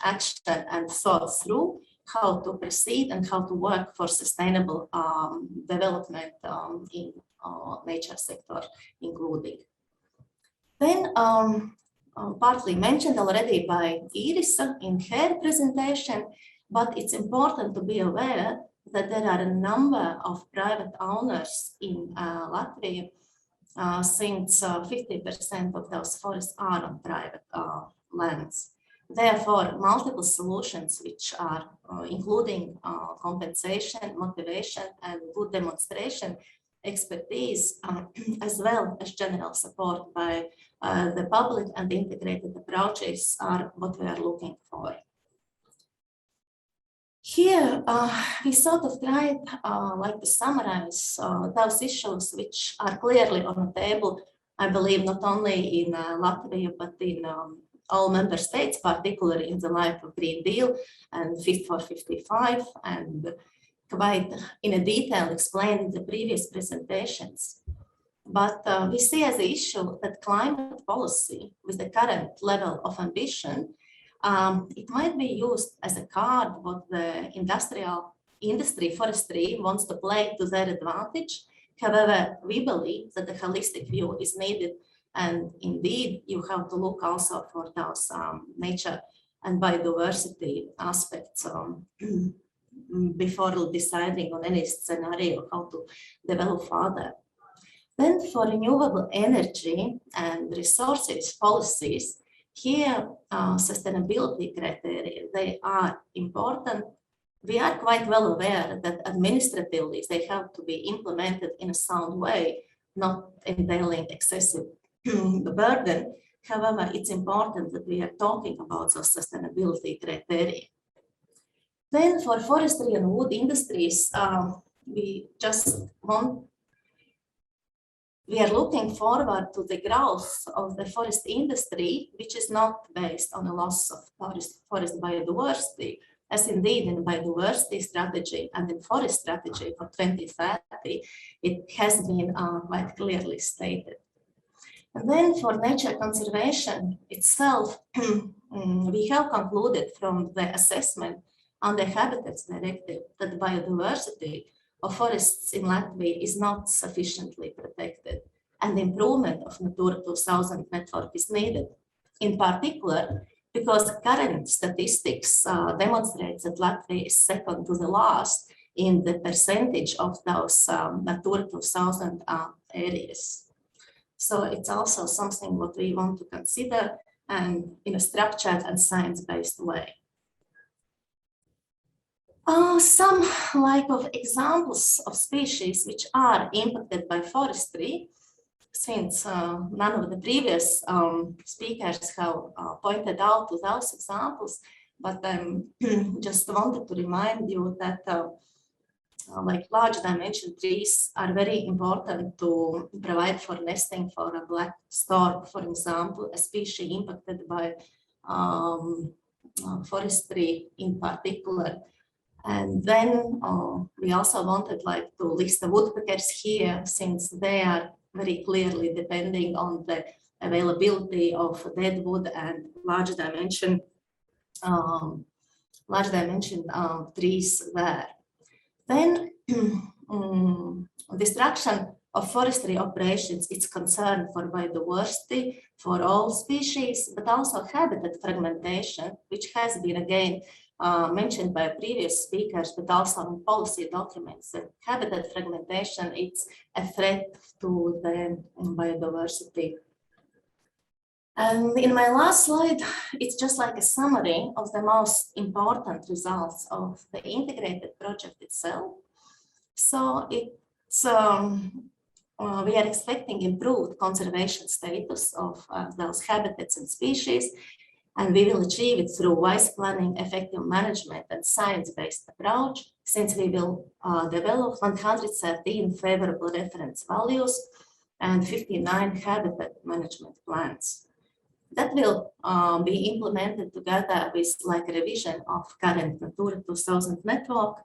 action and thought through how to proceed and how to work for sustainable development in nature sector, including. Then partly mentioned already by Irisa in her presentation, but it's important to be aware that there are a number of private owners in Latvia, since 50% of those forests are on private lands. Therefore, multiple solutions which are including compensation, motivation, and good demonstration expertise, as well as general support by the public and integrated approaches are what we are looking for. Here, we sort of tried like to summarize those issues which are clearly on the table, I believe, not only in Latvia, but in all member states, particularly in the light of Green Deal and Fit for 55, and quite in a detail explained in the previous presentations. But we see as an issue that climate policy with the current level of ambition, it might be used as a card what the industry forestry wants to play to their advantage. However, we believe that the holistic view is needed, and indeed you have to look also for those nature and biodiversity aspects before deciding on any scenario how to develop further. Then for renewable energy and resources policies, here sustainability criteria, they are important. We are quite well aware that administratively they have to be implemented in a sound way, not entailing excessive burden. However, it's important that we are talking about those sustainability criteria. Then for forestry and wood industries, we are looking forward to the growth of the forest industry, which is not based on a loss of forest biodiversity, as indeed in biodiversity strategy and in forest strategy for 2030, it has been quite clearly stated. And then for nature conservation itself, we have concluded from the assessment on the Habitats Directive that biodiversity of forests in Latvia is not sufficiently protected, and the improvement of Natura 2000 network is needed. In particular, because current statistics demonstrates that Latvia is second to the last in the percentage of those Natura 2000 areas. So it's also something what we want to consider and in a structured and science-based way. Some of examples of species which are impacted by forestry, since none of the previous speakers have pointed out to those examples, but I just wanted to remind you that like large dimension trees are very important to provide for nesting for a black stork, for example, a species impacted by forestry in particular. And then we also wanted to list the woodpeckers here, since they are very clearly depending on the availability of dead wood and large dimension trees there. Then destruction of forestry operations, it's concern for biodiversity for all species, but also habitat fragmentation, which has been again mentioned by previous speakers, but also in policy documents. That habitat fragmentation, it's a threat to the biodiversity. And in my last slide, it's just like a summary of the most important results of the integrated project itself. So it's we are expecting improved conservation status of those habitats and species, and we will achieve it through wise planning, effective management, and science-based approach, since we will develop 113 favorable reference values and 59 habitat management plans. That will be implemented together with a revision of current Natura 2000 network.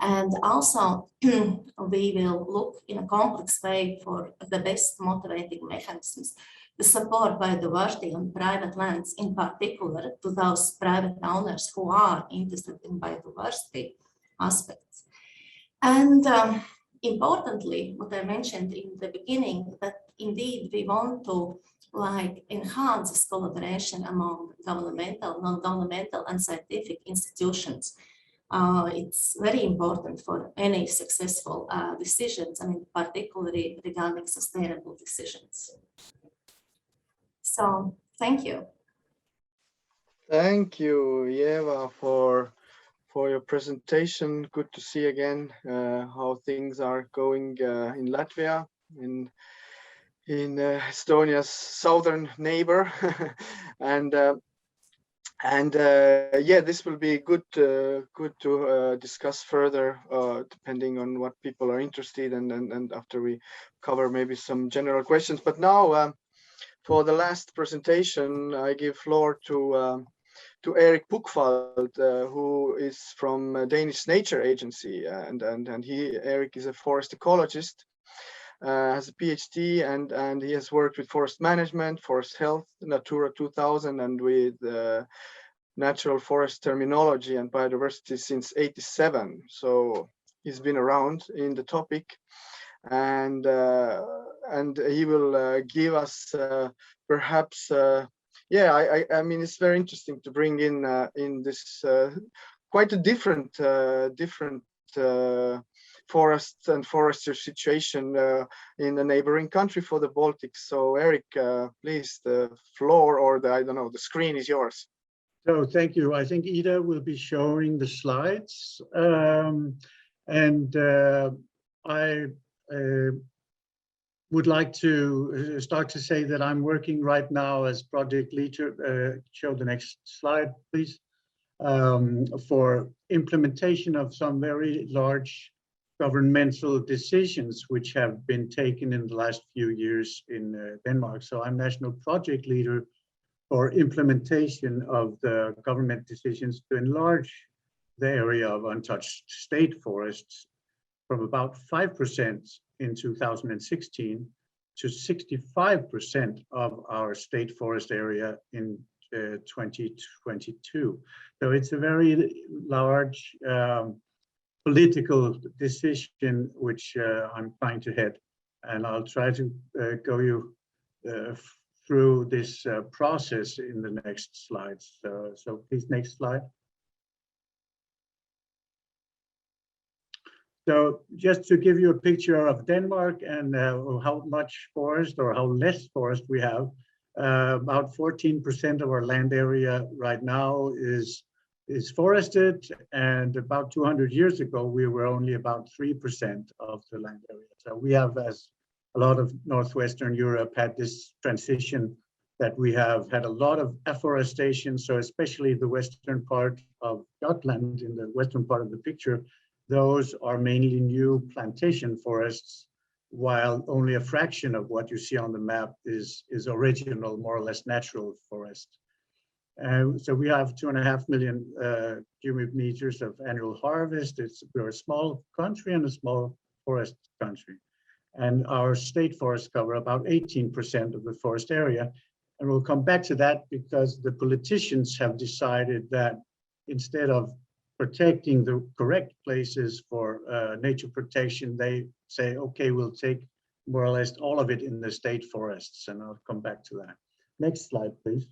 And also we will look in a complex way for the best motivating mechanisms to support biodiversity on private lands, in particular to those private owners who are interested in biodiversity aspects. And importantly, what I mentioned in the beginning, that indeed we want to enhance this collaboration among governmental, non-governmental, and scientific institutions. It's very important for any successful decisions, and in particularly regarding sustainable decisions. So, thank you. Thank you, Ieva, for your presentation. Good to see again how things are going in Latvia, in Estonia's southern neighbor, and yeah, this will be good to discuss further, depending on what people are interested in, and after we cover maybe some general questions. But now, for the last presentation, I give floor to Erik Buchwald, who is from Danish Nature Agency, and Erik is a forest ecologist. Has a PhD, and he has worked with forest management, forest health, Natura 2000, and with natural forest terminology and biodiversity since '87. So he's been around in the topic, and he will give us perhaps yeah, I mean, it's very interesting to bring in this quite a different forest and forestry situation in the neighboring country for the Baltic. So Erik, please, the floor, or I don't know, the screen is yours. So thank you. I think Ida will be showing the slides. I would like to start to say that I'm working right now as project leader, show the next slide, please, for implementation of some very large governmental decisions which have been taken in the last few years in Denmark. So I'm national project leader for implementation of the government decisions to enlarge the area of untouched state forests from about 5% in 2016 to 65% of our state forest area in 2022. So it's a very large political decision which I'm trying to head, and I'll try to go you through this process in the next slides. So please, next slide. So just to give you a picture of Denmark and how much forest or how less forest we have, about 14% of our land area right now is forested, and about 200 years ago we were only about 3% of the land area. So we have, as a lot of Northwestern Europe, had this transition that we have had a lot of afforestation. So especially the western part of Jutland, in the western part of the picture, those are mainly new plantation forests, while only a fraction of what you see on the map is original, more or less natural forest. So we have 2.5 million cubic meters of annual harvest. We're a small country and a small forest country. And our state forests cover about 18% of the forest area. And we'll come back to that because the politicians have decided that instead of protecting the correct places for nature protection, they say, okay, we'll take more or less all of it in the state forests, and I'll come back to that. Next slide, please.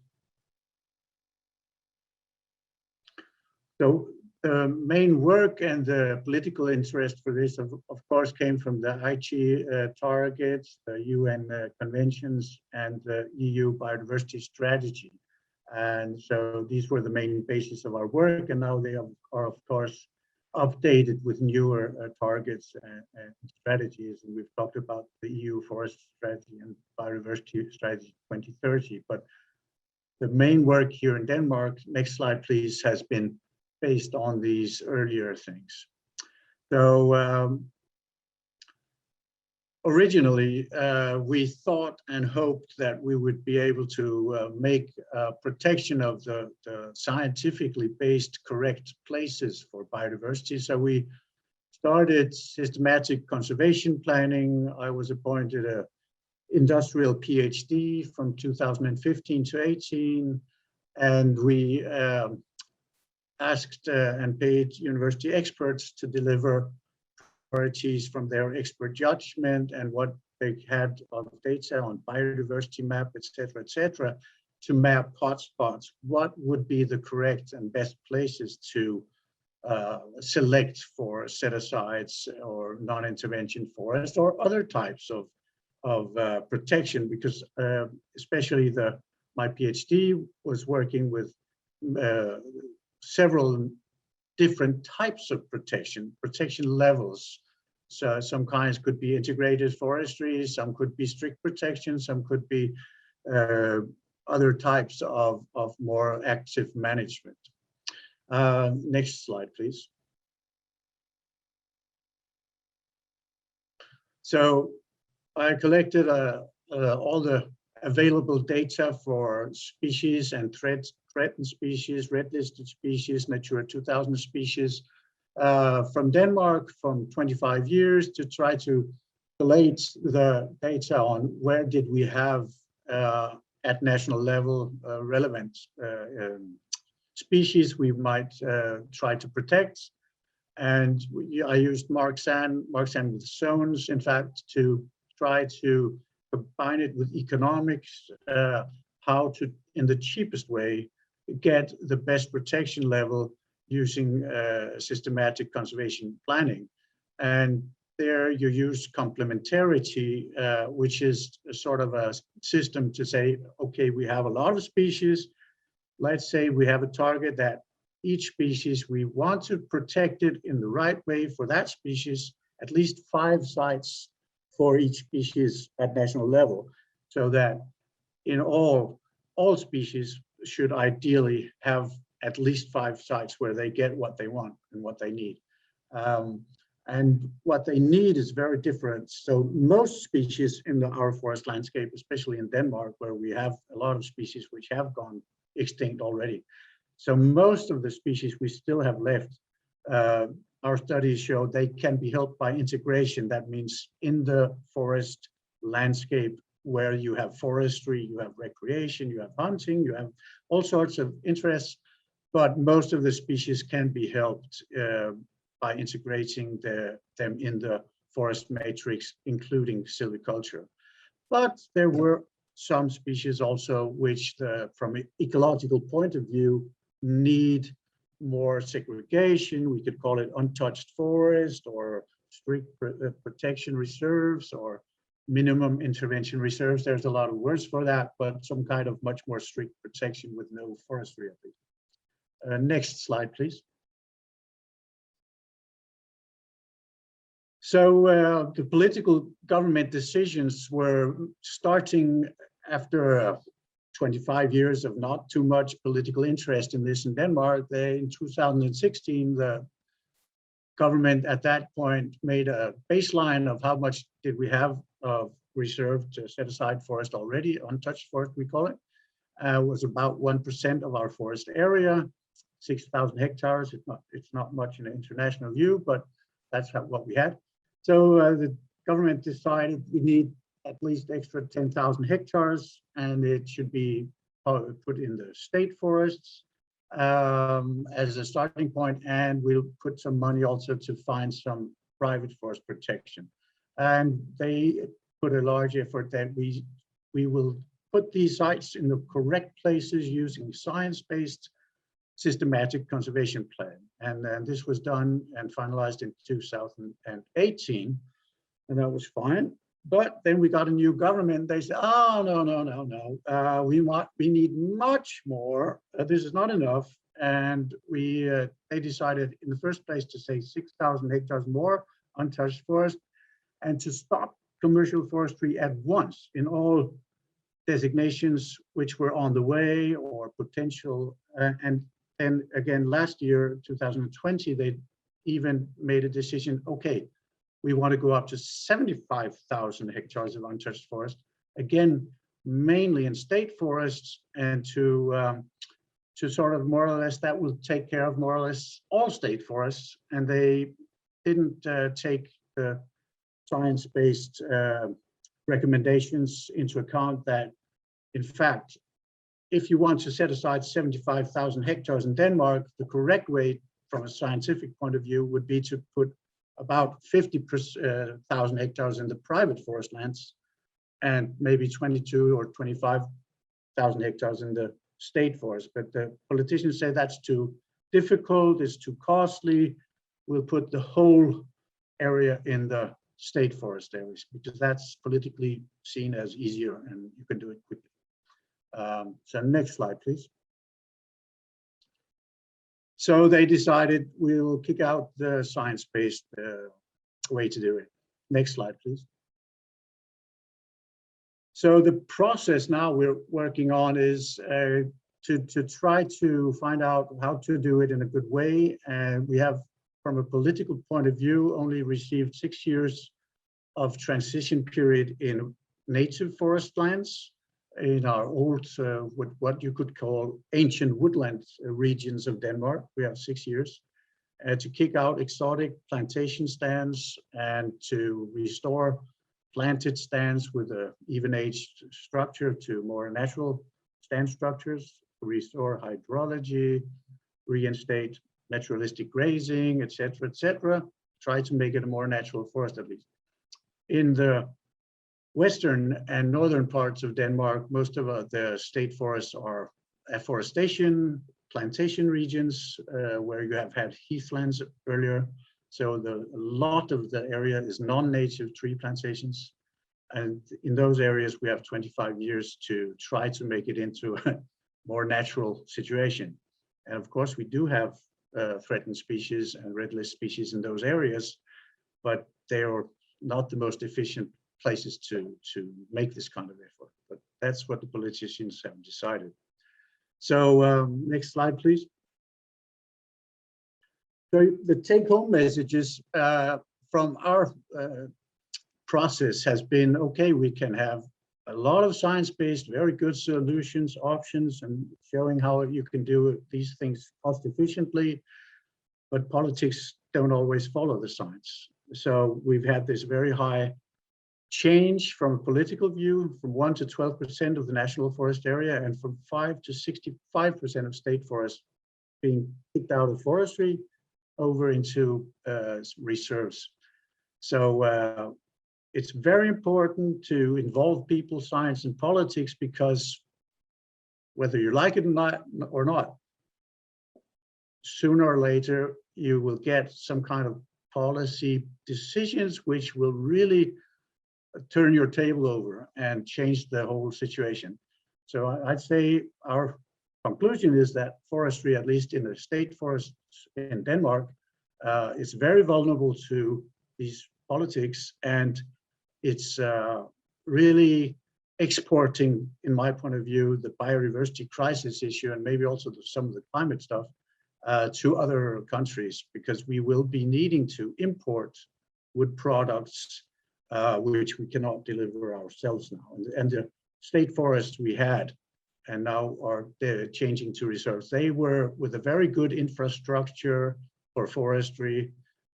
So the main work and the political interest for this, of course, came from the Aichi targets, the UN conventions, and the EU biodiversity strategy. And so these were the main basis of our work, and now they are, of course, updated with newer targets and strategies. And we've talked about the EU Forest Strategy and Biodiversity Strategy 2030. But the main work here in Denmark, next slide please, has been based on these earlier things. So originally, we thought and hoped that we would be able to make protection of the scientifically based correct places for biodiversity. So we started systematic conservation planning. I was appointed an industrial PhD from 2015 to 18, and we asked and paid university experts to deliver priorities from their expert judgment and what they had of data on biodiversity map, et cetera, to map hotspots. What would be the correct and best places to select for set-asides or non-intervention forest or other types of protection, because especially my PhD was working with several different types of protection levels. So some kinds could be integrated forestry, some could be strict protection, some could be other types of more active management. Next slide, please. So I collected all the available data for species and threatened species, red-listed species, Natura 2000 species from Denmark from 25 years to try to collate the data on where did we have at national level relevant species we might try to protect. And I used mark-sand with zones, in fact, to try to combine it with economics, how to, in the cheapest way, get the best protection level using systematic conservation planning. And there you use complementarity, which is a sort of a system to say, okay, we have a lot of species. Let's say we have a target that each species, we want to protect it in the right way for that species, at least 5 sites for each species at national level, so that in all species should ideally have at least 5 sites where they get what they want and what they need. And what they need is very different. So most species in our forest landscape, especially in Denmark, where we have a lot of species which have gone extinct already. So most of the species we still have left, our studies show they can be helped by integration. That means in the forest landscape where you have forestry, you have recreation, you have hunting, you have all sorts of interests, but most of the species can be helped by integrating them in the forest matrix, including silviculture. But there were some species also which, from an ecological point of view, need more segregation. We could call it untouched forest, or strict protection reserves, or minimum intervention reserves. There's a lot of words for that, but some kind of much more strict protection with no forestry. Next slide, please. So the political government decisions were starting after 25 years of not too much political interest in this in Denmark. In 2016, the government at that point made a baseline of how much did we have of reserved set aside forest already, untouched forest we call it. Was about 1% of our forest area, 6,000 hectares. It's not much in an international view, but that's what we had. So the government decided we need at least extra 10,000 hectares, and it should be put in the state forests as a starting point, and we'll put some money also to find some private forest protection. And they put a large effort that we will put these sites in the correct places using science-based systematic conservation plan. And then this was done and finalized in 2018, and that was fine. But then we got a new government. They said, oh, no. We need much more. This is not enough. And they decided in the first place to say 6,000 hectares more untouched forest, and to stop commercial forestry at once in all designations which were on the way or potential. And then again, last year, 2020, they even made a decision, okay, we want to go up to 75,000 hectares of untouched forest, again, mainly in state forests, and to sort of more or less, that will take care of more or less all state forests. And they didn't take the science-based recommendations into account that, in fact, if you want to set aside 75,000 hectares in Denmark, the correct way from a scientific point of view would be to put about 50,000 hectares in the private forest lands, and maybe 22 or 25,000 hectares in the state forest. But the politicians say that's too difficult, it's too costly. We'll put the whole area in the state forest areas, because that's politically seen as easier and you can do it quickly. So next slide, please. So they decided we'll kick out the science-based way to do it. Next slide, please. So the process now we're working on is to try to find out how to do it in a good way. And we have, from a political point of view, only received 6 years of transition period in native forest lands in our old, what you could call ancient woodland regions of Denmark. We have 6 years to kick out exotic plantation stands and to restore planted stands with an even-aged structure to more natural stand structures, restore hydrology, reinstate naturalistic grazing, etc., try to make it a more natural forest at least. In the western and northern parts of Denmark, most of the state forests are afforestation, plantation regions where you have had heathlands earlier. So a lot of the area is non-native tree plantations. And in those areas, we have 25 years to try to make it into a more natural situation. And of course, we do have threatened species and red list species in those areas, but they are not the most efficient places to make this kind of effort. But that's what the politicians have decided. So next slide, please. So the take-home messages from our process has been, okay, we can have a lot of science-based, very good solutions, options, and showing how you can do these things cost efficiently, but politics don't always follow the science. So we've had this very high change from a political view, from 1 to 12% of the national forest area, and from 5 to 65% of state forests being kicked out of forestry. over into reserves. So it's very important to involve people, science, and politics, because whether you like it or not, sooner or later you will get some kind of policy decisions which will really turn your table over and change the whole situation. So I'd say our conclusion is that forestry, at least in the state forests in Denmark, is very vulnerable to these politics, and it's really exporting, in my point of view, the biodiversity crisis issue, and maybe also some of the climate stuff, to other countries, because we will be needing to import wood products which we cannot deliver ourselves now. And the state forests we had, and now they're changing to reserves. They were with a very good infrastructure for forestry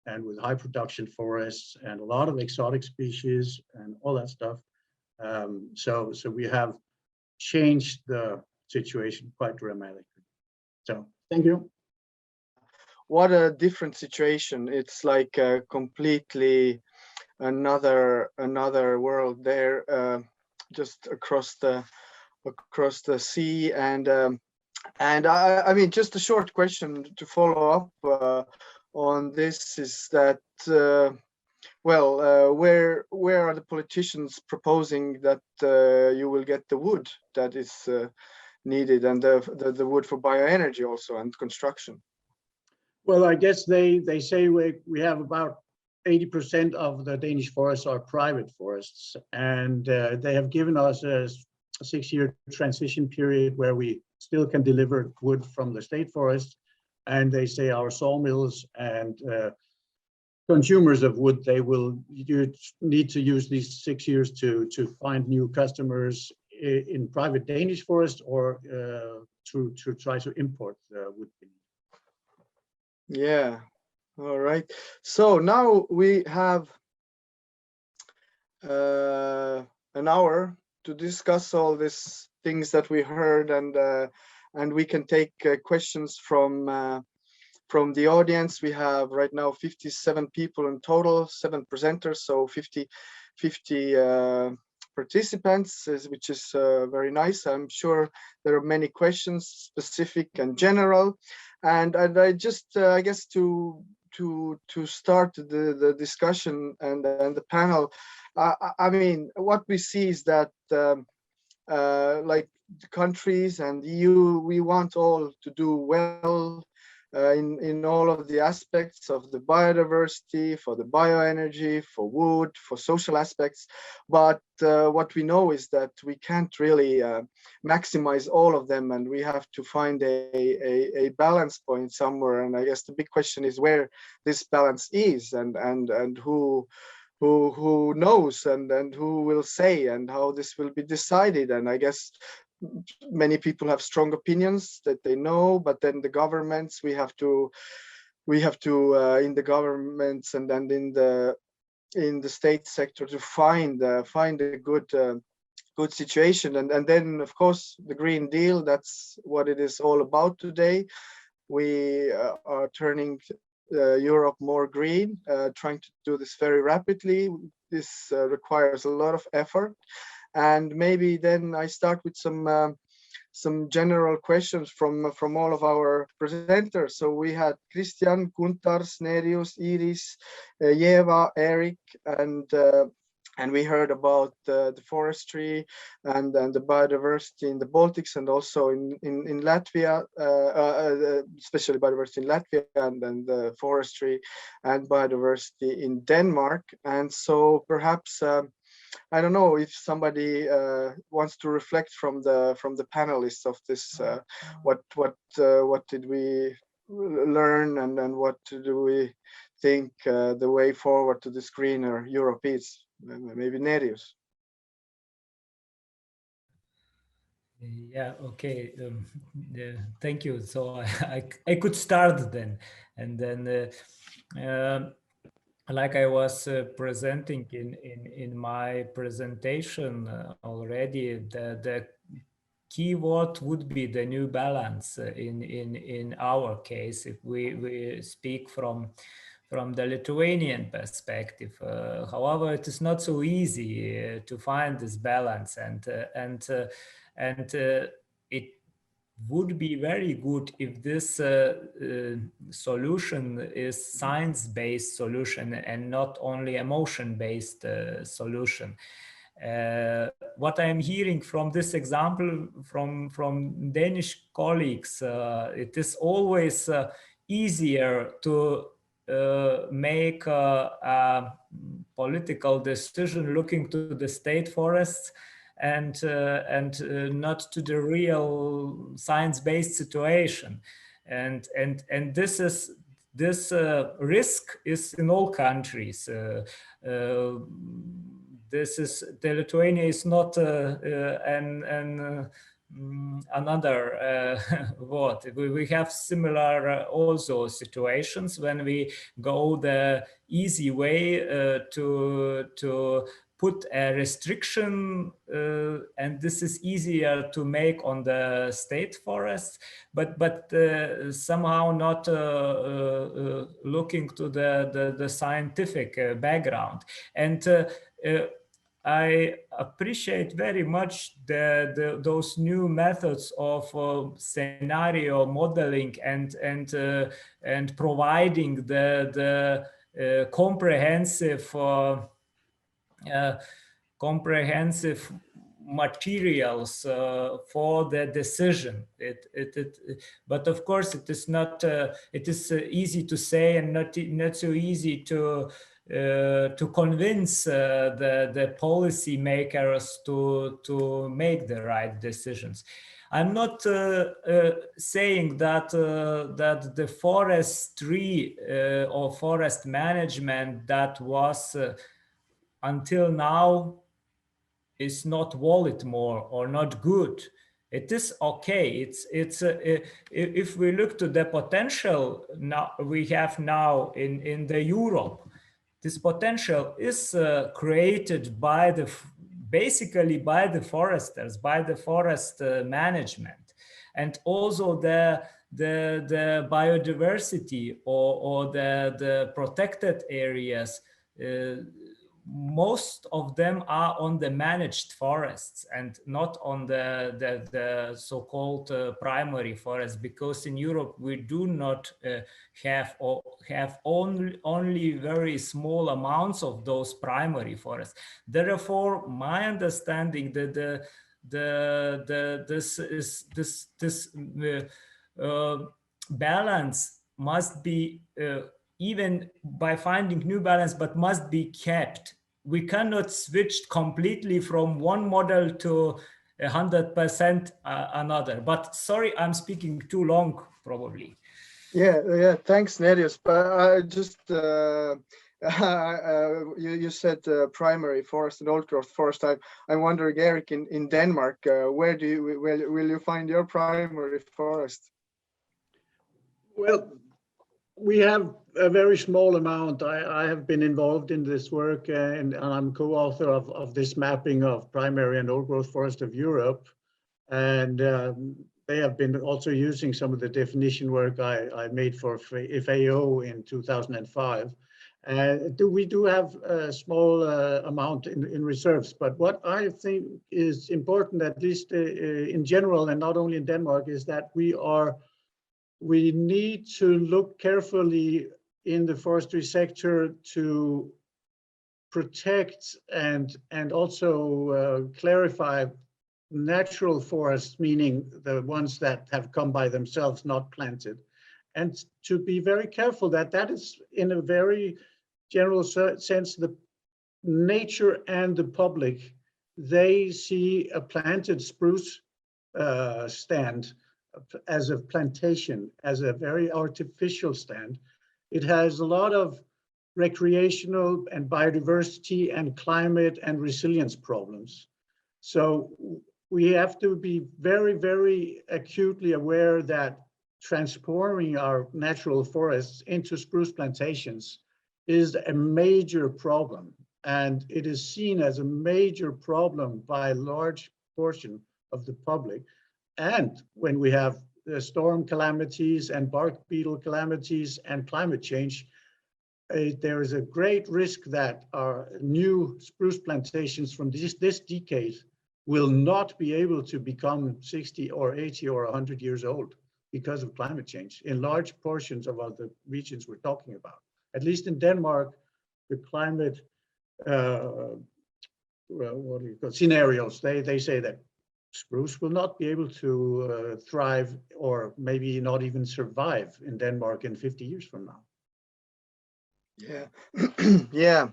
and with high production forests and a lot of exotic species and all that stuff. So we have changed the situation quite dramatically. So thank you. What a different situation. It's like completely another world there, just across the sea. And I mean, just a short question to follow up on this is that where are the politicians proposing that you will get the wood that is needed, and the wood for bioenergy also, and construction? Well, I guess they say we have about 80% of the Danish forests are private forests, and they have given us a 6-year transition period where we still can deliver wood from the state forest. And they say our sawmills and consumers of wood, they will need to use these 6 years to find new customers in private Danish forest, or to try to import wood. Yeah, all right. So now we have an hour to discuss all these things that we heard, and we can take questions from the audience. We have right now 57 people in total, 7 presenters, so 50 participants, which is very nice. I'm sure there are many questions, specific and general, and I just I guess to start the discussion and the panel, I mean, what we see is that like the countries and EU, we want all to do well in all of the aspects of the biodiversity, for the bioenergy, for wood, for social aspects. But what we know is that we can't really maximize all of them, and we have to find a balance point somewhere. And I guess the big question is where this balance is, and who knows, and who will say, and how this will be decided. And I guess many people have strong opinions that they know, but then the governments, we have to in the governments and then in the state sector to find a good situation. And then of course the Green Deal, that's what it is all about today. We are turning Europe more green, trying to do this very rapidly. This requires a lot of effort. And maybe then I start with some general questions from all of our presenters. So we had Kristjan, Guntars, Nerijus, Āris, Ieva, Erik, and we heard about the forestry and the biodiversity in the Baltics, and also in Latvia, especially biodiversity in Latvia, and then the forestry and biodiversity in Denmark. And so perhaps I don't know if somebody wants to reflect from the panelists of this. What did we learn, and what do we think the way forward to this greener Europe is? Maybe Nerijus. Yeah. Okay. Thank you. So I could start then, and then. Like I was presenting in my presentation already, the keyword would be the new balance in our case, if we speak from the Lithuanian perspective. However, it is not so easy to find this balance, and it would be very good if this solution is science-based solution and not only emotion-based solution. What I'm hearing from this example from Danish colleagues, it is always easier to make a political decision looking to the state forests and not to the real science-based situation, and this risk is in all countries. Lithuania is not another what we have similar also situations when we go the easy way to put a restriction, and this is easier to make on the state forests, but somehow not looking to the scientific background. And I appreciate very much those new methods of scenario modeling and providing the comprehensive materials for the decision. But of course, it is not. It is easy to say and not so easy to convince the policy makers to make the right decisions. I'm not saying that the forestry or forest management that was until now is not valid more or not good. It is okay. If we look to the potential now we have now in the Europe, this potential is created by basically by the foresters, by the forest management, and also the biodiversity or the protected areas. Most of them are on the managed forests and not on the so-called primary forests, because in Europe we do not have only very small amounts of those primary forests. Therefore, my understanding that this balance must be even by finding new balance, but must be kept. We cannot switch completely from one model to 100% another. But sorry, I'm speaking too long, probably. Yeah. Thanks, Nerijus. But I just you said primary forest and old growth forest. I'm wondering, Erik, in Denmark, where will you find your primary forest? Well, we have a very small amount. I have been involved in this work, and I'm co-author of this mapping of primary and old growth forest of Europe. And they have been also using some of the definition work I made for FAO in 2005. We do have a small amount in reserves, but what I think is important, at least in general, and not only in Denmark, is that we need to look carefully in the forestry sector to protect and also clarify natural forests, meaning the ones that have come by themselves, not planted, and to be very careful that is, in a very general sense, the nature and the public, they see a planted spruce stand as a plantation, as a very artificial stand. It has a lot of recreational and biodiversity and climate and resilience problems. So we have to be very, very acutely aware that transforming our natural forests into spruce plantations is a major problem. And it is seen as a major problem by a large portion of the public. And when we have storm calamities and bark beetle calamities and climate change, there is a great risk that our new spruce plantations from this decade will not be able to become 60 or 80 or 100 years old because of climate change in large portions of the regions we're talking about. At least in Denmark, the climate what do you call scenarios, they say that spruce will not be able to thrive or maybe not even survive in Denmark in 50 years from now. Yeah,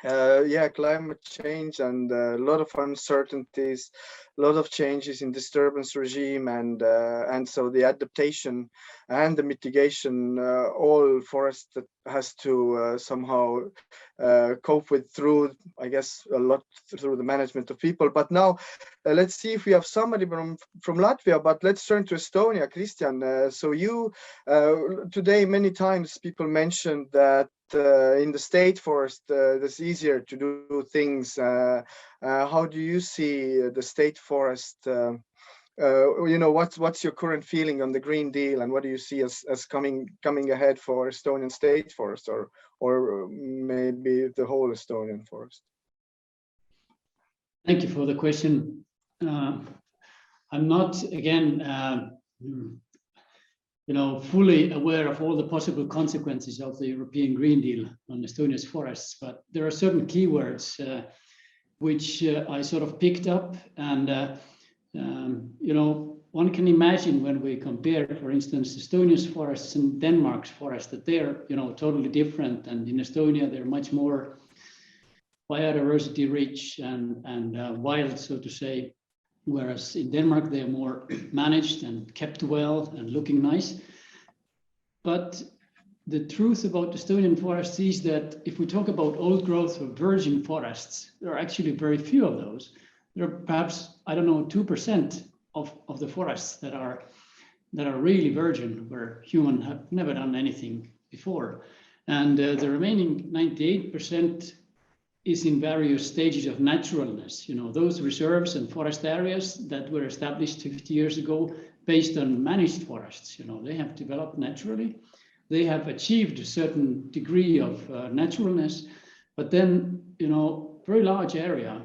yeah, climate change and a lot of uncertainties, a lot of changes in disturbance regime, and so the adaptation and the mitigation, all forest that has to somehow cope with through, I guess, a lot through the management of people. But now let's see if we have somebody from Latvia, but let's turn to Estonia. Kristjan, so you today many times people mentioned that in the state forest it's easier to do things. How do you see the state forest? You know, what's your current feeling on the Green Deal, and what do you see as coming ahead for Estonian state forest, or maybe the whole Estonian forest? Thank you for the question. I'm not, again, fully aware of all the possible consequences of the European Green Deal on Estonia's forests, but there are certain keywords which I sort of picked up, and one can imagine when we compare, for instance, Estonia's forests and Denmark's forests, that they're totally different, and in Estonia they're much more biodiversity rich and wild, so to say, whereas in Denmark they're more managed and kept well and looking nice. But the truth about Estonian forests is that if we talk about old growth or virgin forests, there are actually very few of those. There are perhaps, I don't know, 2% of the forests that are really virgin, where humans have never done anything before. And the remaining 98% is in various stages of naturalness. Those reserves and forest areas that were established 50 years ago based on managed forests, they have developed naturally. They have achieved a certain degree of naturalness, but then, very large area,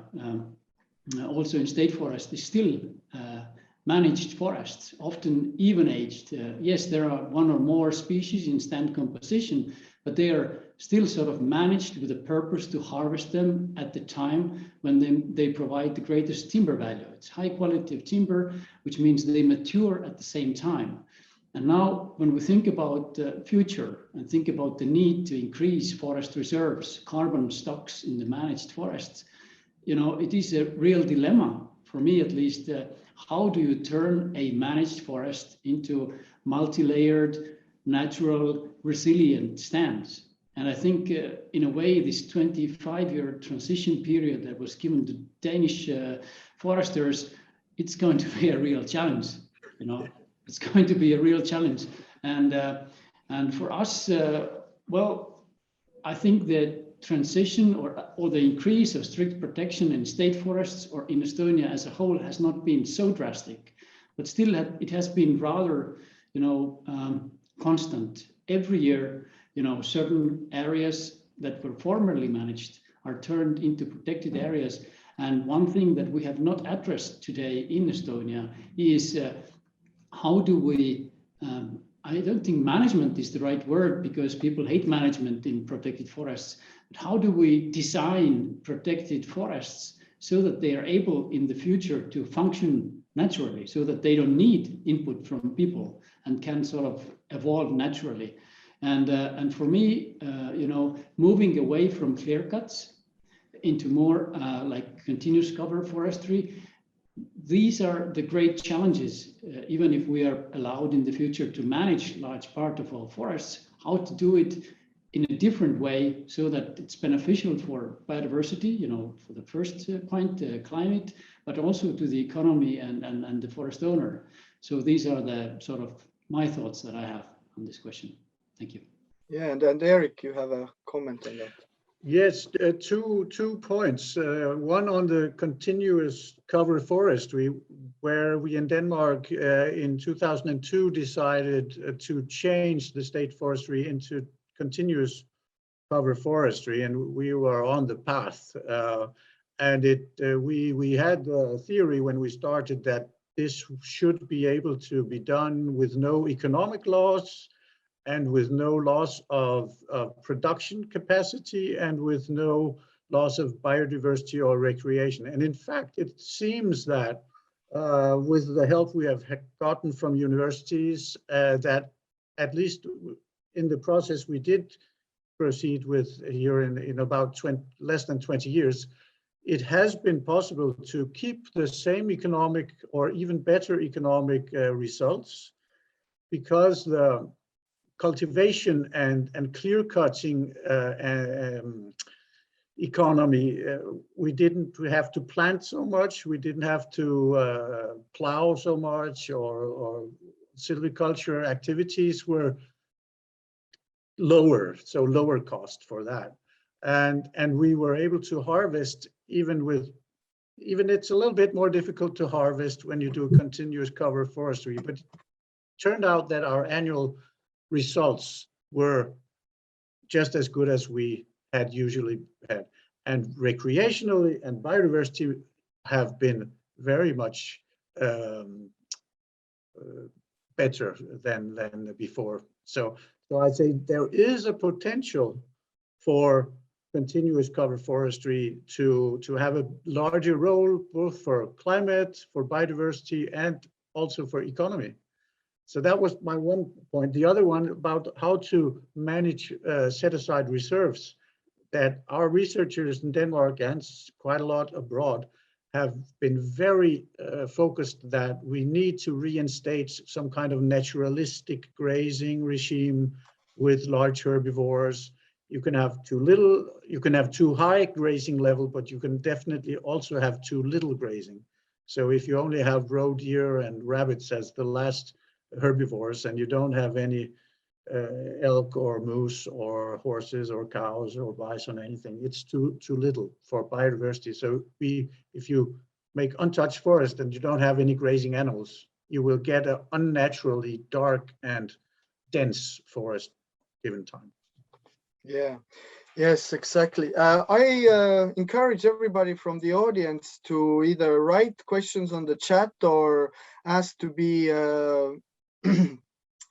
also in state forest, is still managed forests, often even-aged. Yes, there are one or more species in stand composition, but they are still sort of managed with a purpose to harvest them at the time when they provide the greatest timber value. It's high quality of timber, which means they mature at the same time. And now when we think about the future and think about the need to increase forest reserves, carbon stocks in the managed forests, it is a real dilemma, for me at least. How do you turn a managed forest into multi-layered, natural, resilient stands? And I think in a way, this 25-year transition period that was given to Danish foresters, it's going to be a real challenge. It's going to be a real challenge. And for us, well, I think that transition or the increase of strict protection in state forests or in Estonia as a whole has not been so drastic, but still it has been rather, constant. Every year, certain areas that were formerly managed are turned into protected areas. And one thing that we have not addressed today in Estonia is how do we, I don't think management is the right word because people hate management in protected forests, but how do we design protected forests so that they are able in the future to function naturally, so that they don't need input from people and can sort of evolve naturally. And for me, moving away from clear cuts into more like continuous cover forestry, these are the great challenges, even if we are allowed in the future to manage large part of our forests, how to do it in a different way so that it's beneficial for biodiversity, for the first point, climate, but also to the economy and the forest owner. So these are the sort of my thoughts that I have on this question. Thank you. Yeah, and Erik, you have a comment on that. Yes, two points. One on the continuous cover forestry, where we in Denmark in 2002 decided to change the state forestry into continuous cover forestry, and we were on the path. And we had a theory when we started that this should be able to be done with no economic loss, and with no loss of production capacity, and with no loss of biodiversity or recreation. And in fact, it seems that with the help we have gotten from universities, that at least in the process we did proceed with here in about less than 20 years, it has been possible to keep the same economic or even better economic results, because the cultivation and clear cutting economy, we didn't have to plant so much, we didn't have to plow so much, or silviculture activities were lower, so lower cost for that, and we were able to harvest even it's a little bit more difficult to harvest when you do continuous cover forestry, but it turned out that our annual results were just as good as we had usually had. And recreationally and biodiversity have been very much better than before. So I'd say there is a potential for continuous cover forestry to have a larger role, both for climate, for biodiversity, and also for economy. So that was my one point. The other one about how to manage set-aside reserves, that our researchers in Denmark and quite a lot abroad have been very focused that we need to reinstate some kind of naturalistic grazing regime with large herbivores. You can have too high grazing level, but you can definitely also have too little grazing. So if you only have roe deer and rabbits as the last herbivores, and you don't have any elk or moose or horses or cows or bison or anything, it's too little for biodiversity. So if you make untouched forest and you don't have any grazing animals, you will get an unnaturally dark and dense forest given time. Yeah. Yes, exactly. I encourage everybody from the audience to either write questions on the chat or ask to be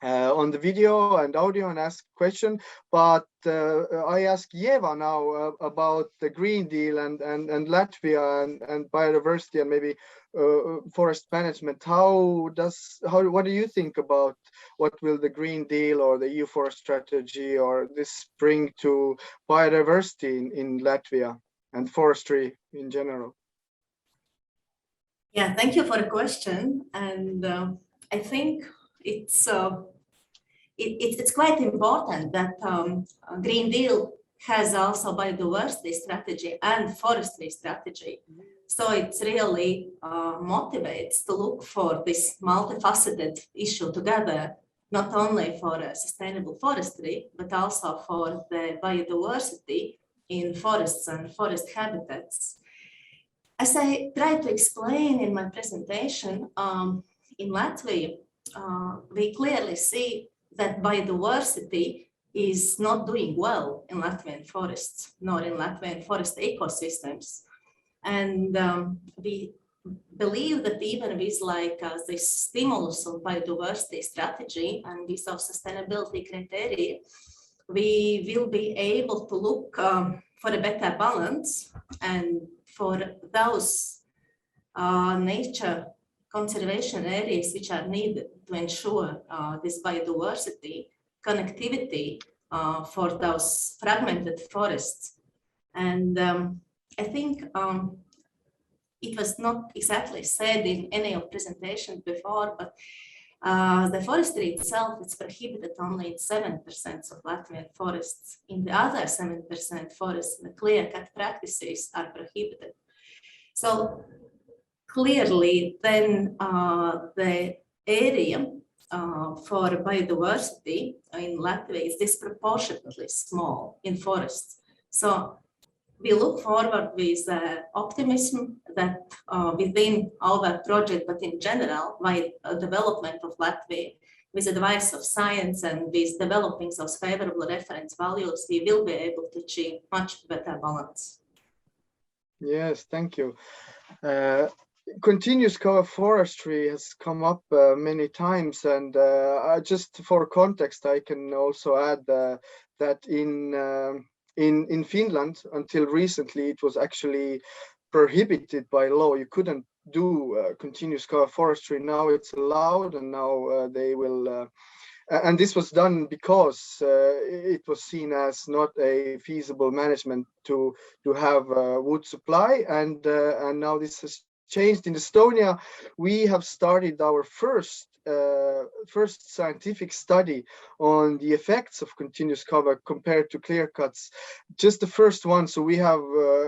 on the video and audio and ask question. But I ask Ieva now about the Green Deal and Latvia and biodiversity and maybe forest management. What do you think about what will the Green Deal or the EU forest strategy or this bring to biodiversity in Latvia and forestry in general? Yeah, thank you for the question. And I think it's quite important that Green Deal has also biodiversity strategy and forestry strategy. So it really motivates to look for this multifaceted issue together, not only for sustainable forestry, but also for the biodiversity in forests and forest habitats. As I tried to explain in my presentation, in Latvia, we clearly see that biodiversity is not doing well in Latvian forests, nor in Latvian forest ecosystems. And we believe that even with this stimulus of biodiversity strategy and with our sustainability criteria, we will be able to look for a better balance and for those nature conservation areas which are needed to ensure this biodiversity connectivity for those fragmented forests. And I think it was not exactly said in any of presentations before, but the forestry itself is prohibited only in 7% of Latvian forests. In the other 7% forests, the clear-cut practices are prohibited. So clearly, then the area for biodiversity in Latvia is disproportionately small in forests. So we look forward with optimism that within our project, but in general, by development of Latvia, with advice of science and with developing those favorable reference values, we will be able to achieve much better balance. Yes, thank you. Continuous cover forestry has come up many times, and just for context, I can also add that in Finland, until recently, it was actually prohibited by law. You couldn't do continuous cover forestry. Now it's allowed, and now they will. And this was done because it was seen as not a feasible management to have wood supply, and now this has changed. In Estonia, we have started our first scientific study on the effects of continuous cover compared to clear cuts, just the first one. So we have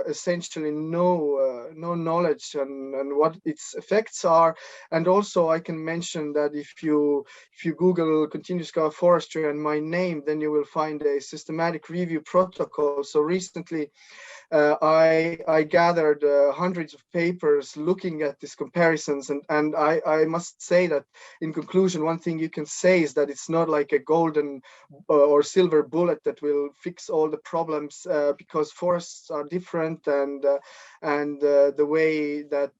essentially no knowledge on what its effects are. And also I can mention that if you Google continuous cover forestry and my name, then you will find a systematic review protocol. So recently I gathered hundreds of papers looking at these comparisons, and I must say that in conclusion, one thing you can say is that it's not like a golden or silver bullet that will fix all the problems, because forests are different, and the way that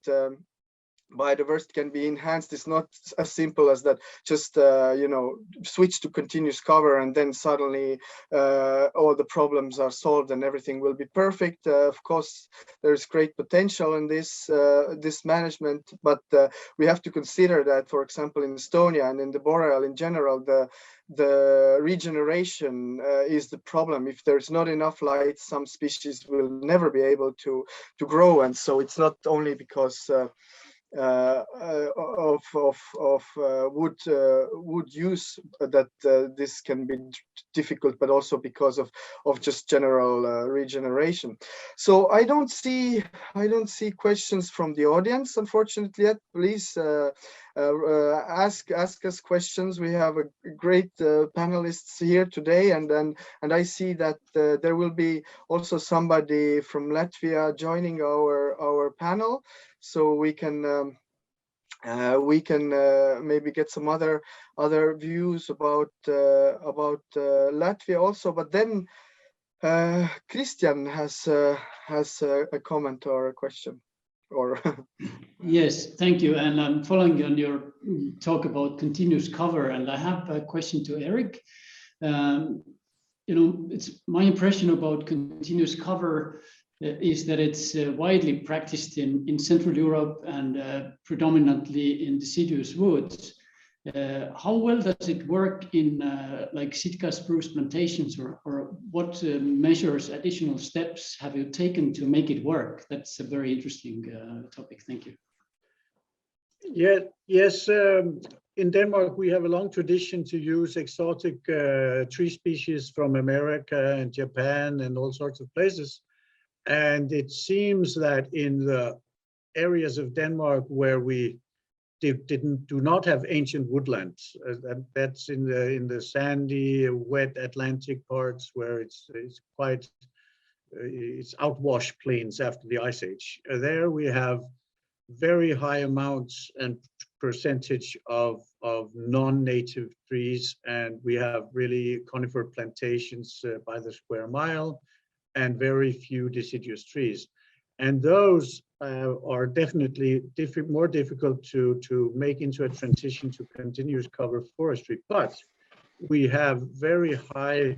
biodiversity can be enhanced is not as simple as that. Just switch to continuous cover and then suddenly all the problems are solved and everything will be perfect. Of course, there's great potential in this management, but we have to consider that, for example, in Estonia and in the Boreal in general, the regeneration is the problem. If there's not enough light, some species will never be able to grow, and so it's not only because of wood use that this can be difficult, but also because of just general regeneration. So I don't see questions from the audience, unfortunately, yet. Please ask us questions. We have a great panelists here today, and I see that there will be also somebody from Latvia joining our panel. So we can maybe get some other views about Latvia also. But then Kristjan has a comment or a question. Or yes, thank you. And I'm following on your talk about continuous cover, and I have a question to Erik. It's my impression about continuous cover is that it's widely practiced in Central Europe and predominantly in deciduous woods. How well does it work in like Sitka spruce plantations, or what measures, additional steps have you taken to make it work? That's a very interesting topic. Thank you. Yeah, yes. In Denmark, we have a long tradition to use exotic tree species from America and Japan and all sorts of places. And it seems that in the areas of Denmark where we do not have ancient woodlands, that's in the sandy, wet Atlantic parts where it's outwash plains after the Ice Age. There we have very high amounts and percentage of non-native trees, and we have really conifer plantations by the square mile, and very few deciduous trees. And those are definitely more difficult to make into a transition to continuous cover forestry. But we have very high,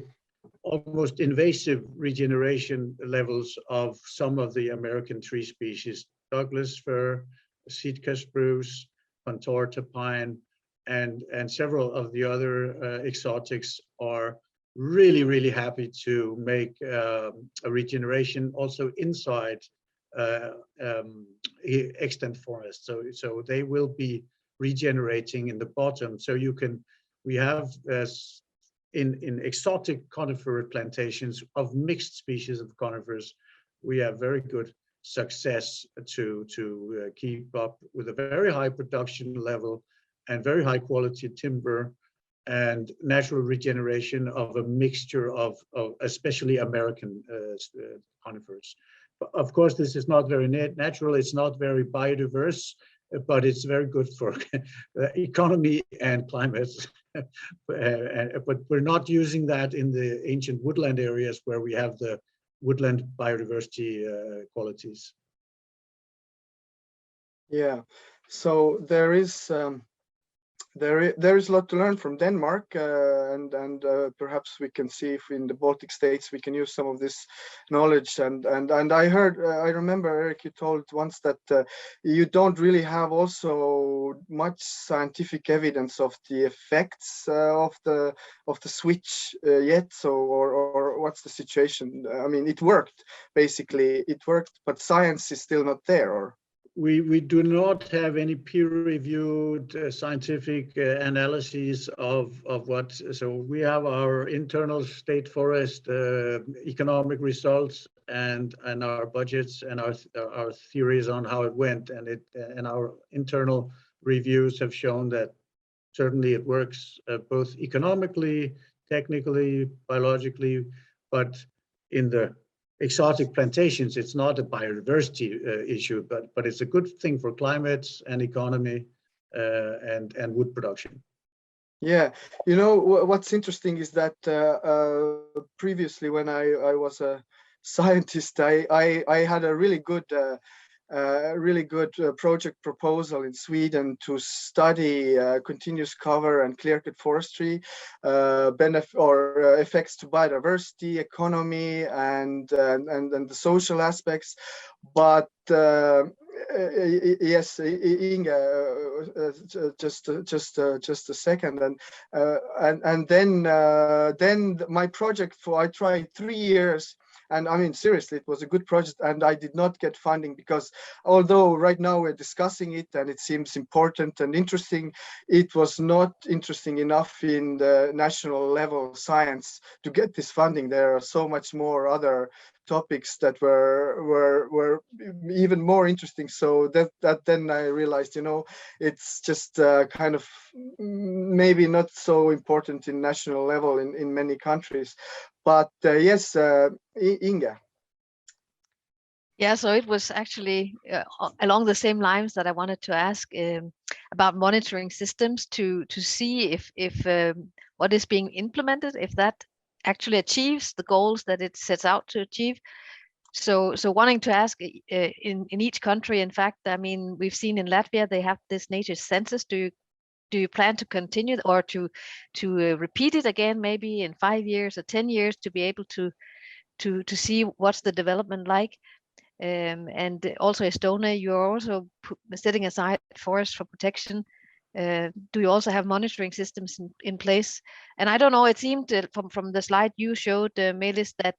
almost invasive regeneration levels of some of the American tree species: Douglas fir, Sitka spruce, Contorta pine, and several of the other exotics are really happy to make a regeneration also inside extant forest. So they will be regenerating in the bottom. So we have in exotic conifer plantations of mixed species of conifers, we have very good success to keep up with a very high production level and very high quality timber and natural regeneration of a mixture of especially American conifers. Of course, this is not very natural, it's not very biodiverse, but it's very good for economy and climate. But we're not using that in the ancient woodland areas where we have the woodland biodiversity qualities. Yeah, so there is a lot to learn from Denmark, and perhaps we can see if in the Baltic states we can use some of this knowledge. And I remember, Erik, you told once that you don't really have also much scientific evidence of the effects of the switch yet. So, or what's the situation? I mean, it worked basically. It worked, but science is still not there, or? We do not have any peer-reviewed scientific analyses of what. So we have our internal state forest economic results and our budgets and our theories on how it went, and our internal reviews have shown that certainly it works both economically, technically, biologically, but in the exotic plantations, it's not a biodiversity issue, but it's a good thing for climates and economy and wood production. Yeah, you know what's interesting is that previously when I was a scientist, I had a really good project proposal in Sweden to study continuous cover and clear-cut forestry effects to biodiversity, economy, and the social aspects. But yes, Inge, just a second, and then my project I tried 3 years. And I mean, seriously, it was a good project, and I did not get funding because although right now we're discussing it and it seems important and interesting, it was not interesting enough in the national level science to get this funding. There are so much more other topics that were even more interesting. So that then I realized, you know, it's just kind of maybe not so important in national level in many countries. But yes, Inge. Yeah, so it was actually along the same lines that I wanted to ask about monitoring systems to see if what is being implemented, if that actually achieves the goals that it sets out to achieve. So wanting to ask in each country, in fact, I mean, we've seen in Latvia, they have this Nature Census. Do you plan to continue or to repeat it again, maybe in 5 years or 10 years, to be able to see what's the development like? And also Estonia, you're also setting aside forests for protection. Do you also have monitoring systems in place? And I don't know, it seemed from the slide you showed, Meelis, that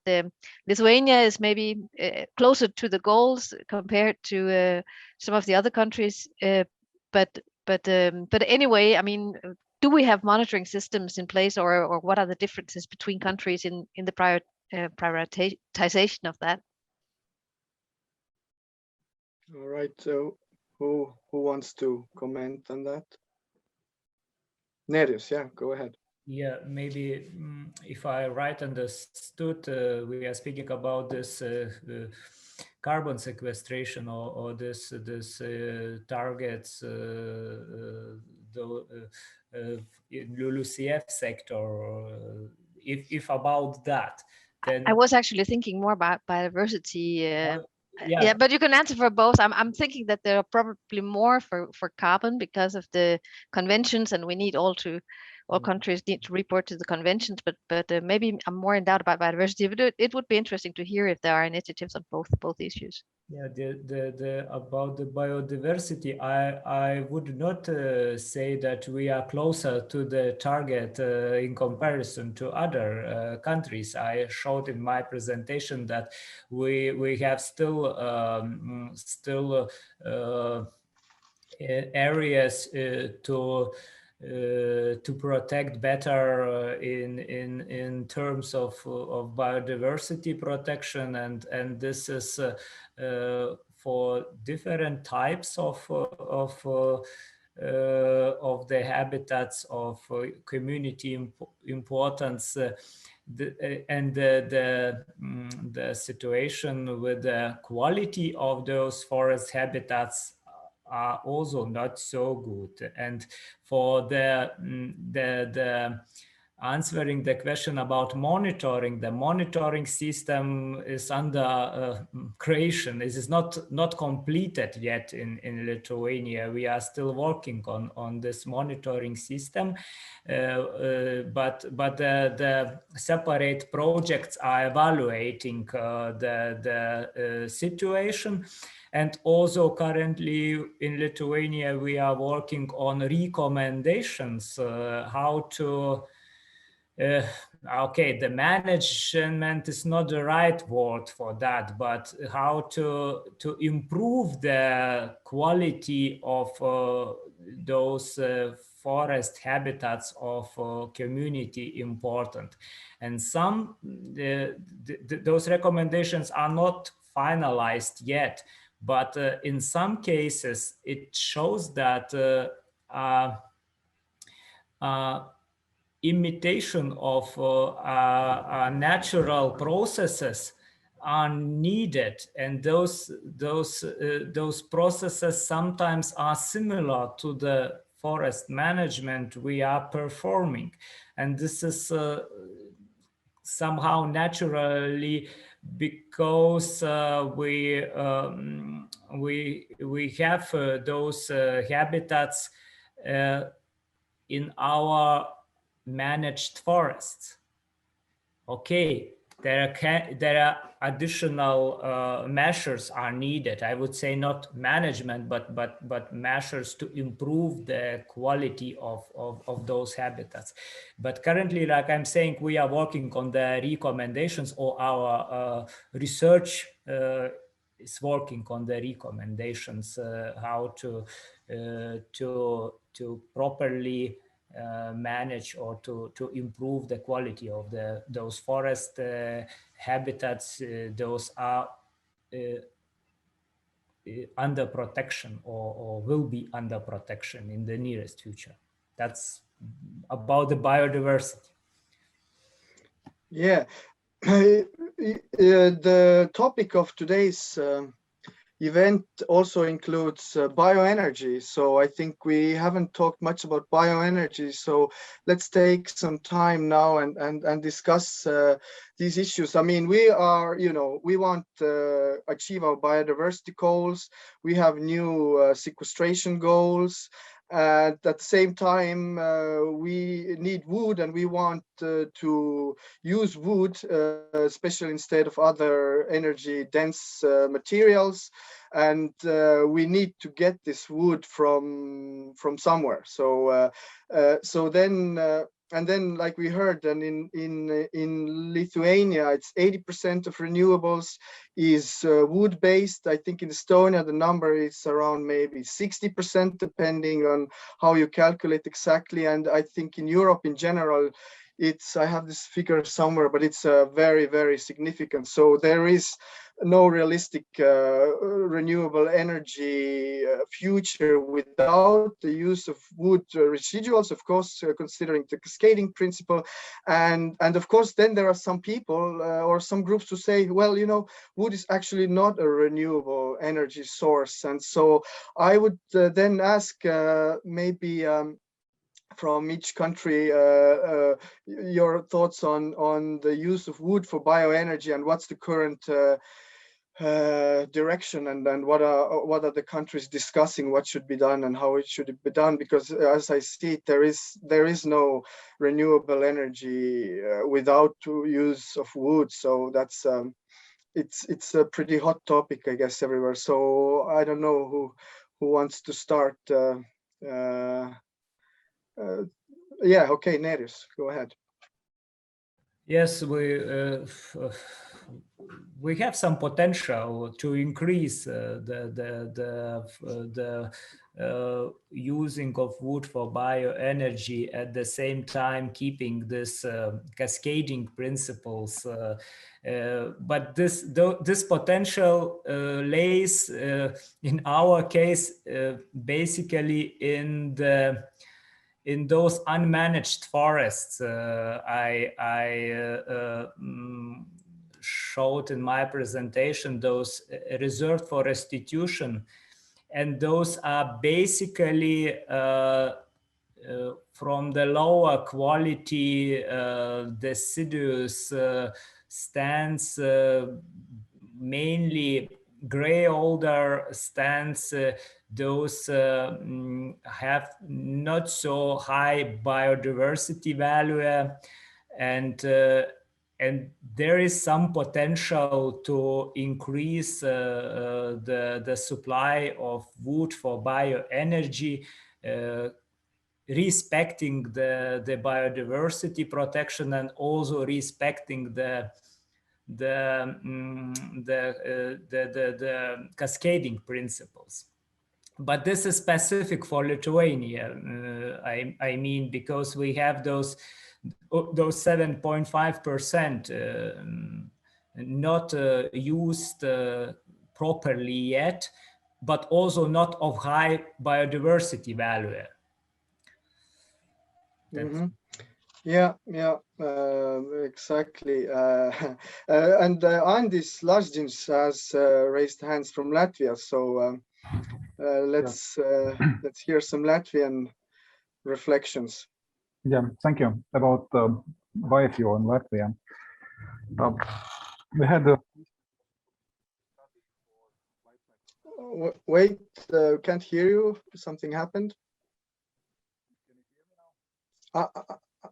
Lithuania is maybe closer to the goals compared to some of the other countries. But anyway, I mean, do we have monitoring systems in place, or what are the differences between countries in the prioritization of that? All right, so who wants to comment on that? Nerijus, yeah, go ahead. Yeah, maybe if I right understood, we are speaking about this carbon sequestration or this targets in LULUCF sector. If about that, then I was actually thinking more about biodiversity. Yeah, but you can answer for both. I'm thinking that there are probably more for carbon because of the conventions, and we need all countries need to report to the conventions. But maybe I'm more in doubt about biodiversity. But it would be interesting to hear if there are initiatives on both issues. Yeah, about the biodiversity, I would not say that we are closer to the target in comparison to other countries. I showed in my presentation that we have still areas to protect better in terms of biodiversity protection, and this is for different types of of the habitats of community importance, the situation with the quality of those forest habitats are also not so good. And for the answering the question about monitoring, the monitoring system is under creation. It is not completed yet in Lithuania. We are still working on this monitoring system, but the separate projects are evaluating the situation. And also currently in Lithuania, we are working on recommendations how to okay, the management is not the right word for that, but how to improve the quality of those forest habitats of community important. And some those recommendations are not finalized yet, but in some cases it shows that imitation of natural processes are needed, and those processes sometimes are similar to the forest management we are performing, and this is somehow naturally because we have those habitats in our managed forests. Okay, there are additional measures are needed. I would say not management, but measures to improve the quality of those habitats. But currently, like I'm saying, we are working on the recommendations, or our research is working on the recommendations how to properly manage or to improve the quality of those forest habitats. Those are under protection or will be under protection in the nearest future. That's about the biodiversity. Yeah, the topic of today's event also includes bioenergy. So I think we haven't talked much about bioenergy. So let's take some time now and discuss these issues. I mean, we are, we want to achieve our biodiversity goals. We have new sequestration goals. At the same time, we need wood, and we want to use wood, especially instead of other energy-dense materials. And we need to get this wood from somewhere. So then, like we heard, and in Lithuania, it's 80% of renewables is wood-based. I think in Estonia, the number is around maybe 60%, depending on how you calculate exactly. And I think in Europe in general, I have this figure somewhere, but it's very, very significant. So there is no realistic renewable energy future without the use of wood residuals, of course, considering the cascading principle. And of course, then there are some people or some groups who say, well, wood is actually not a renewable energy source. And so I would then ask maybe from each country your thoughts on the use of wood for bioenergy, and what's the current direction, and what are the countries discussing what should be done and how it should be done, because as I see it, there is no renewable energy without use of wood. So that's it's a pretty hot topic, I guess, everywhere. So I don't know who wants to start. Yeah, okay, Nerijus, go ahead. Yes, we have some potential to increase the using of wood for bioenergy, at the same time keeping this cascading principles. But this potential lays, in our case, basically in those unmanaged forests. I showed in my presentation those reserved for restitution, and those are basically from the lower quality deciduous stands, mainly gray alder stands. Those have not so high biodiversity value, and there is some potential to increase the supply of wood for bioenergy, respecting the biodiversity protection and also respecting the cascading principles. But this is specific for Lithuania. I mean, because we have those 7.5% not used properly yet, but also not of high biodiversity value. Mm-hmm. Yeah, exactly. And Āris Jansons has raised hands from Latvia, so let's hear some Latvian reflections. Yeah, thank you. About biofuel in Latvia. We had wait, can't hear you. Something happened.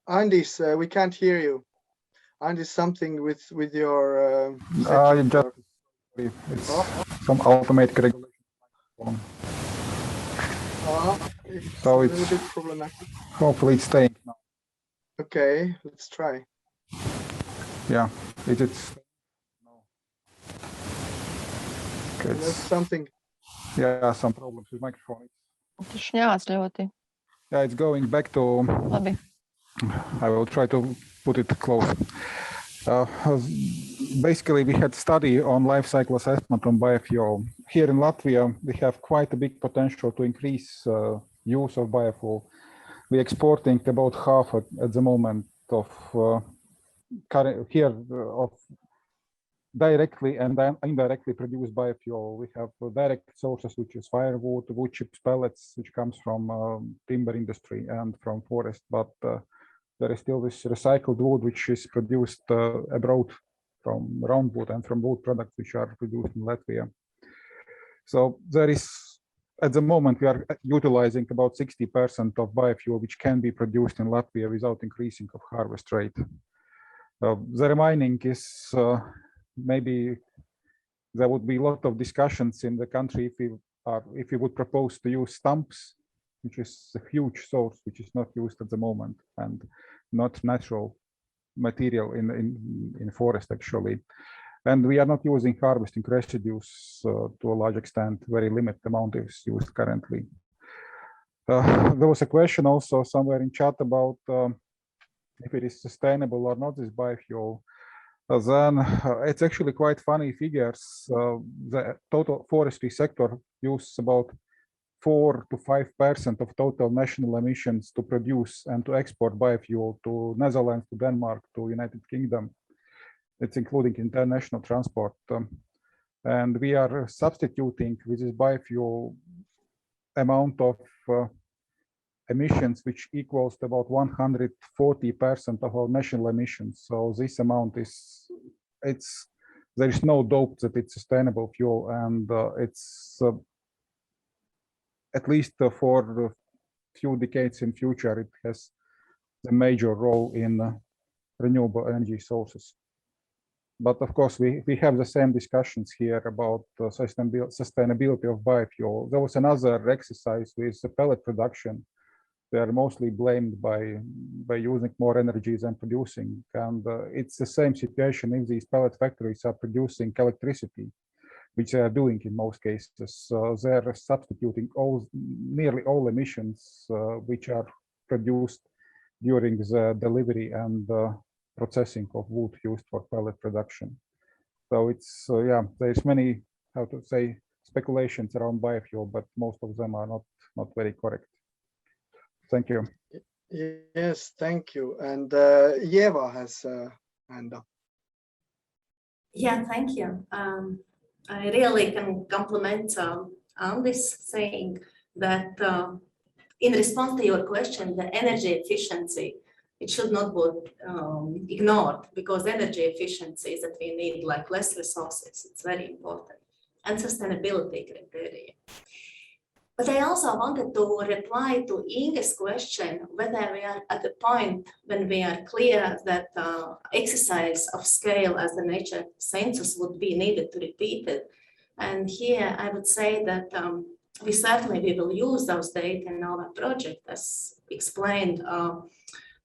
Āris, we can't hear you. Āris, something with your. It's some automatic regulation. So it's a little bit problematic. Hopefully it's staying now. Okay, let's try. Yeah, is it? No. Okay, that's something. Yeah, some problems with microphone. Yeah, it's going back to. I will try to put it close. Basically, we had study on life cycle assessment on biofuel. Here in Latvia, we have quite a big potential to increase use of biofuel. We're exporting about half at the moment of of directly and indirectly produced biofuel. We have direct sources, which is firewood, wood chips, pellets, which comes from timber industry and from forest. But there is still this recycled wood, which is produced abroad from roundwood and from wood products, which are produced in Latvia. So there is, at the moment, we are utilizing about 60% of biofuel, which can be produced in Latvia without increasing of harvest rate. The remaining is maybe there would be a lot of discussions in the country if we would propose to use stumps, which is a huge source, which is not used at the moment and not natural material in forest actually. And we are not using harvesting residues to a large extent. Very limited amount is used currently. There was a question also somewhere in chat about if it is sustainable or not, this biofuel. Then it's actually quite funny figures. The total forestry sector uses about 4 to 5% of total national emissions to produce and to export biofuel to Netherlands, to Denmark, to United Kingdom. It's including international transport. And we are substituting with this biofuel amount of emissions, which equals to about 140% of our national emissions. So this amount is, there is no doubt that it's sustainable fuel, and it's at least for a few decades in future, it has a major role in renewable energy sources. But of course, we have the same discussions here about sustainability of biofuel. There was another exercise with the pellet production. They are mostly blamed by using more energy than producing. And it's the same situation if these pellet factories are producing electricity. which they are doing in most cases. They're substituting nearly all emissions which are produced during the delivery and processing of wood used for pellet production. So it's yeah, there's many, how to say, speculations around biofuel, but most of them are not very correct. Thank you. Yes, thank you. And Ieva has a hand up. Yeah, thank you. I really can compliment Andis saying that in response to your question, the energy efficiency, it should not be ignored, because energy efficiency is that we need like less resources. It's very important, and sustainability criteria. But I also wanted to reply to Inge's question, whether we are at the point when we are clear that exercise of scale as the Nature Census would be needed to repeat it. And here I would say that we will use those data in our project, as explained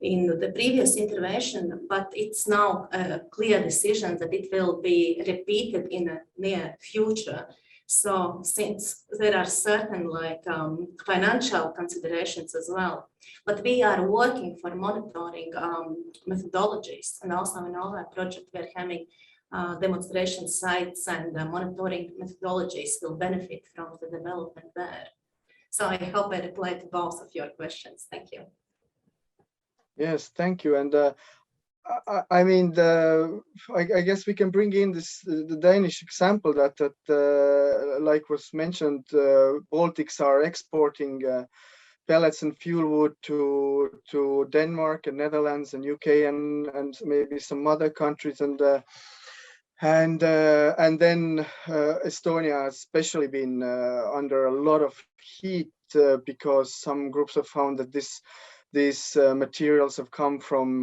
in the previous intervention, but it's now a clear decision that it will be repeated in the near future. So since there are certain financial considerations as well, but we are working for monitoring methodologies, and also in our project we're having demonstration sites, and monitoring methodologies will benefit from the development there. So I hope I replied to both of your questions. Thank you. Yes, thank you. And I mean, I guess we can bring in the Danish example that like was mentioned, Baltics are exporting pellets and fuel wood to Denmark and Netherlands and UK and maybe some other countries, and then Estonia has especially been under a lot of heat because some groups have found that these materials have come from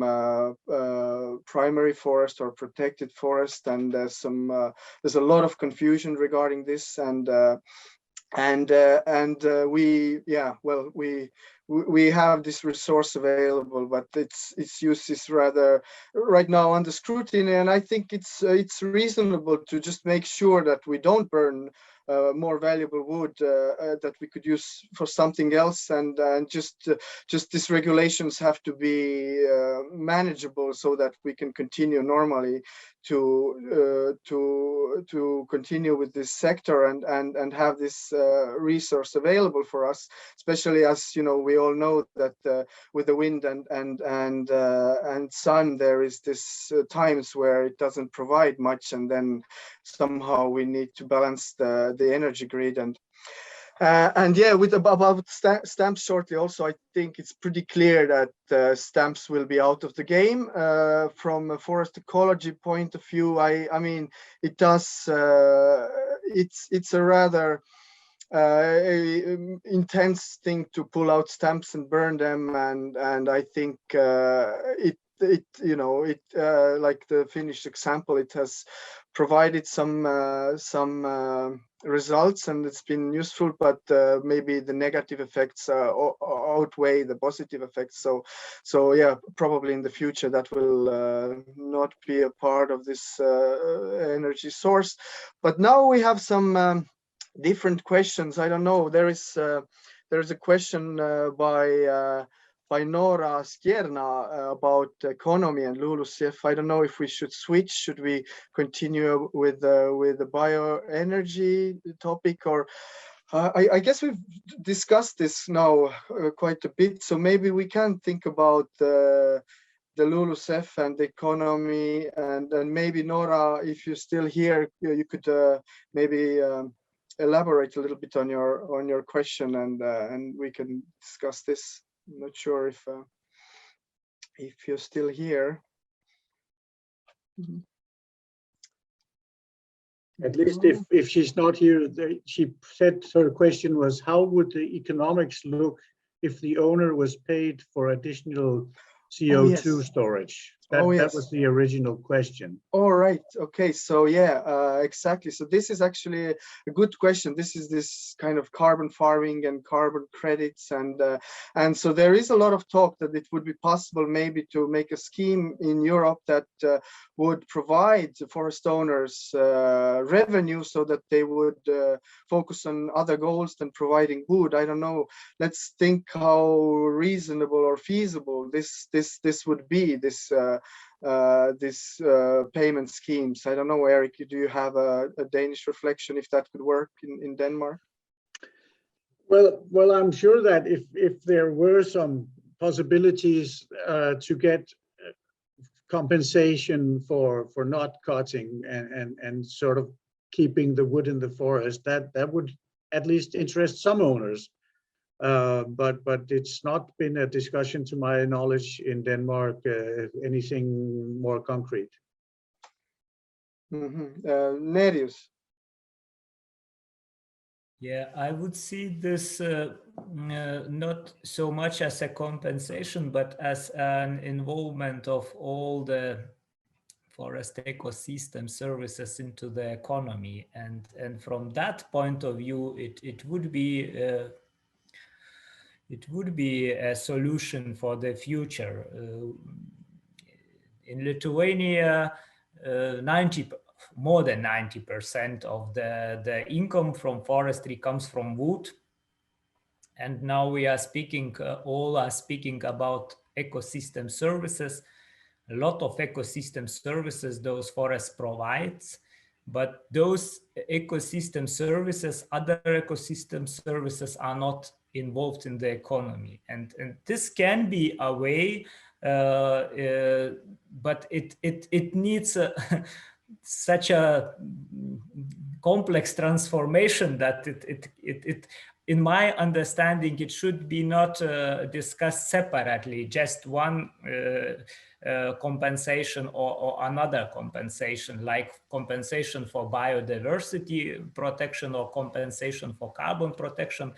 primary forest or protected forest, and there's a lot of confusion regarding this, we have this resource available, but its use is rather right now under scrutiny, and I think it's reasonable to just make sure that we don't burn more valuable wood that we could use for something else, and just these regulations have to be manageable so that we can continue normally to continue with this sector and have this resource available for us, especially as you know, we all know that with the wind and sun, there is this times where it doesn't provide much, and then somehow we need to balance the energy grid. And yeah, with about stamps shortly also, I think it's pretty clear that stamps will be out of the game from a forest ecology point of view. I mean, it does. It's a rather intense thing to pull out stamps and burn them, and I think it like the Finnish example, it has provided some results, and it's been useful, but maybe the negative effects outweigh the positive effects. So yeah, probably in the future that will not be a part of this energy source. But now we have some different questions. I don't know. There is a question by Nora Skierna about economy and LULUCF. I don't know if we should switch. Should we continue with the bioenergy topic, or I guess we've discussed this now quite a bit. So maybe we can think about the LULUCF and the economy, and maybe Nora, if you're still here, you could maybe elaborate a little bit on your question, and we can discuss this. I'm not sure if you're still here. At least if she's not here, she said her question was, how would the economics look if the owner was paid for additional CO2 storage? That was the original question. All right. Okay. So yeah, exactly. So this is actually a good question. This is this kind of carbon farming and carbon credits, and so there is a lot of talk that it would be possible maybe to make a scheme in Europe that would provide forest owners revenue so that they would focus on other goals than providing wood. I don't know. Let's think how reasonable or feasible this would be. This payment schemes. I don't know, Erik, do you have a Danish reflection if that could work in Denmark? Well, I'm sure that if there were some possibilities to get compensation for not cutting and sort of keeping the wood in the forest, that would at least interest some owners. But it's not been a discussion, to my knowledge, in Denmark, anything more concrete. Nerijus. Yeah, I would see this not so much as a compensation, but as an involvement of all the forest ecosystem services into the economy. And from that point of view, it would be a solution for the future. In Lithuania, more than 90% of the income from forestry comes from wood. And now we are speaking, all are speaking about ecosystem services. A lot of ecosystem services those forests provides, but those ecosystem services, other ecosystem services are not involved in the economy. And this can be a way, but it needs such a complex transformation that it in my understanding, it should be not discussed separately, just one compensation or another compensation, like compensation for biodiversity protection or compensation for carbon protection.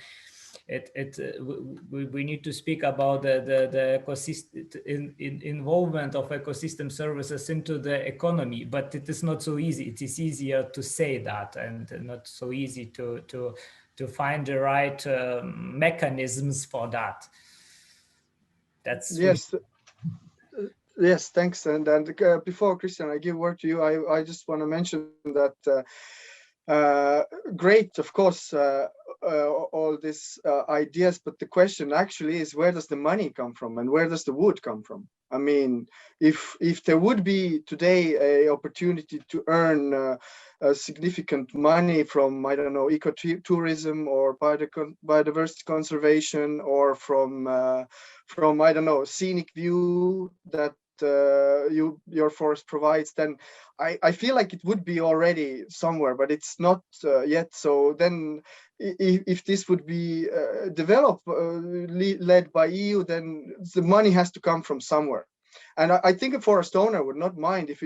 We need to speak about the ecosystem involvement of ecosystem services into the economy, but it is not so easy. It is easier to say that and not so easy to find the right mechanisms for that. That's yes. Yes, thanks. And before Kristjan, I give word to you. I just want to mention that great, of course, all these ideas, but the question actually is, where does the money come from and where does the wood come from? I mean, if there would be today a opportunity to earn significant money from, I don't know, ecotourism or biodiversity conservation, or from I don't know, scenic view that your forest provides, then I feel like it would be already somewhere, but it's not yet. So then if this would be developed, led by EU, then the money has to come from somewhere. And I think a forest owner would not mind if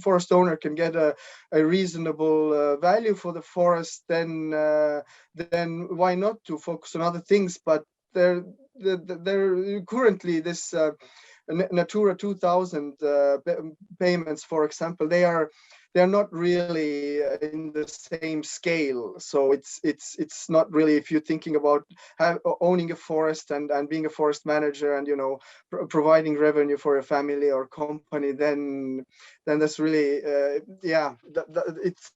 forest owner can get a reasonable value for the forest, then why not to focus on other things? But there currently this Natura 2000 payments, for example, they are not really in the same scale. So it's not really, if you're thinking about owning a forest and being a forest manager and, you know, providing revenue for a family or company, then that's really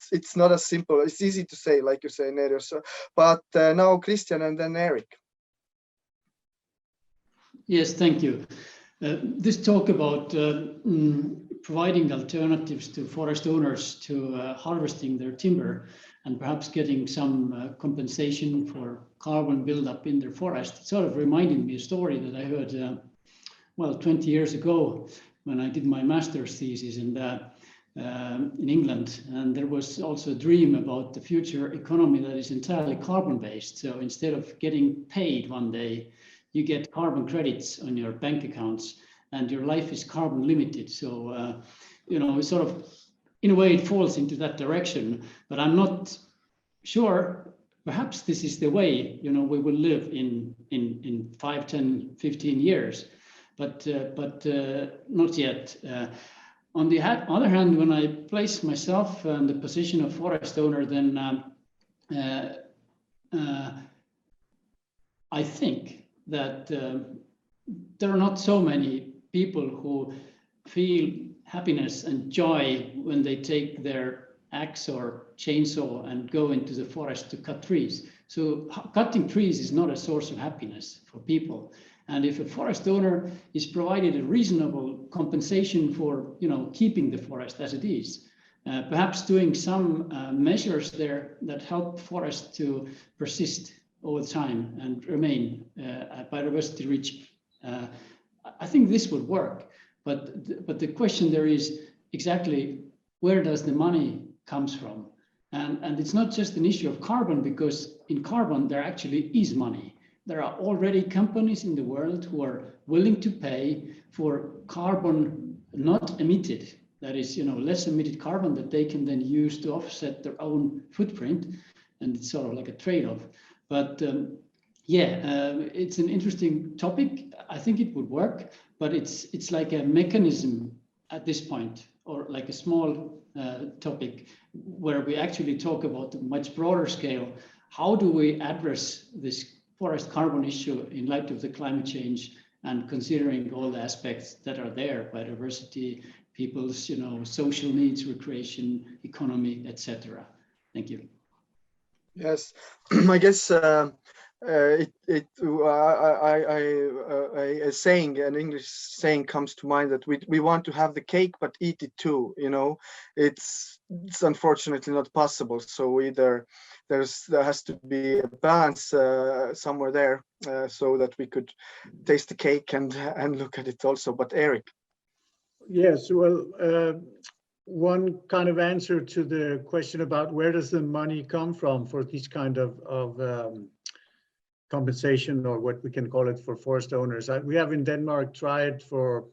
it's not as simple. It's easy to say, like you say, Nerijus. But now Kristjan and then Erik. Yes, thank you. This talk about providing alternatives to forest owners to harvesting their timber and perhaps getting some compensation for carbon buildup in their forest sort of reminded me a story that I heard 20 years ago when I did my master's thesis in England. And there was also a dream about the future economy that is entirely carbon based. So instead of getting paid one day, you get carbon credits on your bank accounts and your life is carbon limited. So, you know, sort of, in a way it falls into that direction, but I'm not sure, perhaps this is the way, you know, we will live in 5, 10, 15 years. but not yet. On the other hand, when I place myself in the position of forest owner, then I think that there are not so many people who feel happiness and joy when they take their axe or chainsaw and go into the forest to cut trees. So cutting trees is not a source of happiness for people. And if a forest owner is provided a reasonable compensation for, keeping the forest as it is, perhaps doing some measures there that help forest to persist over time and remain biodiversity rich, I think this would work. But the question there is exactly where does the money comes from? And it's not just an issue of carbon, because in carbon there actually is money. There are already companies in the world who are willing to pay for carbon not emitted, that is, less emitted carbon that they can then use to offset their own footprint, and it's sort of like a trade-off. But it's an interesting topic. I think it would work, but it's like a mechanism at this point, or like a small topic where we actually talk about a much broader scale. How do we address this forest carbon issue in light of the climate change and considering all the aspects that are there, biodiversity, people's social needs, recreation, economy, etc. Thank you. Yes, I guess a saying, an English saying comes to mind, that we want to have the cake but eat it too. It's unfortunately not possible. So either there has to be a balance somewhere there, so that we could taste the cake and look at it also. But Erik. Yes, well, one kind of answer to the question about where does the money come from for these kind of compensation, or what we can call it, for forest owners. We have in Denmark tried for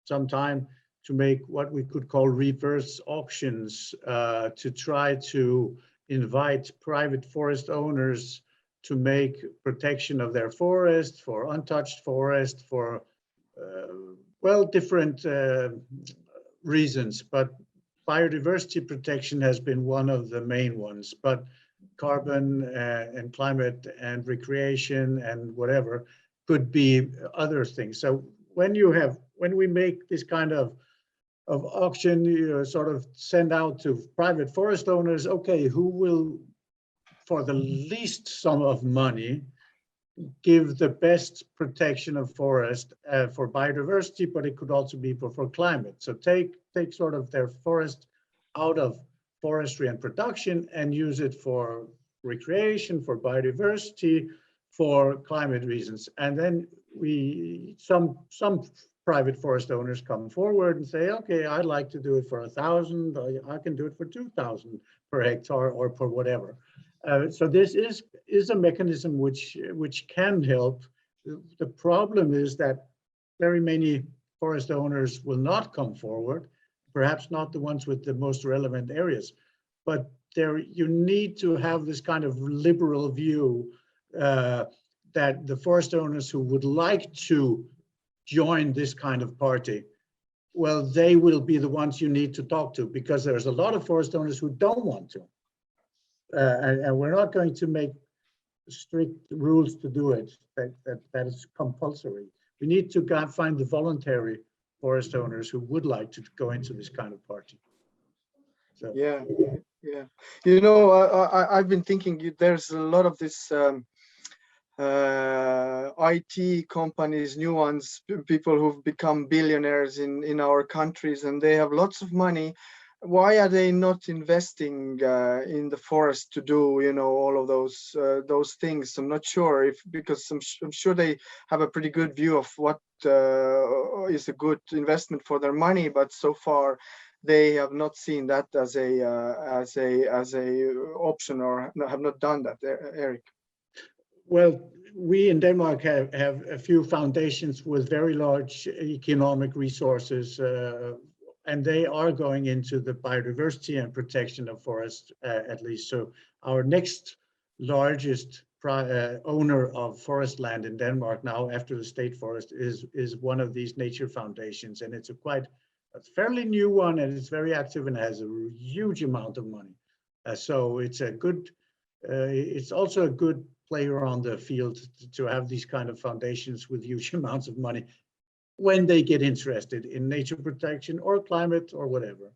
some time to make what we could call reverse auctions, to try to invite private forest owners to make protection of their forest, for untouched forest, for different reasons, but biodiversity protection has been one of the main ones. But carbon and climate and recreation and whatever could be other things. So when we make this kind of auction, you sort of send out to private forest owners, okay, who will, for the least sum of money, give the best protection of forest for biodiversity, but it could also be for climate. So take sort of their forest out of forestry and production and use it for recreation, for biodiversity, for climate reasons. And then some private forest owners come forward and say, okay, I'd like to do it for 1,000, or I can do it for 2,000 per hectare, or for whatever. So this is a mechanism which can help. The problem is that very many forest owners will not come forward, perhaps not the ones with the most relevant areas, but you need to have this kind of liberal view that the forest owners who would like to join this kind of party, well, they will be the ones you need to talk to, because there's a lot of forest owners who don't want to. And we're not going to make strict rules to do it, that is compulsory. We need to find the voluntary forest owners who would like to go into this kind of party. So. Yeah. I've been thinking there's a lot of this IT companies, new ones, people who've become billionaires in our countries, and they have lots of money. Why are they not investing in the forest to do, all of those things? I'm not sure, because I'm sure they have a pretty good view of what is a good investment for their money, but so far they have not seen that as a option, or have not done that. Erik. Well, we in Denmark have a few foundations with very large economic resources, and they are going into the biodiversity and protection of forests, at least. So our next largest owner of forest land in Denmark now after the state forest is one of these nature foundations, and it's a fairly new one, and it's very active and has a huge amount of money. So it's a good, it's also a good player on the field to have these kind of foundations with huge amounts of money when they get interested in nature protection or climate or whatever.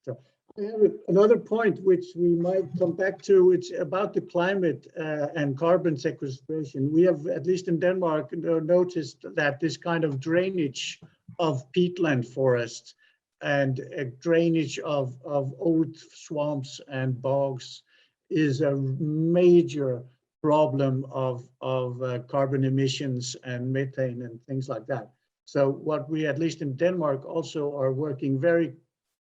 So I have another point which we might come back to. It's about the climate and carbon sequestration. We have, at least in Denmark, noticed that this kind of drainage of peatland forests and drainage of old swamps and bogs is a major problem of carbon emissions and methane and things like that. So what we, at least in Denmark, also are working very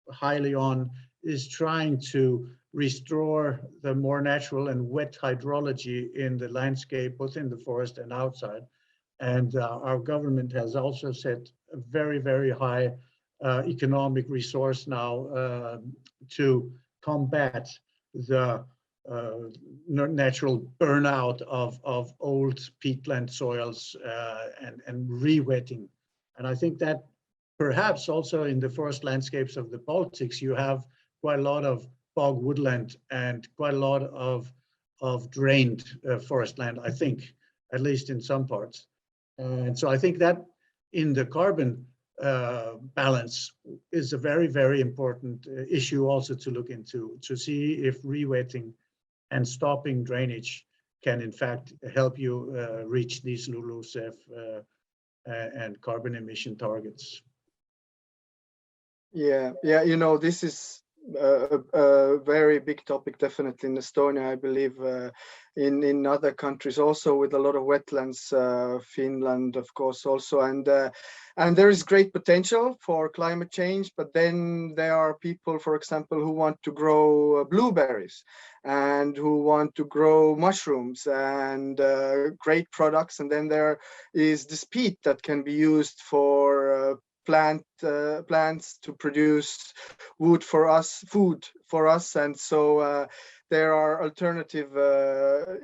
highly on is trying to restore the more natural and wet hydrology in the landscape, both in the forest and outside. And our government has also set a very, very high economic resource now to combat the natural burnout of old peatland soils and re-wetting. And I think that perhaps also in the forest landscapes of the Baltics, you have quite a lot of bog woodland and quite a lot of drained forest land, I think, at least in some parts. And so I think that in the carbon balance is a very, very important issue also to look into, to see if re-wetting and stopping drainage can in fact help you reach these LULUCF and carbon emission targets. Yeah, you know, this is a very big topic, definitely in Estonia, I believe, in other countries also, with a lot of wetlands, Finland, of course, also, and there is great potential for climate change, but then there are people, for example, who want to grow blueberries and who want to grow mushrooms and great products, and then there is this peat that can be used for plants to produce wood for us, food for us, and so there are alternative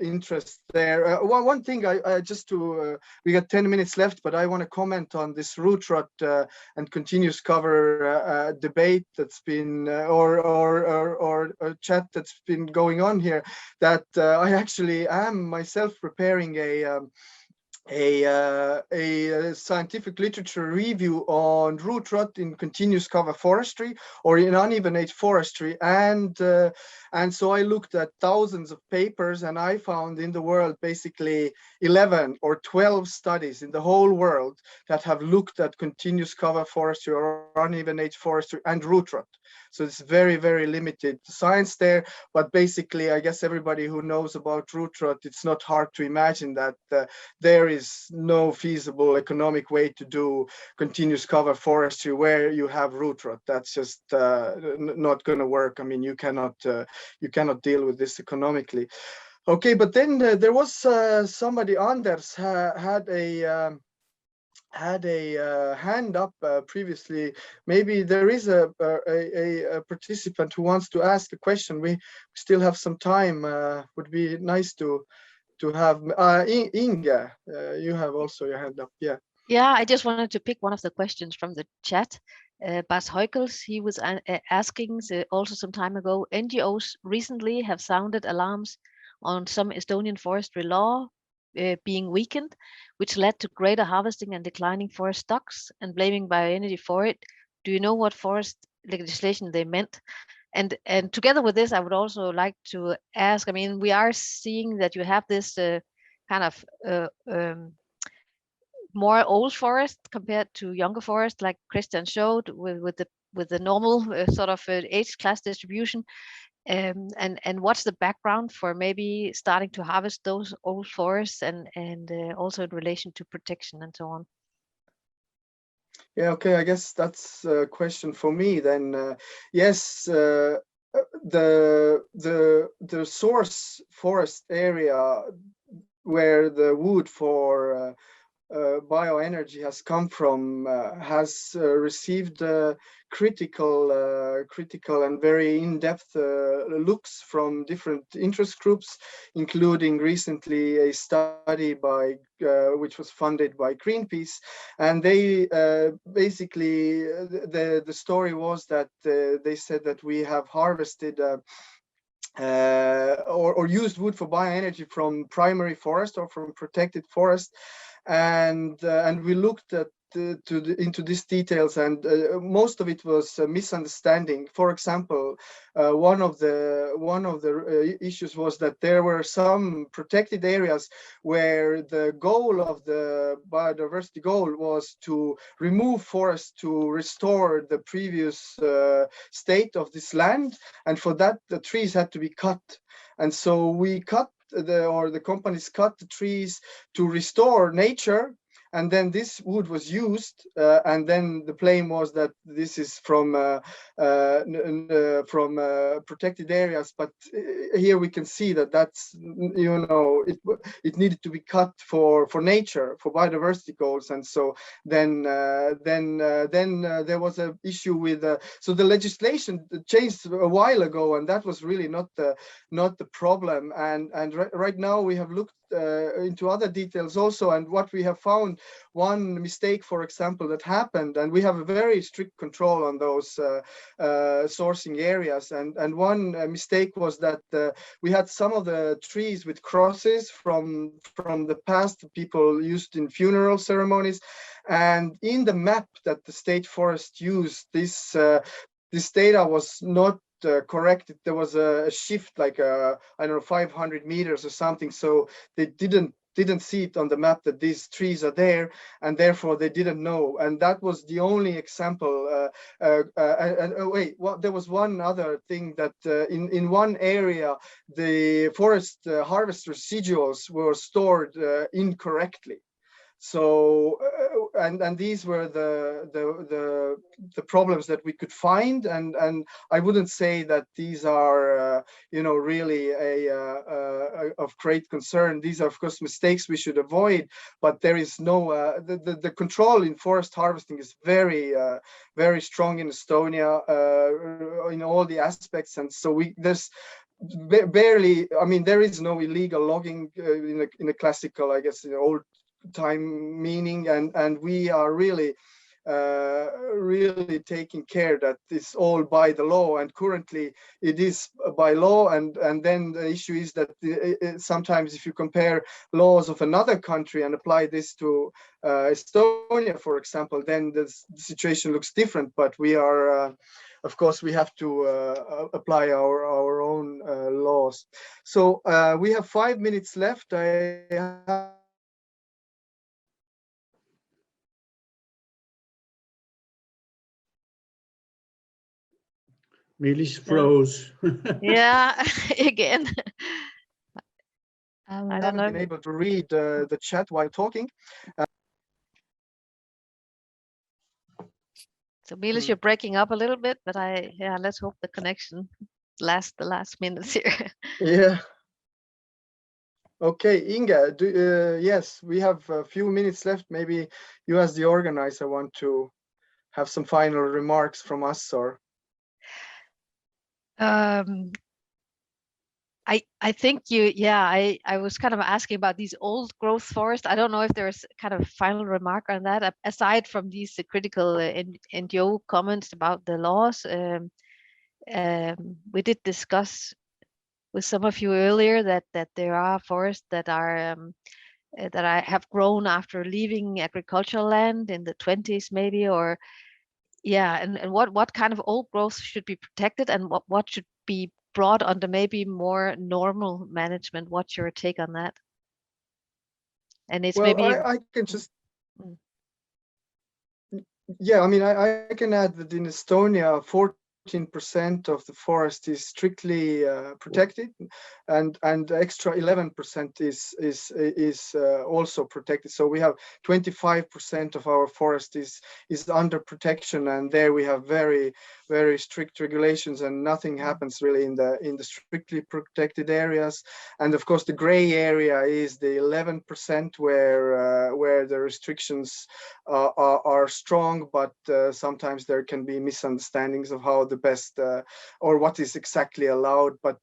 interests there. One thing I just to we got 10 minutes left, but I want to comment on this root rot and continuous cover debate that's been or a chat that's been going on here. That I actually am myself preparing a scientific literature review on root rot in continuous cover forestry or in uneven age forestry, and so I looked at thousands of papers, and I found in the world basically 11 or 12 studies in the whole world that have looked at continuous cover forestry or uneven age forestry and root rot. So it's very, very limited science there, but basically I guess everybody who knows about root rot, it's not hard to imagine that there is no feasible economic way to do continuous cover forestry where you have root rot. That's just not going to work. I mean, you cannot deal with this economically. Okay, but then there was somebody, Anders, had a hand up previously. Maybe there is a participant who wants to ask a question. We still have some time. Would be nice to have Inge. You have also your hand up. Yeah, I just wanted to pick one of the questions from the chat. Bas Heukels, he was asking also some time ago, NGOs recently have sounded alarms on some Estonian forestry law being weakened, which led to greater harvesting and declining forest stocks, and blaming bioenergy for it. Do you know what forest legislation they meant? And together with this, I would also like to ask, I mean, we are seeing that you have this kind of more old forest compared to younger forest, like Kristjan showed with the normal sort of age class distribution. And what's the background for maybe starting to harvest those old forests, and also in relation to protection and so on? Yeah, okay, I guess that's a question for me then. Yes, the source forest area where the wood for bioenergy has come from has received critical and very in-depth looks from different interest groups, including recently a study by which was funded by Greenpeace, and they basically the story was that they said that we have harvested or used wood for bioenergy from primary forest or from protected forest, and we looked at into these details, and most of it was a misunderstanding. For example, one of the issues was that there were some protected areas where the goal of the biodiversity goal was to remove forests to restore the previous state of this land, and for that the trees had to be cut. And so we cut the companies cut the trees to restore nature, and then this wood was used, and then the claim was that this is from protected areas. But here we can see that that's, you know, it needed to be cut for nature, for biodiversity goals. And so then there was an issue with so the legislation changed a while ago, and that was really not the problem. And right now we have looked into other details also, and what we have found, one mistake, for example, that happened, and we have a very strict control on those sourcing areas, and one mistake was that we had some of the trees with crosses from the past people used in funeral ceremonies, and in the map that the state forest used, this data was not correct. There was a shift, like I don't know, 500 meters or something, so they didn't see it on the map that these trees are there, and therefore they didn't know. And that was the only example. Wait, well, there was one other thing, that in one area the forest harvest residuals were stored incorrectly. So and these were the problems that we could find, and I wouldn't say that these are you know, really of great concern. These are of course mistakes we should avoid, but there is no the control in forest harvesting is very very strong in Estonia in all the aspects, and so there's barely, I mean, there is no illegal logging in a classical, I guess, in old time meaning, and we are really really taking care that it's all by the law, and currently it is by law, and then the issue is that sometimes if you compare laws of another country and apply this to Estonia, for example, then the situation looks different. But we are of course we have to apply our own laws. So we have 5 minutes left. Meelis froze. Yeah, again. I haven't been able to read the chat while talking. So Meelis, you're breaking up a little bit, but let's hope the connection lasts the last minutes here. Yeah. Okay, Inge, yes, we have a few minutes left. Maybe you as the organizer want to have some final remarks from us, or? I think I was kind of asking about these old growth forests. I don't know if there's kind of final remark on that, aside from these critical NGO comments about the laws. We did discuss with some of you earlier that there are forests that are that have grown after leaving agricultural land in the 20s maybe, or and what kind of old growth should be protected, and what should be brought under maybe more normal management. What's your take on that? And it's maybe I can just I mean, I can add that in Estonia 14% of the forest is strictly protected, and extra 11% is also protected. So we have 25% of our forest is under protection, and there we have very strict regulations, and nothing happens really in the strictly protected areas. And of course, the gray area is the 11% where the restrictions are strong, but sometimes there can be misunderstandings of how the best or what is exactly allowed. But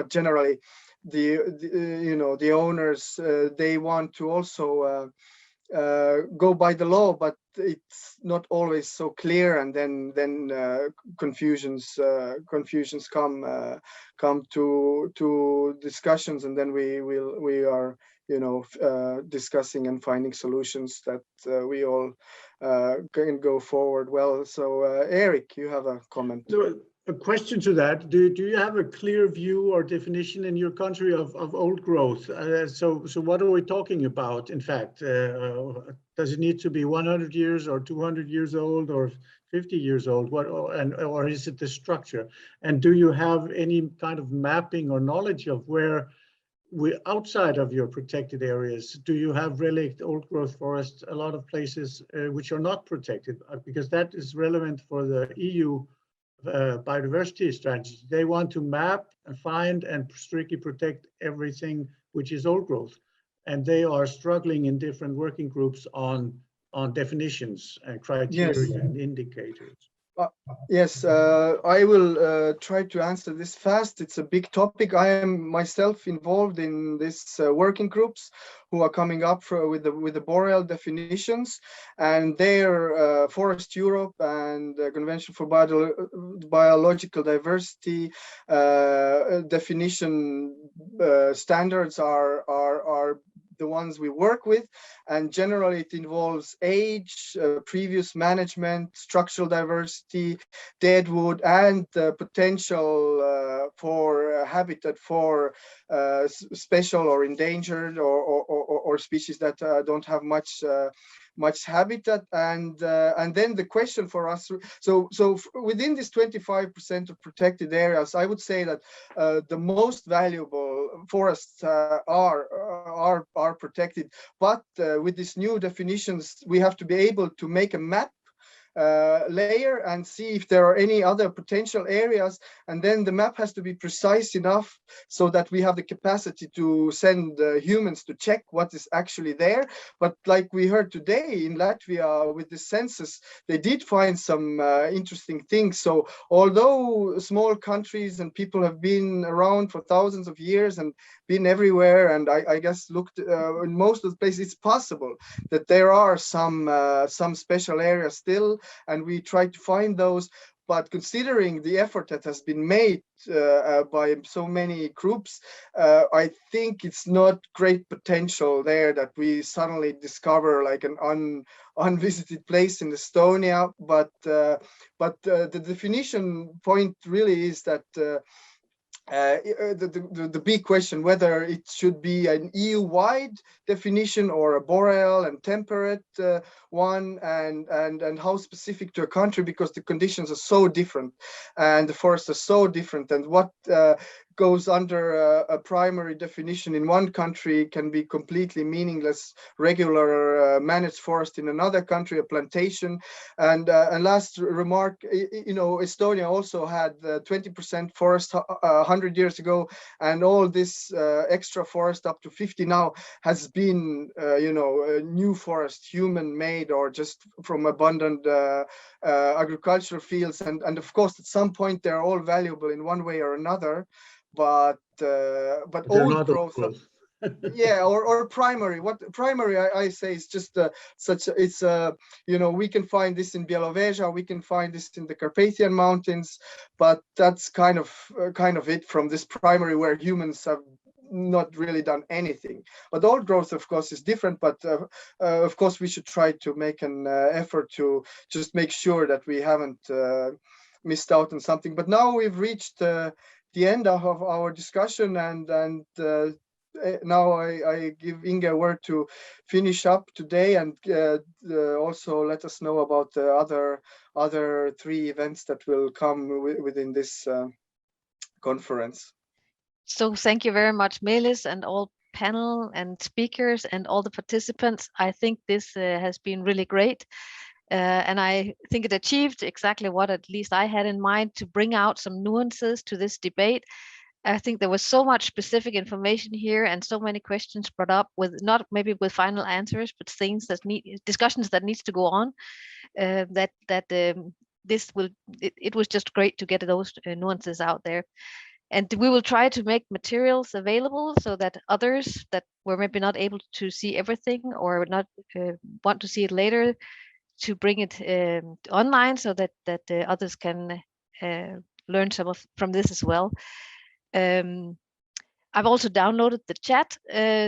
generally, the owners they want to also go by the law, but it's not always so clear, and then confusions come to discussions, and then we are discussing and finding solutions that we all can go forward well. So Erik, you have a comment. A question to that. Do you have a clear view or definition in your country of old growth? So what are we talking about, in fact? Does it need to be 100 years or 200 years old or 50 years old? Or is it the structure? And do you have any kind of mapping or knowledge of where outside of your protected areas, do you have relict old growth forests, a lot of places which are not protected? Because that is relevant for the EU biodiversity strategy. They want to map and find and strictly protect everything which is old growth, and they are struggling in different working groups on definitions and criteria and indicators. Yes, I will try to answer this fast. It's a big topic. I am myself involved in this working groups who are coming up with the boreal definitions, and their Forest Europe and the Convention for Biological Diversity definition standards are the ones we work with, and generally it involves age, previous management, structural diversity, deadwood, and potential for habitat for special or endangered or species that don't have much habitat, and then the question for us. So within this 25% of protected areas, I would say that the most valuable forests are protected. But with these new definitions, we have to be able to make a map layer and see if there are any other potential areas, and then the map has to be precise enough so that we have the capacity to send humans to check what is actually there. But like we heard today in Latvia with the census, they did find some interesting things. So although small countries and people have been around for thousands of years and been everywhere, and I guess looked in most of the places, it's possible that there are some special areas still, and we try to find those. But considering the effort that has been made by so many groups, I think it's not great potential there that we suddenly discover like an unvisited place in Estonia. But the definition point really is that the big question whether it should be an EU-wide definition or a boreal and temperate one, and how specific to a country, because the conditions are so different and the forests are so different, and what goes under a primary definition in one country can be completely meaningless regular managed forest in another country, a plantation. And last remark, Estonia also had 20% forest 100 years ago, and all this extra forest up to 50 now has been new forest, human made or just from abundant agricultural fields, and of course at some point they're all valuable in one way or another. But old growth, yeah, or primary. What primary I say is just we can find this in Białowieża, we can find this in the Carpathian Mountains, but that's kind of it from this primary where humans have not really done anything. But old growth, of course, is different. But of course, we should try to make an effort to just make sure that we haven't missed out on something. But now we've reached the end of our discussion, and now I give Inge a word to finish up today and also let us know about the other 3 events that will come within this conference. So thank you very much, Meelis, and all panel and speakers and all the participants. I think this has been really great. And I think it achieved exactly what at least I had in mind, to bring out some nuances to this debate. I think there was so much specific information here and so many questions brought up, with not maybe with final answers, but things that need discussions that needs to go on. It was just great to get those nuances out there. And we will try to make materials available so that others that were maybe not able to see everything or not want to see it later, to bring it online so that others can learn from this as well. I've also downloaded the chat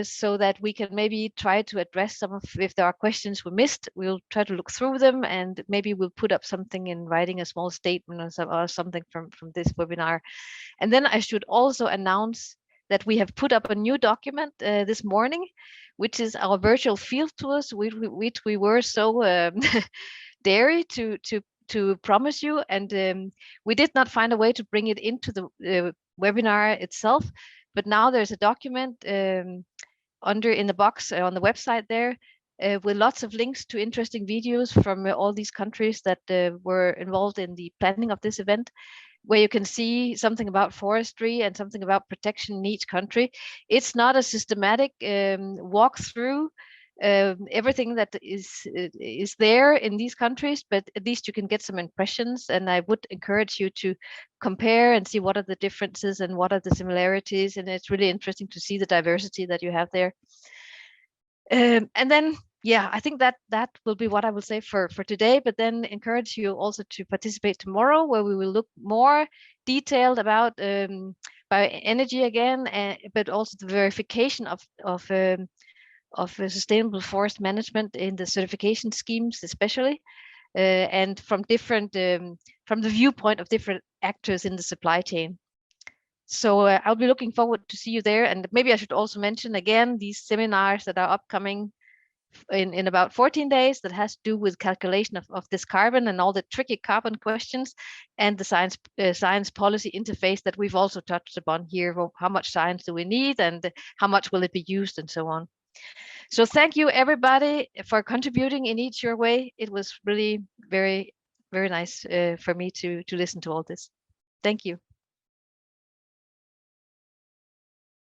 so that we can maybe try to address some of, if there are questions we missed, we'll try to look through them, and maybe we'll put up something in writing, a small statement or something from this webinar. And then I should also announce that we have put up a new document this morning, which is our virtual field tours, which we were so dare to promise you, and we did not find a way to bring it into the webinar itself. But now there's a document in the box on the website there with lots of links to interesting videos from all these countries that were involved in the planning of this event, where you can see something about forestry and something about protection in each country. It's not a systematic walkthrough everything that is there in these countries, but at least you can get some impressions, and I would encourage you to compare and see what are the differences and what are the similarities, and it's really interesting to see the diversity that you have there. And then yeah, I think that will be what I will say for today, but then encourage you also to participate tomorrow, where we will look more detailed about bioenergy again, but also the verification of sustainable forest management in the certification schemes, especially, and from different from the viewpoint of different actors in the supply chain. So I'll be looking forward to see you there. And maybe I should also mention again these seminars that are upcoming in about 14 days that has to do with calculation of this carbon and all the tricky carbon questions, and the science policy interface that we've also touched upon here. How much science do we need, and how much will it be used, and so on. So thank you everybody for contributing in each your way. It was really very, very nice for me to listen to all this. Thank you.